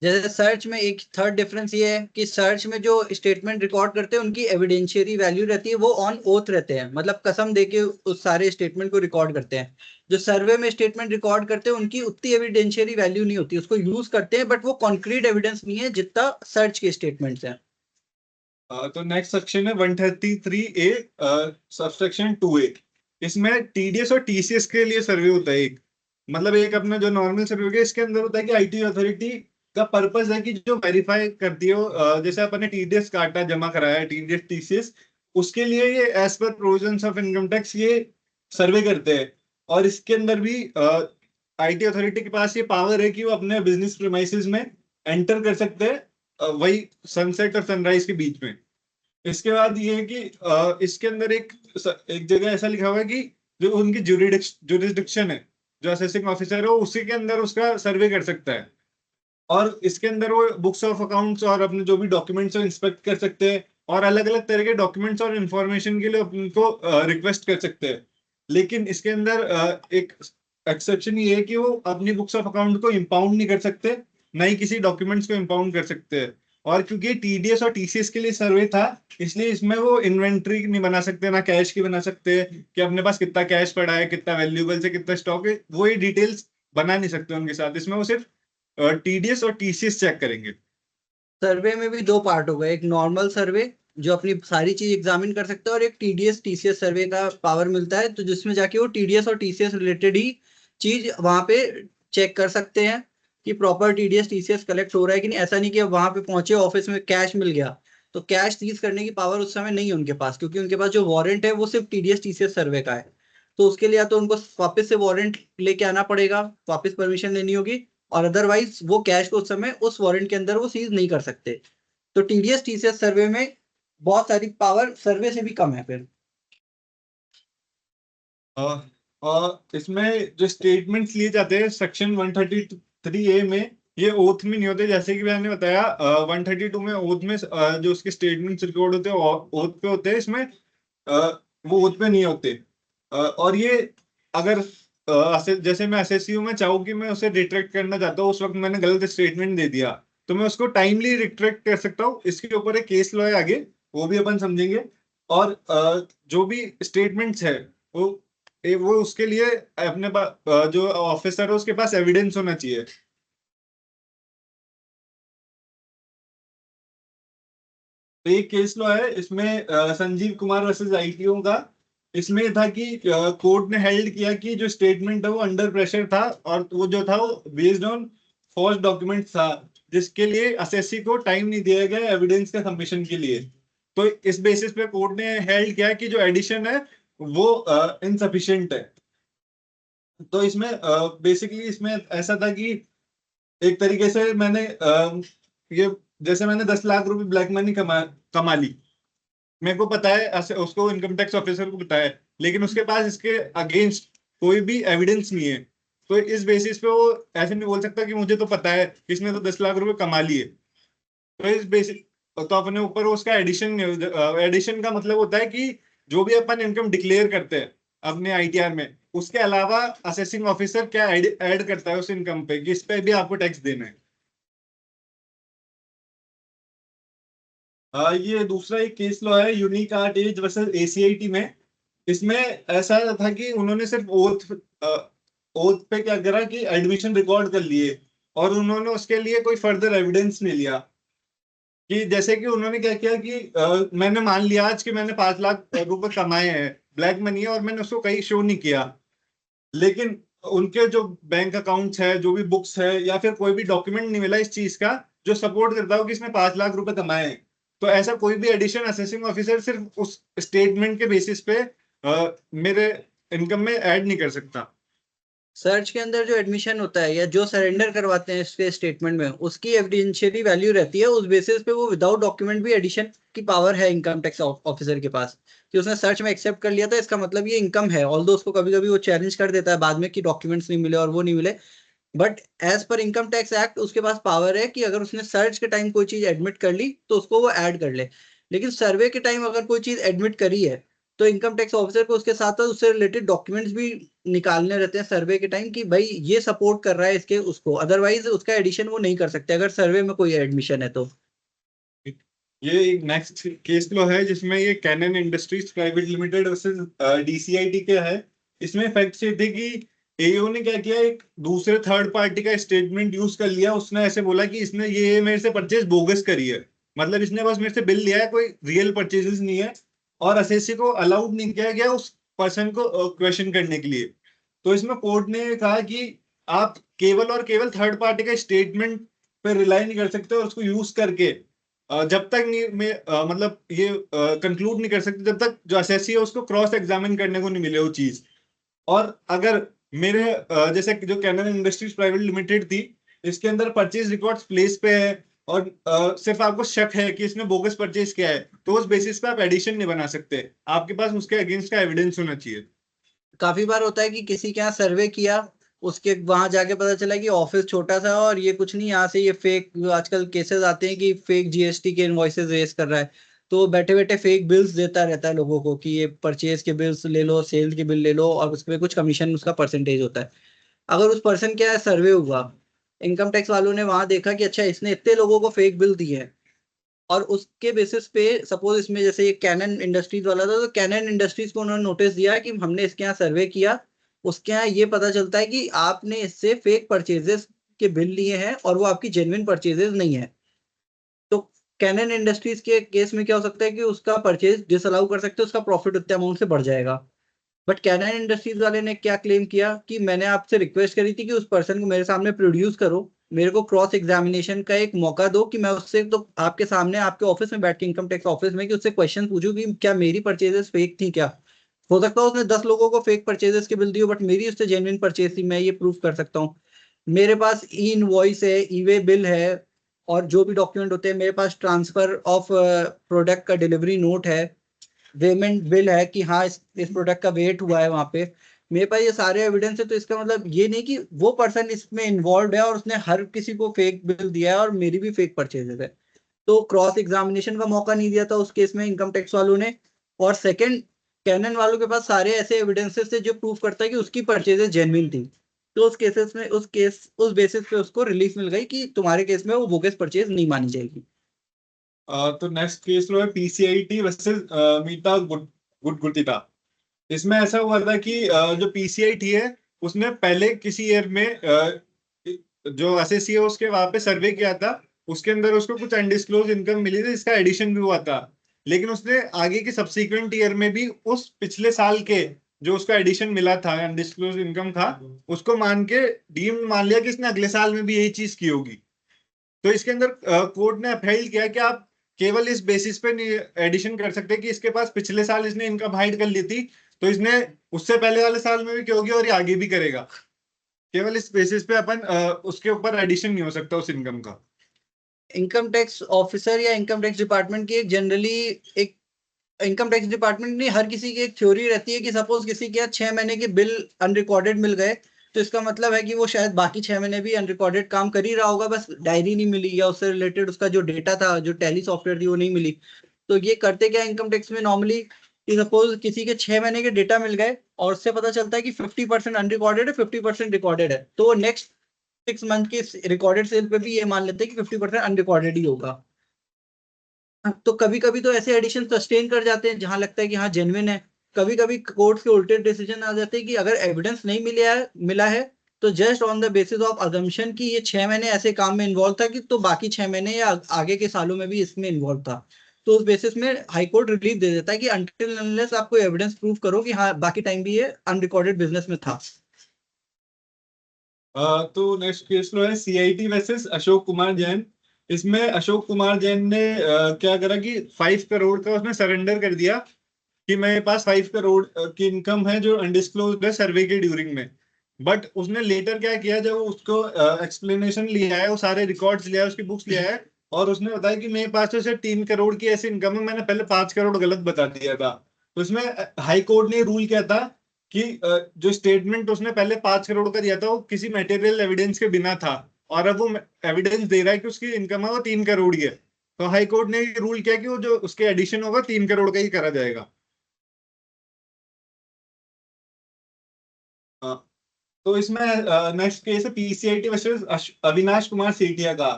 जैसे सर्च में एक थर्ड डिफरेंस ये है कि सर्च में जो स्टेटमेंट रिकॉर्ड करते हैं उनकी एविडेंशियरी वैल्यू रहती है, वो ऑन ओथ रहते हैं, मतलब कसम देके उस सारे स्टेटमेंट को रिकॉर्ड करते हैं। जो सर्वे में स्टेटमेंट रिकॉर्ड करते हैं उनकी उतनी एविडेंशियरी वैल्यू नहीं होती, उसको यूज करते हैं बट वो कॉन्क्रीट एविडेंस नहीं है जितना सर्च के स्टेटमेंट्स हैं। तो नेक्स्ट सेक्शन है 133A सबसेक्शन 2A। इसमें टीडीएस और टीसीएस के लिए सर्वे होता है एक, मतलब एक अपना जो नॉर्मल सर्वे हो गया इसके अंदर होता है कि आईटी अथॉरिटी का पर्पस है कि जो वेरीफाई करती है जैसे अपन ने टीडीएस काटा जमा कराया टीडीएस टीसीएस, उसके लिए ये as per provisions of income tax ये सर्वे करते हैं। और इसके अंदर भी आईटी अथॉरिटी के पास ये पावर है कि वो अपने बिजनेस प्रीमाइसेस में एंटर कर सकते हैं, वही सनसेट और सनराइज के बीच में। इसके बाद ये है कि इसके अंदर एक जगह ऐसा लिखा हुआ है कि जो उनकी जुरिडिक्शन है, जो असेसिंग ऑफिसर है वो उसी के अंदर उसका सर्वे कर सकता है। और इसके अंदर वो बुक्स ऑफ अकाउंट्स और अपने जो भी डॉक्यूमेंट्स हो इंस्पेक्ट कर सकते हैं, और अलग अलग तरह के डॉक्यूमेंट्स और इंफॉर्मेशन के लिए उनको रिक्वेस्ट कर सकते हैं। लेकिन इसके अंदर एक एक्सेप्शन ये है कि वो अपनी बुक्स ऑफ अकाउंट को इंपाउंड नहीं कर सकते, ना ही किसी डॉक्यूमेंट्स को इंपाउंड कर सकते हैं। और क्योंकि टीडीएस और टीसीएस के लिए सर्वे था, इसलिए इसमें वो इन्वेंट्री नहीं बना सकते, ना कैश की बना सकते कि अपने पास कितना कैश पड़ा है, कितना वैल्यूएबल से कितना स्टॉक है, वो ये डिटेल्स बना नहीं सकते उनके साथ। इसमें वो सिर्फ टीडीएस और टीसीएस चेक करेंगे। सर्वे में भी दो पार्ट हो गए, एक नॉर्मल सर्वे जो अपनी सारी चीज एग्जामिन कर सकता है, और एक टीडीएस टीसीएस सर्वे का पावर मिलता है, तो जिसमें जाके वो टीडीएस और टीसीएस रिलेटेड ही चीज वहां पे चेक कर सकते हैं कि प्रॉपर टीडीएस टीसीएस कलेक्ट हो रहा है कि नहीं। ऐसा नहीं कि वहां पे पहुंचे ऑफिस में कैश मिल गया, तो कैश सीज करने की पावर उस समय नहीं है उनके पास, क्योंकि उनके पास जो वारंट है वो सिर्फ टीडीएस टीसीएस सर्वे का है। तो उसके लिए या तो उनको वापस से वारंट लेके आना पड़ेगा, वापस परमिशन लेनी होगी, और अदरवाइज वो कैश को उस समय उस वारंट के अंदर वो सीज नहीं कर सकते। तो टीडीएस टीसीएस सर्वे में बहुत सारी पावर सर्वे से भी कम है फिर। और इसमें जो स्टेटमेंट्स लिए जाते हैं सेक्शन 133A में, ये ओथ में नहीं होते, जैसे कि मैंने बताया 132 में ओथ में जो उसके स्टेटमेंट्स रिकॉर्ड होते हैं ओथ पे होते हैं, इसमें वो ओथ पे नहीं होते। और ये अगर जैसे मैं एसएससीयू में चाहूँ कि मैं उसे रिट्रैक्ट करना चाहता हूँ, उस वक्त मैंने गलत स्टेटमेंट दे दिया, तो मैं उसको टाइमली रिट्रैक्ट कर सकता हूँ। इसके ऊपर एक केस लॉ है आगे, वो भी अपन समझेंगे। और जो भी स्टेटमेंट्स है वो उसके लिए अपने पास जो ऑफिसर है उसके पास एविडेंस होना चाहिए। तो एक केस लॉ है इसमें संजीव कुमार वर्सेस आईटीओ का। इसमें था कि कोर्ट ने हेल्ड किया कि जो स्टेटमेंट है वो अंडर प्रेशर था, और वो जो था वो बेस्ड ऑन फॉल्स डॉक्यूमेंट था, जिसके लिए एसएससी को टाइम नहीं दिया गया एविडेंस के सबमिशन के लिए। तो इस बेसिस पे कोर्ट ने हेल्ड किया कि जो एडिशन है वो इनसफिशिएंट है। तो इसमें बेसिकली इसमें ऐसा था कि एक तरीके से मैंने ये जैसे मैंने 10 लाख रुपए ब्लैक मनी कमा ली, मेरे को पता है उसको इनकम टैक्स ऑफिसर को पता है, लेकिन उसके पास इसके अगेंस्ट कोई भी एविडेंस नहीं है। तो इस बेसिस पे वो ऐसे नहीं बोल सकता कि मुझे तो पता है, इसने तो 10 लाख रुपए कमा लिए। तो इस बेसिस तो अपने ऊपर उसका एडिशन एडिशन का मतलब होता है कि जो भी अपन इनकम डिक्लेयर करते हैं अपने आईटीआर में, उसके अलावा असेसिंग ऑफिसर क्या ऐड करता है उस इनकम पे कि इस पे भी आपको टैक्स देना है। ये दूसरा एक केस लॉ है यूनिक आर्ट एज वर्सेस एसीआईटी में। इसमें ऐसा था कि उन्होंने सिर्फ ओथ पे क्या करा कि एडमिशन रिकॉर्ड कर लिए, और उन्होंने उसके लिए कोई फर्दर एविडेंस नहीं लिया। कि जैसे कि उन्होंने क्या किया कि मैंने मान लिया आज कि मैंने 5 लाख रुपए कमाए हैं, ब्लैक मनी है, और मैंने उसको कहीं शो नहीं किया, लेकिन उनके जो बैंक अकाउंट्स है, जो भी बुक्स है, या फिर कोई भी डॉक्यूमेंट नहीं मिला इस चीज का जो सपोर्ट करता हो कि इसने 5 लाख रुपए कमाए हैं। तो ऐसा कोई भी एडिशन असेसिंग ऑफिसर सिर्फ उस स्टेटमेंट के बेसिस पे मेरे इनकम में ऐड नहीं कर सकता। सर्च के अंदर जो एडमिशन होता है या जो सरेंडर करवाते हैं इसके स्टेटमेंट में, उसकी एविडेंशियली वैल्यू रहती है, उस बेसिस पे वो विदाउट डॉक्यूमेंट भी एडिशन की पावर है इनकम टैक्स ऑफिसर के पास, कि उसने सर्च में एक्सेप्ट कर लिया था, इसका मतलब ये इनकम है। ऑल्दो उसको कभी कभी वो चैलेंज कर देता है बाद में कि डॉक्यूमेंट्स नहीं मिले और वो नहीं मिले, but as per income tax act उसके पास पावर है कि अगर उसने सर्च के टाइम कोई चीज एडमिट कर ली तो उसको वो ऐड कर ले। लेकिन सर्वे के टाइम अगर कोई चीज एडमिट करी है तो इनकम टैक्स ऑफिसर को उसके साथ साथ उससे रिलेटेड डॉक्यूमेंट्स भी निकालने रहते हैं सर्वे के टाइम, कि भाई ये सपोर्ट कर रहा है इसके उसको, अदरवाइज उसका एडिशन वो नहीं कर सकते अगर सर्वे में कोई एडमिशन है तो। ये एक नेक्स्ट केस लो है जिसमें ये Canon Industries Private Limited versus DCIT के है। इसमें फैक्ट ये थे कि एओ ने क्या किया, एक दूसरे थर्ड पार्टी का स्टेटमेंट यूज कर लिया। उसने ऐसे बोला कि इसने ये मेरे से परचेज बोगस करी है, मतलब इसने बस मेरे से बिल लिया है, कोई रियल परचेजेस नहीं है, और एसएससी को अलाउड नहीं किया गया उस पर्सन को क्वेश्चन करने के लिए। तो इसमें कोर्ट ने कहा कि आप केवल और केवल थर्ड पार्टी का स्टेटमेंट पर रिलाई नहीं कर सकते और उसको यूज करके जब तक नहीं मतलब ये कंक्लूड नहीं कर सकते जब तक जो एसएससी है उसको क्रॉस एग्जामिन करने को नहीं मिले वो चीज। और अगर मेरे जैसे जो कैनन इंडस्ट्रीज प्राइवेट लिमिटेड थी, इसके अंदर परचेज रिकॉर्ड्स प्लेस पे है, और सिर्फ आपको शक है कि इसने बोगस परचेज किया है, तो उस बेसिस पे आप एडिशन नहीं बना सकते, आपके पास उसके अगेंस्ट का एविडेंस होना चाहिए। काफी बार होता है कि किसी के यहाँ सर्वे किया, उसके वहां जाके पता चला कि ऑफिस छोटा सा और ये कुछ नहीं, यहाँ से ये फेक, आजकल केसेस आते हैं कि फेक जीएसटी के इनवॉइसेस रेज कर रहा है, तो बैठे बैठे फेक बिल्स देता रहता है लोगों को कि ये परचेज के बिल्स ले लो, सेल के बिल ले लो, और उस पर कुछ कमीशन उसका परसेंटेज होता है। अगर उस पर्सन के यहाँ सर्वे हुआ, इनकम टैक्स वालों ने वहां देखा कि अच्छा इसने इतने लोगों को फेक बिल दिए हैं, और उसके बेसिस पे सपोज इसमें जैसे ये कैनन इंडस्ट्रीज वाला था, तो कैनन इंडस्ट्रीज को उन्होंने नोटिस दिया कि हमने इसके यहाँ सर्वे किया, उसके यहाँ ये पता चलता है कि आपने इससे फेक परचेजेस के बिल लिए हैं और वो आपकी जेन्युइन परचेजेस नहीं है। तो कैनन इंडस्ट्रीज के केस में क्या हो सकता है कि उसका परचेज डिसअलाउ कर सकते हैं, उसका प्रॉफिट उतने अमाउंट से बढ़ जाएगा। बट कैनन इंडस्ट्रीज वाले ने क्या क्लेम किया कि मैंने आपसे रिक्वेस्ट करी थी कि उस पर्सन को मेरे सामने प्रोड्यूस करो, मेरे को क्रॉस एग्जामिनेशन का एक मौका दो कि मैं उससे तो आपके सामने आपके ऑफिस में बैठ के इनकम टैक्स ऑफिस में कि उससे क्वेश्चन पूछूं कि क्या मेरी परचेजेस फेक थी क्या। हो सकता है उसने 10 लोगों को फेक परचेजेस के बिल दिए बट मेरी उससे जेन्युइन परचेज थी, मैं ये प्रूव कर सकता हूँ। मेरे पास ई इनवॉइस है, ई वे बिल है, और जो भी डॉक्यूमेंट होते हैं मेरे पास, ट्रांसफर ऑफ प्रोडक्ट का डिलीवरी नोट है, पेमेंट बिल है कि हाँ इस प्रोडक्ट का वेट हुआ है वहां पे, मेरे पास ये सारे एविडेंस है। तो इसका मतलब ये नहीं कि वो पर्सन इसमें इन्वॉल्व है और उसने हर किसी को फेक बिल दिया है और मेरी भी फेक परचेजेस है। तो क्रॉस एग्जामिनेशन का मौका नहीं दिया था उस केस में इनकम टैक्स वालों ने। और सेकंड, कैनन वालों के पास सारे ऐसे एविडेंसेस थे जो प्रूव करता है कि उसकी परचेजेस जेन्युइन थी। तो उस बेसिस पे उसको रिलीफ मिल गई कि तुम्हारे केस में वो बोगस परचेज नहीं मानी जाएगी। तो नेक्स्ट केस लो है पीसीआईटी वर्सेस मीता गुटगुटिता। इसमें ऐसा हुआ था कि जो पीसीआईटी है उसने पहले किसी ईयर में जो एसएससी है उसके वहां पे सर्वे किया था, उसके अंदर उसको कुछ अनडिस्क्लोज इनकम मिली थी, इसका एडिशन भी हुआ था। लेकिन उसने आगे के सब्सीक्वेंट ईयर में भी उस पिछले साल के जो उसका एडिशन मिला था, अनडिस्क्लोज इनकम था, उसको मान के डीम मान लिया कि इसने अगले साल में भी यही चीज की होगी। तो इसके अंदर कोर्ट ने अपहेल्ड किया कि आप केवल इस बेसिस पे एडिशन कर सकते कि इसके पास पिछले साल इसने इनकम हाइड कर ली थी, तो इसने उससे पहले वाले साल में भी की होगी और ये आगे भी करेगा। केवल इस बेसिस पे अपन उसके ऊपर एडिशन नहीं हो सकता उस इनकम का। इनकम टैक्स ऑफिसर या इनकम टैक्स डिपार्टमेंट की एक जनरली एक इनकम टैक्स डिपार्टमेंट नहीं, हर किसी की एक थ्योरी रहती है कि सपोज किसी के यहाँ 6 महीने के बिल अनरिकॉर्डेड मिल गए, तो इसका मतलब है कि वो शायद बाकी 6 महीने भी अनरिकॉर्डेड काम कर ही रहा होगा, बस डायरी नहीं मिली या उससे रिलेटेड उसका जो डेटा था, जो टैली सॉफ्टवेयर थी, वो नहीं मिली। तो ये करते क्या इनकम टैक्स में नॉर्मली कि सपोज किसी के 6 महीने के डेटा मिल गए और उससे पता चलता है कि 50% अनरिकॉर्डेड है, 50% रिकॉर्डेड है, तो नेक्स्ट 6 मंथ के रिकॉर्डेड सेल पे भी ये मान लेते हैं कि 50% अनरिकॉर्डेड ही होगा। तो कभी कभी तो ऐसे एडिशन सस्टेन कर जाते हैं जहां लगता है कि हाँ जेन्युइन है। कभी कभी कोर्ट के उल्टे डिसीजन आ जाते हैं कि अगर एविडेंस नहीं मिला है तो just on the basis of assumption कि ये 6 महीने ऐसे काम में इन्वॉल्व था कि तो बाकी 6 महीने या आगे के सालों में भी इसमें इन्वॉल्व था, तो उस बेसिस में हाई कोर्ट रिलीफ दे देता है कि अनटिल अनलेस आपको एविडेंस प्रूव करो कि हाँ बाकी टाइम भी ये अनरिकॉर्डेड बिजनेस में था। तो नेक्स्ट केस लो है सीआईटी वर्सेस अशोक कुमार जैन। इसमें अशोक कुमार जैन ने क्या करा कि 5 करोड़ का उसने सरेंडर कर दिया कि मेरे पास 5 करोड़ की इनकम है जो अनडिस्क्लोज्ड है सर्वे के ड्यूरिंग में। बट उसने लेटर क्या किया, जब उसको एक्सप्लेनेशन लिया है, वो सारे रिकॉर्ड्स लिया है, उसकी बुक्स लिया है, और उसने बताया कि मेरे पास तो सिर्फ 3 करोड़ की ऐसी इनकम है, मैंने पहले 5 करोड़ गलत बता दिया था। तो इसमें हाई कोर्ट ने रूल किया था कि जो स्टेटमेंट उसने पहले 5 करोड़ का दिया था वो किसी मटेरियल एविडेंस के बिना था, और अब वो एविडेंस दे रहा है कि उसकी इनकम है वो 3 करोड़ ही है। तो हाई कोर्ट ने रूल किया कि वो जो उसके एडिशन होगा 3 करोड़ का ही करा जाएगा। हाँ, तो इसमें नेक्स्ट केस है पीसीआईटी वर्सेस अविनाश कुमार सेठिया का।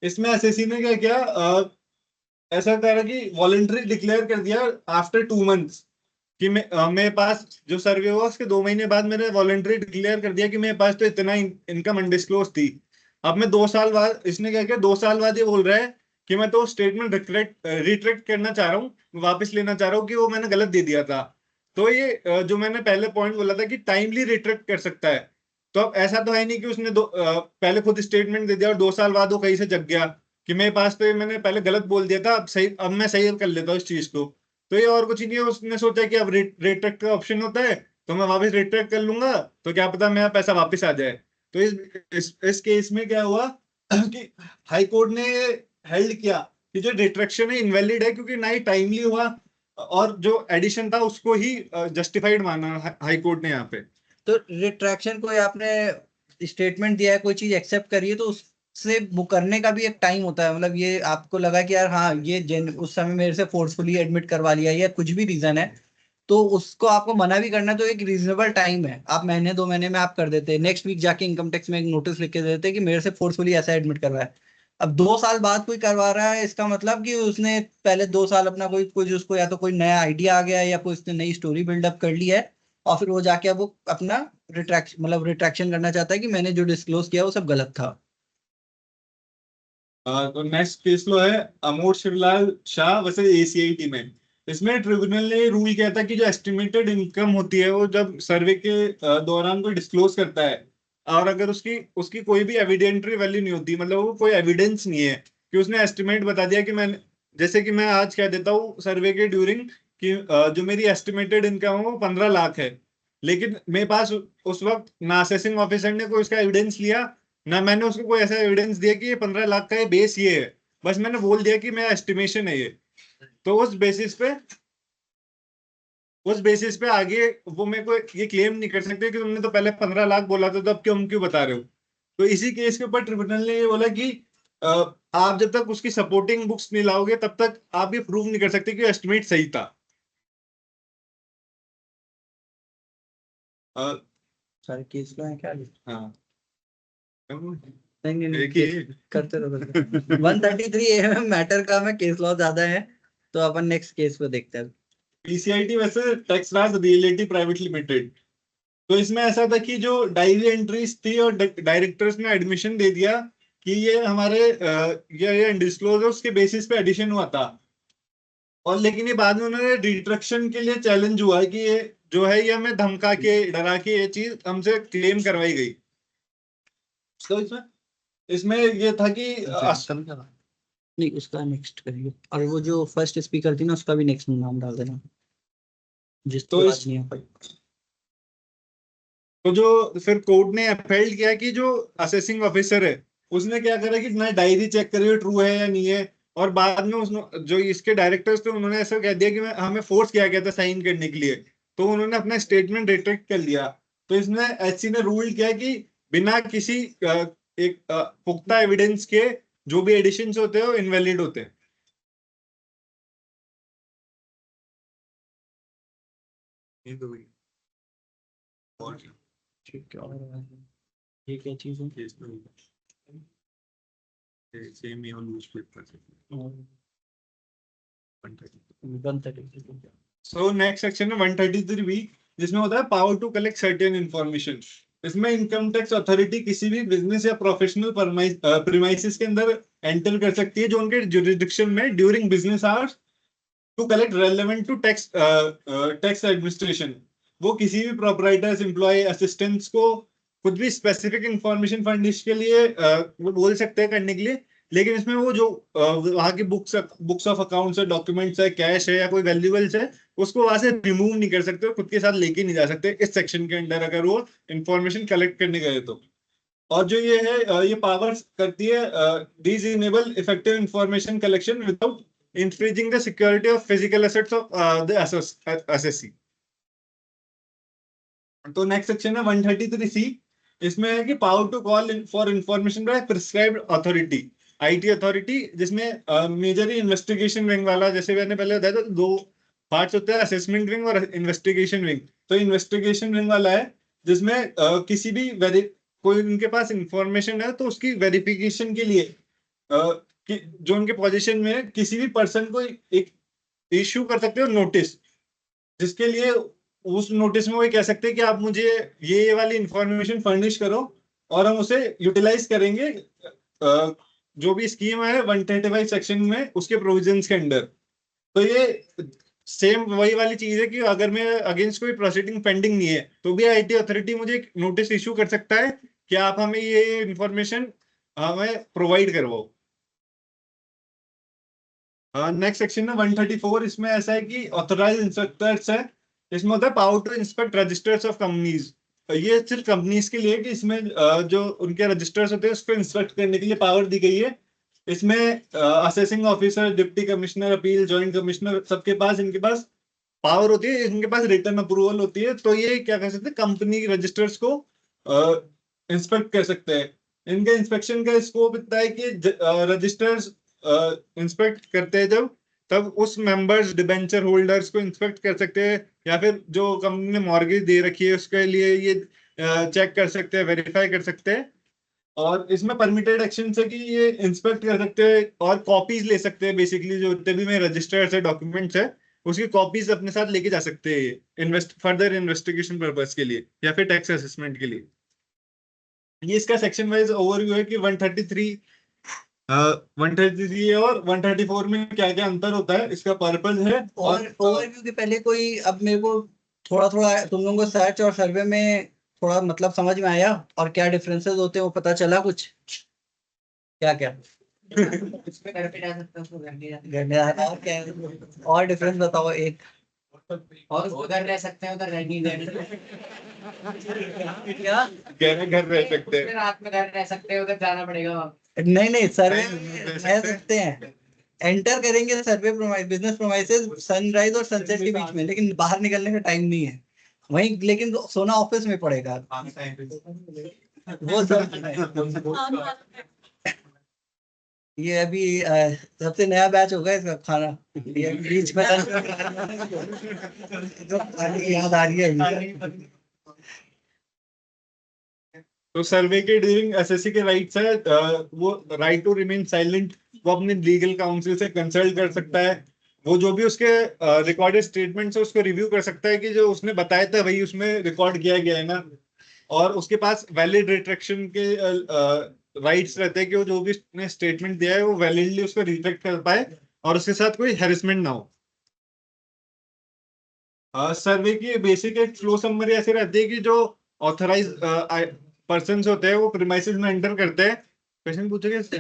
इसमें एसएससी ने क्या किया, ऐसा करा कि वॉलंटरी डिक्लेयर कर दिया आफ्टर 2 मंथ्स कि मेरे पास जो सर्वे हुआ उसके 2 महीने बाद मैंने वॉलंटरी डिक्लेयर कर दिया कि मेरे पास तो इतना इनकम अनडिस्क्लोज थी। अब मैं 2 साल बाद, इसने क्या किया, 2 साल बाद ये बोल रहा है कि मैं तो स्टेटमेंट रिट्रैक्ट करना चाह रहा हूँ, वापस लेना चाह रहा हूँ कि वो मैंने गलत दे दिया था। तो ये जो मैंने पहले पॉइंट बोला था कि टाइमली रिट्रैक्ट कर सकता है, तो अब ऐसा तो है नहीं कि उसने पहले खुद स्टेटमेंट दे दिया और 2 साल बाद वो कहीं से जग गया कि मेरे पास तो ये मैंने पहले गलत बोल दिया था, अब सही, अब मैं सही कर लेता हूँ इस चीज को। तो ये और कुछ ही नहीं है, उसने सोचा कि अब रिट्रैक्ट का ऑप्शन होता है तो मैं वापस रिट्रैक्ट कर लूंगा, तो क्या पता मेरा पैसा वापस आ जाए। तो इस केस में क्या हुआ कि हाई कोर्ट ने हेल्ड किया कि जो रिट्रैक्शन है इनवैलिड है, क्योंकि ना ही टाइमली हुआ और जो एडिशन था उसको ही जस्टिफाइड माना हाई कोर्ट ने यहाँ पे। तो रिट्रैक्शन को आपने स्टेटमेंट दिया है, कोई चीज एक्सेप्ट करी है, तो उससे मुकरने का भी एक टाइम होता है। मतलब ये आपको लगा कि यार हाँ ये उस समय मेरे से फोर्सफुली एडमिट करवा लिया या कुछ भी रीजन है, तो उसको आपको मना भी करना है, तो एक रीजनेबल टाइम है। आप महीने 2 महीने में आप कर देते हैं, नेक्स्ट वीक जाके इनकम टैक्स में एक नोटिस लिख के दे देते हैं कि मेरे से फोर्सफुली ऐसा एडमिट करवाया है। अब 2 साल बाद कोई करवा रहा है, इसका मतलब कि उसने पहले 2 साल अपना कोई कुछ उसको या तो कोई नया आइडिया आ गया है या कोई उसने नई स्टोरी बिल्डअप कर ली है, और फिर वो जाके अब वो अपना रिट्रैक्शन करना चाहता है कि मैंने जो डिस्क्लोज किया वो सब गलत था। तो नेक्स्ट केस लो है अमोद शिवलाल शाह वर्सेस ACIT में। इसमें ट्रिब्यूनल ने रूल किया था कि जो एस्टिमेटेड इनकम होती है वो जब सर्वे के दौरान कोई डिस्क्लोज करता है, और अगर उसकी उसकी कोई भी एविडेंटरी वैल्यू नहीं होती, मतलब वो कोई एविडेंस नहीं है कि उसने एस्टिमेट बता दिया कि मैं, जैसे कि मैं आज कह देता हूँ सर्वे के ड्यूरिंग कि जो मेरी एस्टिमेटेड इनकम है वो 15 लाख है, लेकिन मेरे पास उस वक्त ना असेसिंग ऑफिसर ने कोई उसका एविडेंस लिया, ना मैंने उसको कोई ऐसा एविडेंस दिया कि ये 15 लाख का ये बेस ये है, बस मैंने बोल दिया कि मेरा एस्टिमेशन है ये। तो उस बेसिस पे आगे वो मेरे को ये क्लेम नहीं कर सकते कि तुमने तो पहले 15 लाख बोला था, तो अब क्यों बता रहे हो। तो इसी केस के ऊपर ट्रिब्यूनल ने ये बोला कि अ, आप जब तक उसकी सपोर्टिंग बुक्स नहीं लाओगे तब तक आप ये प्रूव नहीं कर सकते कि एस्टिमेट सही था। अ, सारे केस लो हैं क्या? हाँ नहीं नहीं नहीं, एक ही करते रहो 133 ए में मैटर का में केस लॉ ज्यादा है, तो अपन नेक्स्ट केस पे देखते हैं। PCIT वैसे टैक्स राज रियलिटी प्राइवेट लिमिटेड। तो इसमें ऐसा था कि जो डायरी एंट्रीज थी और डायरेक्टर्स ने एडमिशन दे दिया कि ये हमारे ये डिस्क्लोजर उसके बेसिस पे एडिशन हुआ था, और लेकिन ये बाद में उन्होंने रिट्रक्शन के लिए चैलेंज हुआ कि ये जो है ये हमें धमका के डरा के ये चीज हमसे क्लेम करवाई गई। तो इसमें ये था कि नहीं, उसका नेक्स्ट करेंगे, और वो जो फर्स्ट स्पीकर थी ना उसका भी नेक्स्ट नाम डाल देना, जिसकी तो बात नहीं है। तो जो फिर कोर्ट ने अपहेल्ड किया कि जो असेसिंग ऑफिसर है उसने क्या करा कि ना डायरी चेक करी ट्रू है या नहीं है, और बाद में उसने जो इसके डायरेक्टर्स थे उन्होंने ऐसा कह दिया कि हमें फोर्स किया गया था साइन करने के लिए, तो उन्होंने अपना स्टेटमेंट रिट्रैक्ट कर लिया। तो इसमें HC ने रूल किया कि बिना किसी एक पुख्ता एविडेंस के जो भी एडिशंस होते हैं वो इनवैलिड होते हैं। ये तो हुई। और ठीक है, और ये क्या चीज है? केस में सेम ही ऑन न्यूज़पेपर से। 130। सो नेक्स्ट सेक्शन है 133B, जिसमें होता है power to collect certain information. इसमें इनकम टैक्स अथॉरिटी किसी भी बिजनेस या प्रोफेशनल प्रीमाइसेस के अंदर एंटर कर सकती है जो उनके जुरिडिक्शन में during business hours to collect relevant to tax administration. वो किसी भी प्रोपराइटर्स एम्प्लॉय असिस्टेंट्स को कुछ भी स्पेसिफिक इंफॉर्मेशन फर्निश के लिए वो बोल सकते हैं करने के लिए, लेकिन इसमें वो जो वहाँ की बुक्स ऑफ अकाउंट्स है, डॉक्यूमेंट्स है, कैश है या कोई वैल्यूएबल्स है, उसको वहां से रिमूव नहीं कर सकते और खुद के साथ लेके नहीं जा सकते इस सेक्शन के अंडर अगर वो इंफॉर्मेशन कलेक्ट करने गए तो। और जो ये है ये पावर्स करती है these enable effective information collection without infringing the security of physical assets of the assessee। तो नेक्स्ट सेक्शन है 133C। इसमें है कि power to call for information by prescribed authority, IT authority, जिसमें मेजरली इन्वेस्टिगेशन विंग वाला, जैसे मैंने पहले बताया था, दो पार्ट्स होते हैं, असेसमेंट विंग और इन्वेस्टिगेशन विंग। तो इन्वेस्टिगेशन विंग वाला है जिसमें किसी भी कोई उनके पास इंफॉर्मेशन है तो उसकी वेरिफिकेशन के लिए कि जो उनके पोजीशन में है, किसी भी पर्सन को एक इश्यू कर सकते हो नोटिस, जिसके लिए उस नोटिस में वो ये कह सकते हैं कि आप मुझे ये वाली इंफॉर्मेशन फर्निश करो और हम उसे यूटिलाइज करेंगे जो भी स्कीम है 135 सेक्शन में उसके प्रोविजंस के अंडर। तो ये सेम वही वाली चीज है कि अगर मैं अगेंस्ट कोई प्रोसीडिंग पेंडिंग नहीं है तो भी IT अथॉरिटी मुझे एक नोटिस इशू कर सकता है कि आप हमें ये इंफॉर्मेशन हमें प्रोवाइड करवाओ। नेक्स्ट सेक्शन है 134। इसमें ऐसा है कि ऑथराइज इंस्पेक्टर्स है, इसमें होता है power to inspect registers of companies. ये सिर्फ कंपनीज के लिए कि इसमें जो उनके रजिस्टर्स होते हैं उसको इंस्पेक्ट करने के लिए पावर दी गई है। इसमें assessing officer, deputy commissioner, appeal, joint commissioner, सबके पास इनके पास पावर होती है, इनके पास रिटर्न अप्रूवल होती है। तो ये क्या कर सकते हैं, कंपनी रजिस्टर्स को इंस्पेक्ट कर सकते हैं। इनके इंस्पेक्शन का स्कोप इतना है कि रजिस्टर्स इंस्पेक्ट करते हैं जब, तब उस मेंबर्स डिबेंचर होल्डर्स को इंस्पेक्ट कर सकते हैं, या फिर जो कंपनी ने मॉर्गेज दे रखी है उसके लिए ये चेक कर सकते हैं, वेरीफाई कर सकते हैं। और इसमें परमिटेड एक्शन है कि ये इंस्पेक्ट कर सकते हैं और कॉपीज ले सकते हैं, बेसिकली जो जितने भी मेरे रजिस्टर्स है, डॉक्यूमेंट्स है, उसकी कॉपीज अपने साथ लेके जा सकते हैं फर्दर इन्वेस्टिगेशन पर्पस के लिए या फिर टैक्स असेसमेंट के लिए। ये इसका सेक्शन वाइज ओवरव्यू है कि 133 133 और 134 में क्या क्या अंतर होता है, इसका पर्पज है। और ओवरव्यू के पहले कोई, अब मेरे को थोड़ा थोड़ा तुम लोगों को सर्च और सर्वे में थोड़ा मतलब समझ में आया, और क्या डिफरेंसेस होते हैं वो पता चला कुछ, क्या क्या इसमें घर पे जा सकते हो, उसको घर में जाना, और क्या है? और डिफरेंस बताओ एक। और उधर रह सकते हैं, उधर रह नहीं रहे क्या? गहरे घर रह सकते हैं। रात में घर रह सकते हैं, उधर जाना पड़ेगा वहाँ। नहीं सर्वे रह सकते हैं, एंटर करेंगे सर्वे बिजनेस प्रोमाइसेस सनराइज और सनसेट के बीच में, लेकिन बाहर निकलने का टाइम नहीं है वहीं, लेकिन सोना ऑफिस में पड़ेगा वो सब। ये अभी सबसे नया बैच होगा इसका खाना, ये बीच में जो याद आ रही है अभी। तो सर्वे के ड्यूरिंग एसएससी के राइट्स है, वो राइट टू रिमेन साइलेंट, वो अपने लीगल काउंसिल से कंसल्ट कर सकता है। वो जो भी उसके रिकॉर्डेड स्टेटमेंट्स है उसको रिव्यू कर सकता है कि जो उसने बताया था वही उसमें रिकॉर्ड किया गया है ना। और उसके पास वैलिड रिट्रैक्शन के राइट्स रहते हैं कि वो जो भी उसने स्टेटमेंट दिया है वो वैलिडली उसको रिट्रैक्ट कर पाए और उसके साथ कोई हेरेसमेंट ना हो। सर्वे की बेसिक एक फ्लो समरी ऐसे रहती है कि जो ऑथराइज पर्सन होते हैं वो प्रीमाइसेस में एंटर करते हैं। क्वेश्चन पूछेगा इससे?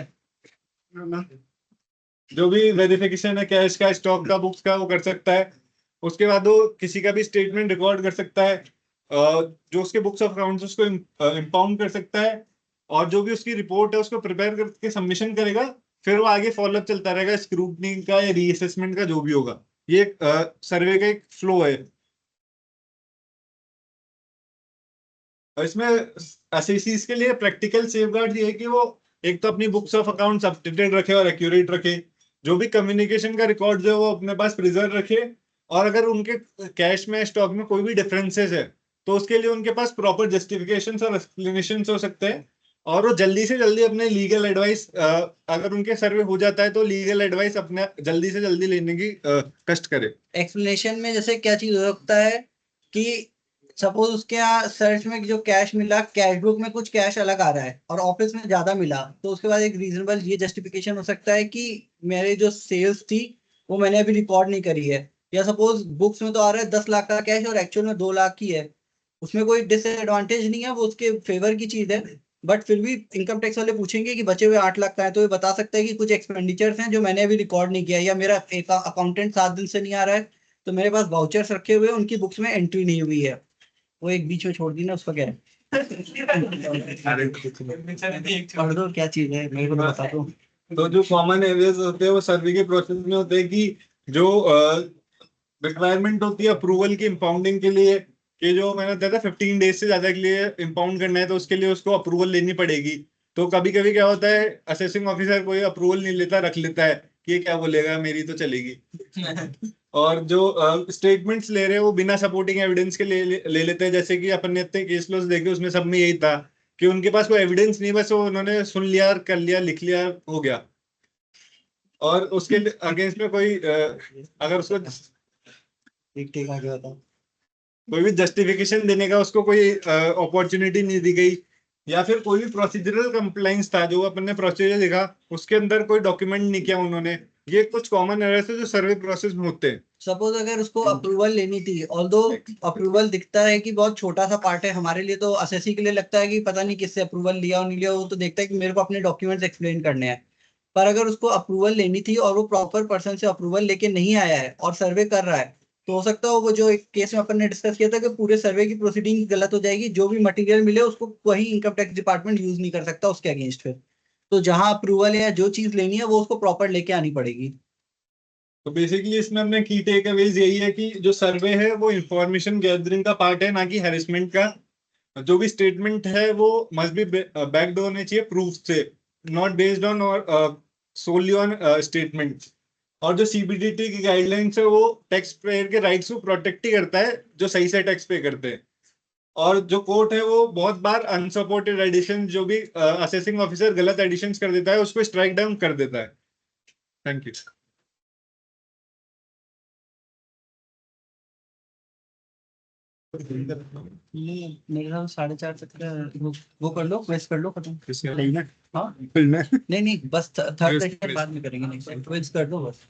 जो भी वेरिफिकेशन है कैश का, स्टॉक का, बुक्स का, वो कर सकता है। उसके बाद वो किसी का भी स्टेटमेंट रिकॉर्ड कर सकता है, जो उसके बुक्स ऑफ अकाउंट्स उसको इम्पाउंड कर सकता है, और जो भी उसकी रिपोर्ट है उसको प्रिपेयर करके सबमिशन करेगा। फिर वो आगे फॉलोअप चलता रहेगा स्क्रूटनी का या रीअसेसमेंट का जो भी होगा। ये सर्वे का एक फ्लो है। और इसमें एसईसीज के लिए प्रैक्टिकल सेफगार्ड ये है कि वो एक तो अपनी बुक्स ऑफ अकाउंट्स अपडेटेड रखे और एक्यूरेट रखे, जो भी कम्युनिकेशन का रिकॉर्ड जो है वो अपने पास प्रिजर्व रखे, और अगर उनके कैश में स्टॉक में कोई भी डिफरेंसेस है तो उसके लिए उनके पास प्रॉपर जस्टिफिकेशन और एक्सप्लेनेशन हो सकते हैं। और वो जल्दी से जल्दी अपने लीगल एडवाइस, अगर उनके सर्वे हो जाता है तो लीगल एडवाइस अपने जल्दी से जल्दी लेने की कष्ट करे। एक्सप्लेनेशन में जैसे क्या चीज हो सकता है कि सपोज उसके यहाँ सर्च में जो कैश मिला, कैश बुक में कुछ कैश अलग आ रहा है और ऑफिस में ज्यादा मिला, तो उसके बाद एक रीजनेबल ये जस्टिफिकेशन हो सकता है कि मेरे जो सेल्स थी वो मैंने अभी रिकॉर्ड नहीं करी है। या सपोज बुक्स में तो आ रहा है 10 लाख का कैश और एक्चुअल में 2 लाख की है, उसमें कोई डिसएडवांटेज नहीं है, वो उसके फेवर की चीज है। बट फिर भी इनकम टैक्स वाले पूछेंगे कि बचे हुए 8 लाख का है, तो ये बता सकता है कि कुछ एक्सपेंडिचर्स हैं जो मैंने अभी रिकॉर्ड नहीं किया, या मेरा एक अकाउंटेंट 7 दिन से नहीं आ रहा है, तो मेरे पास वाउचर्स रखे हुए हैं, उनकी बुक्स में एंट्री नहीं हुई है। वो एक बीच में छोड़ दी ना, उसका क्या है? पढ़ दो क्या चीज है, मेरे को तो बता दो। तो जो कॉमन एरियाज होते हैं वो सर्वे के प्रोसेस में होते हैं कि जो रिक्वायरमेंट होती है अप्रूवल की इम्पाउंडिंग के लिए, कि जो मैंने बताया था 15 डेज से ज्यादा के लिए इम्पाउंड करना है तो उसके लिए उसको अप्रूवल लेनी पड़ेगी। तो कभी कभी क्या होता है, असेसिंग ऑफिसर कोई अप्रूवल नहीं लेता, रख लेता है कि ये क्या बोलेगा, मेरी तो चलेगी। और जो स्टेटमेंट्स ले रहे हैं वो बिना सपोर्टिंग एविडेंस के ले लेते हैं, जैसे कि अपन ने इतने केस लॉस देखे उसमें सब में यही था कि उनके पास कोई एविडेंस नहीं, बस वो उन्होंने सुन लिया, कर लिया, लिख लिया, हो गया। और उसके अगेंस्ट में कोई अगर उसको ठीक ठीक आगे बताओ। कोई भी जस्टिफिकेशन देने का उसको कोई अपॉर्चुनिटी नहीं दी गई, या फिर कोई भी प्रोसीजरल कंप्लाइंस था जो अपन ने प्रोसीजर लिखा उसके अंदर कोई डॉक्यूमेंट नहीं किया उन्होंने, ये कुछ कॉमन एरर्स है जो सर्वे प्रोसेस में होते हैं। सपोज अगर उसको अप्रूवल लेनी थी, ऑल्दो अप्रूवल दिखता है कि बहुत छोटा सा पार्ट है हमारे लिए, तो असेसी के लिए लगता है कि पता नहीं किससे अप्रूवल लिया और नहीं लिया, वो तो देखता है कि मेरे को अपने डॉक्यूमेंट्स एक्सप्लेन करने हैं। पर अगर उसको अप्रूवल लेनी थी और वो प्रॉपर पर्सन से अप्रूवल लेके नहीं आया है और सर्वे कर रहा है, तो हो सकता है वो जो एक केस में अपन ने डिस्कस किया था कि पूरे सर्वे की प्रोसीडिंग गलत हो जाएगी, जो भी मटेरियल मिले उसको वही इनकम टैक्स डिपार्टमेंट यूज नहीं कर सकता उसके अगेंस्ट फिर। तो जहां अप्रूवल है या जो चीज लेनी है वो उसको प्रॉपर लेके आनी पड़ेगी। तो बेसिकली इसमें हमने की टेक अवेज यही है कि जो सर्वे है वो इंफॉर्मेशन गैदरिंग का पार्ट है, ना कि हैरेसमेंट का। जो भी स्टेटमेंट है वो मस्ट बी बैक्ड होने चाहिए प्रूफ से, नॉट बेस्ड ऑन और सोली ऑन स्टेटमेंट। और जो सीबीडीटी की गाइडलाइंस है वो टैक्स पेयर के राइट्स को प्रोटेक्ट ही करता है जो सही से टैक्स पे करते हैं। और जो कोर्ट है वो बहुत बार अनसपोर्टेड एडिशन, जो भी असेसिंग ऑफिसर गलत एडिशन कर देता है उसको स्ट्राइक डाउन कर देता है। Thank you. मेरे ख्याल 4:30 तक वो कर लो, क्वेस्ट कर लो, खत्म। किसके हाँ फिल्म है। नहीं बस थर्ड Yes, सेशन please. बाद में करेंगे नेक्स्ट टाइम, ट्विल्स कर दो बस।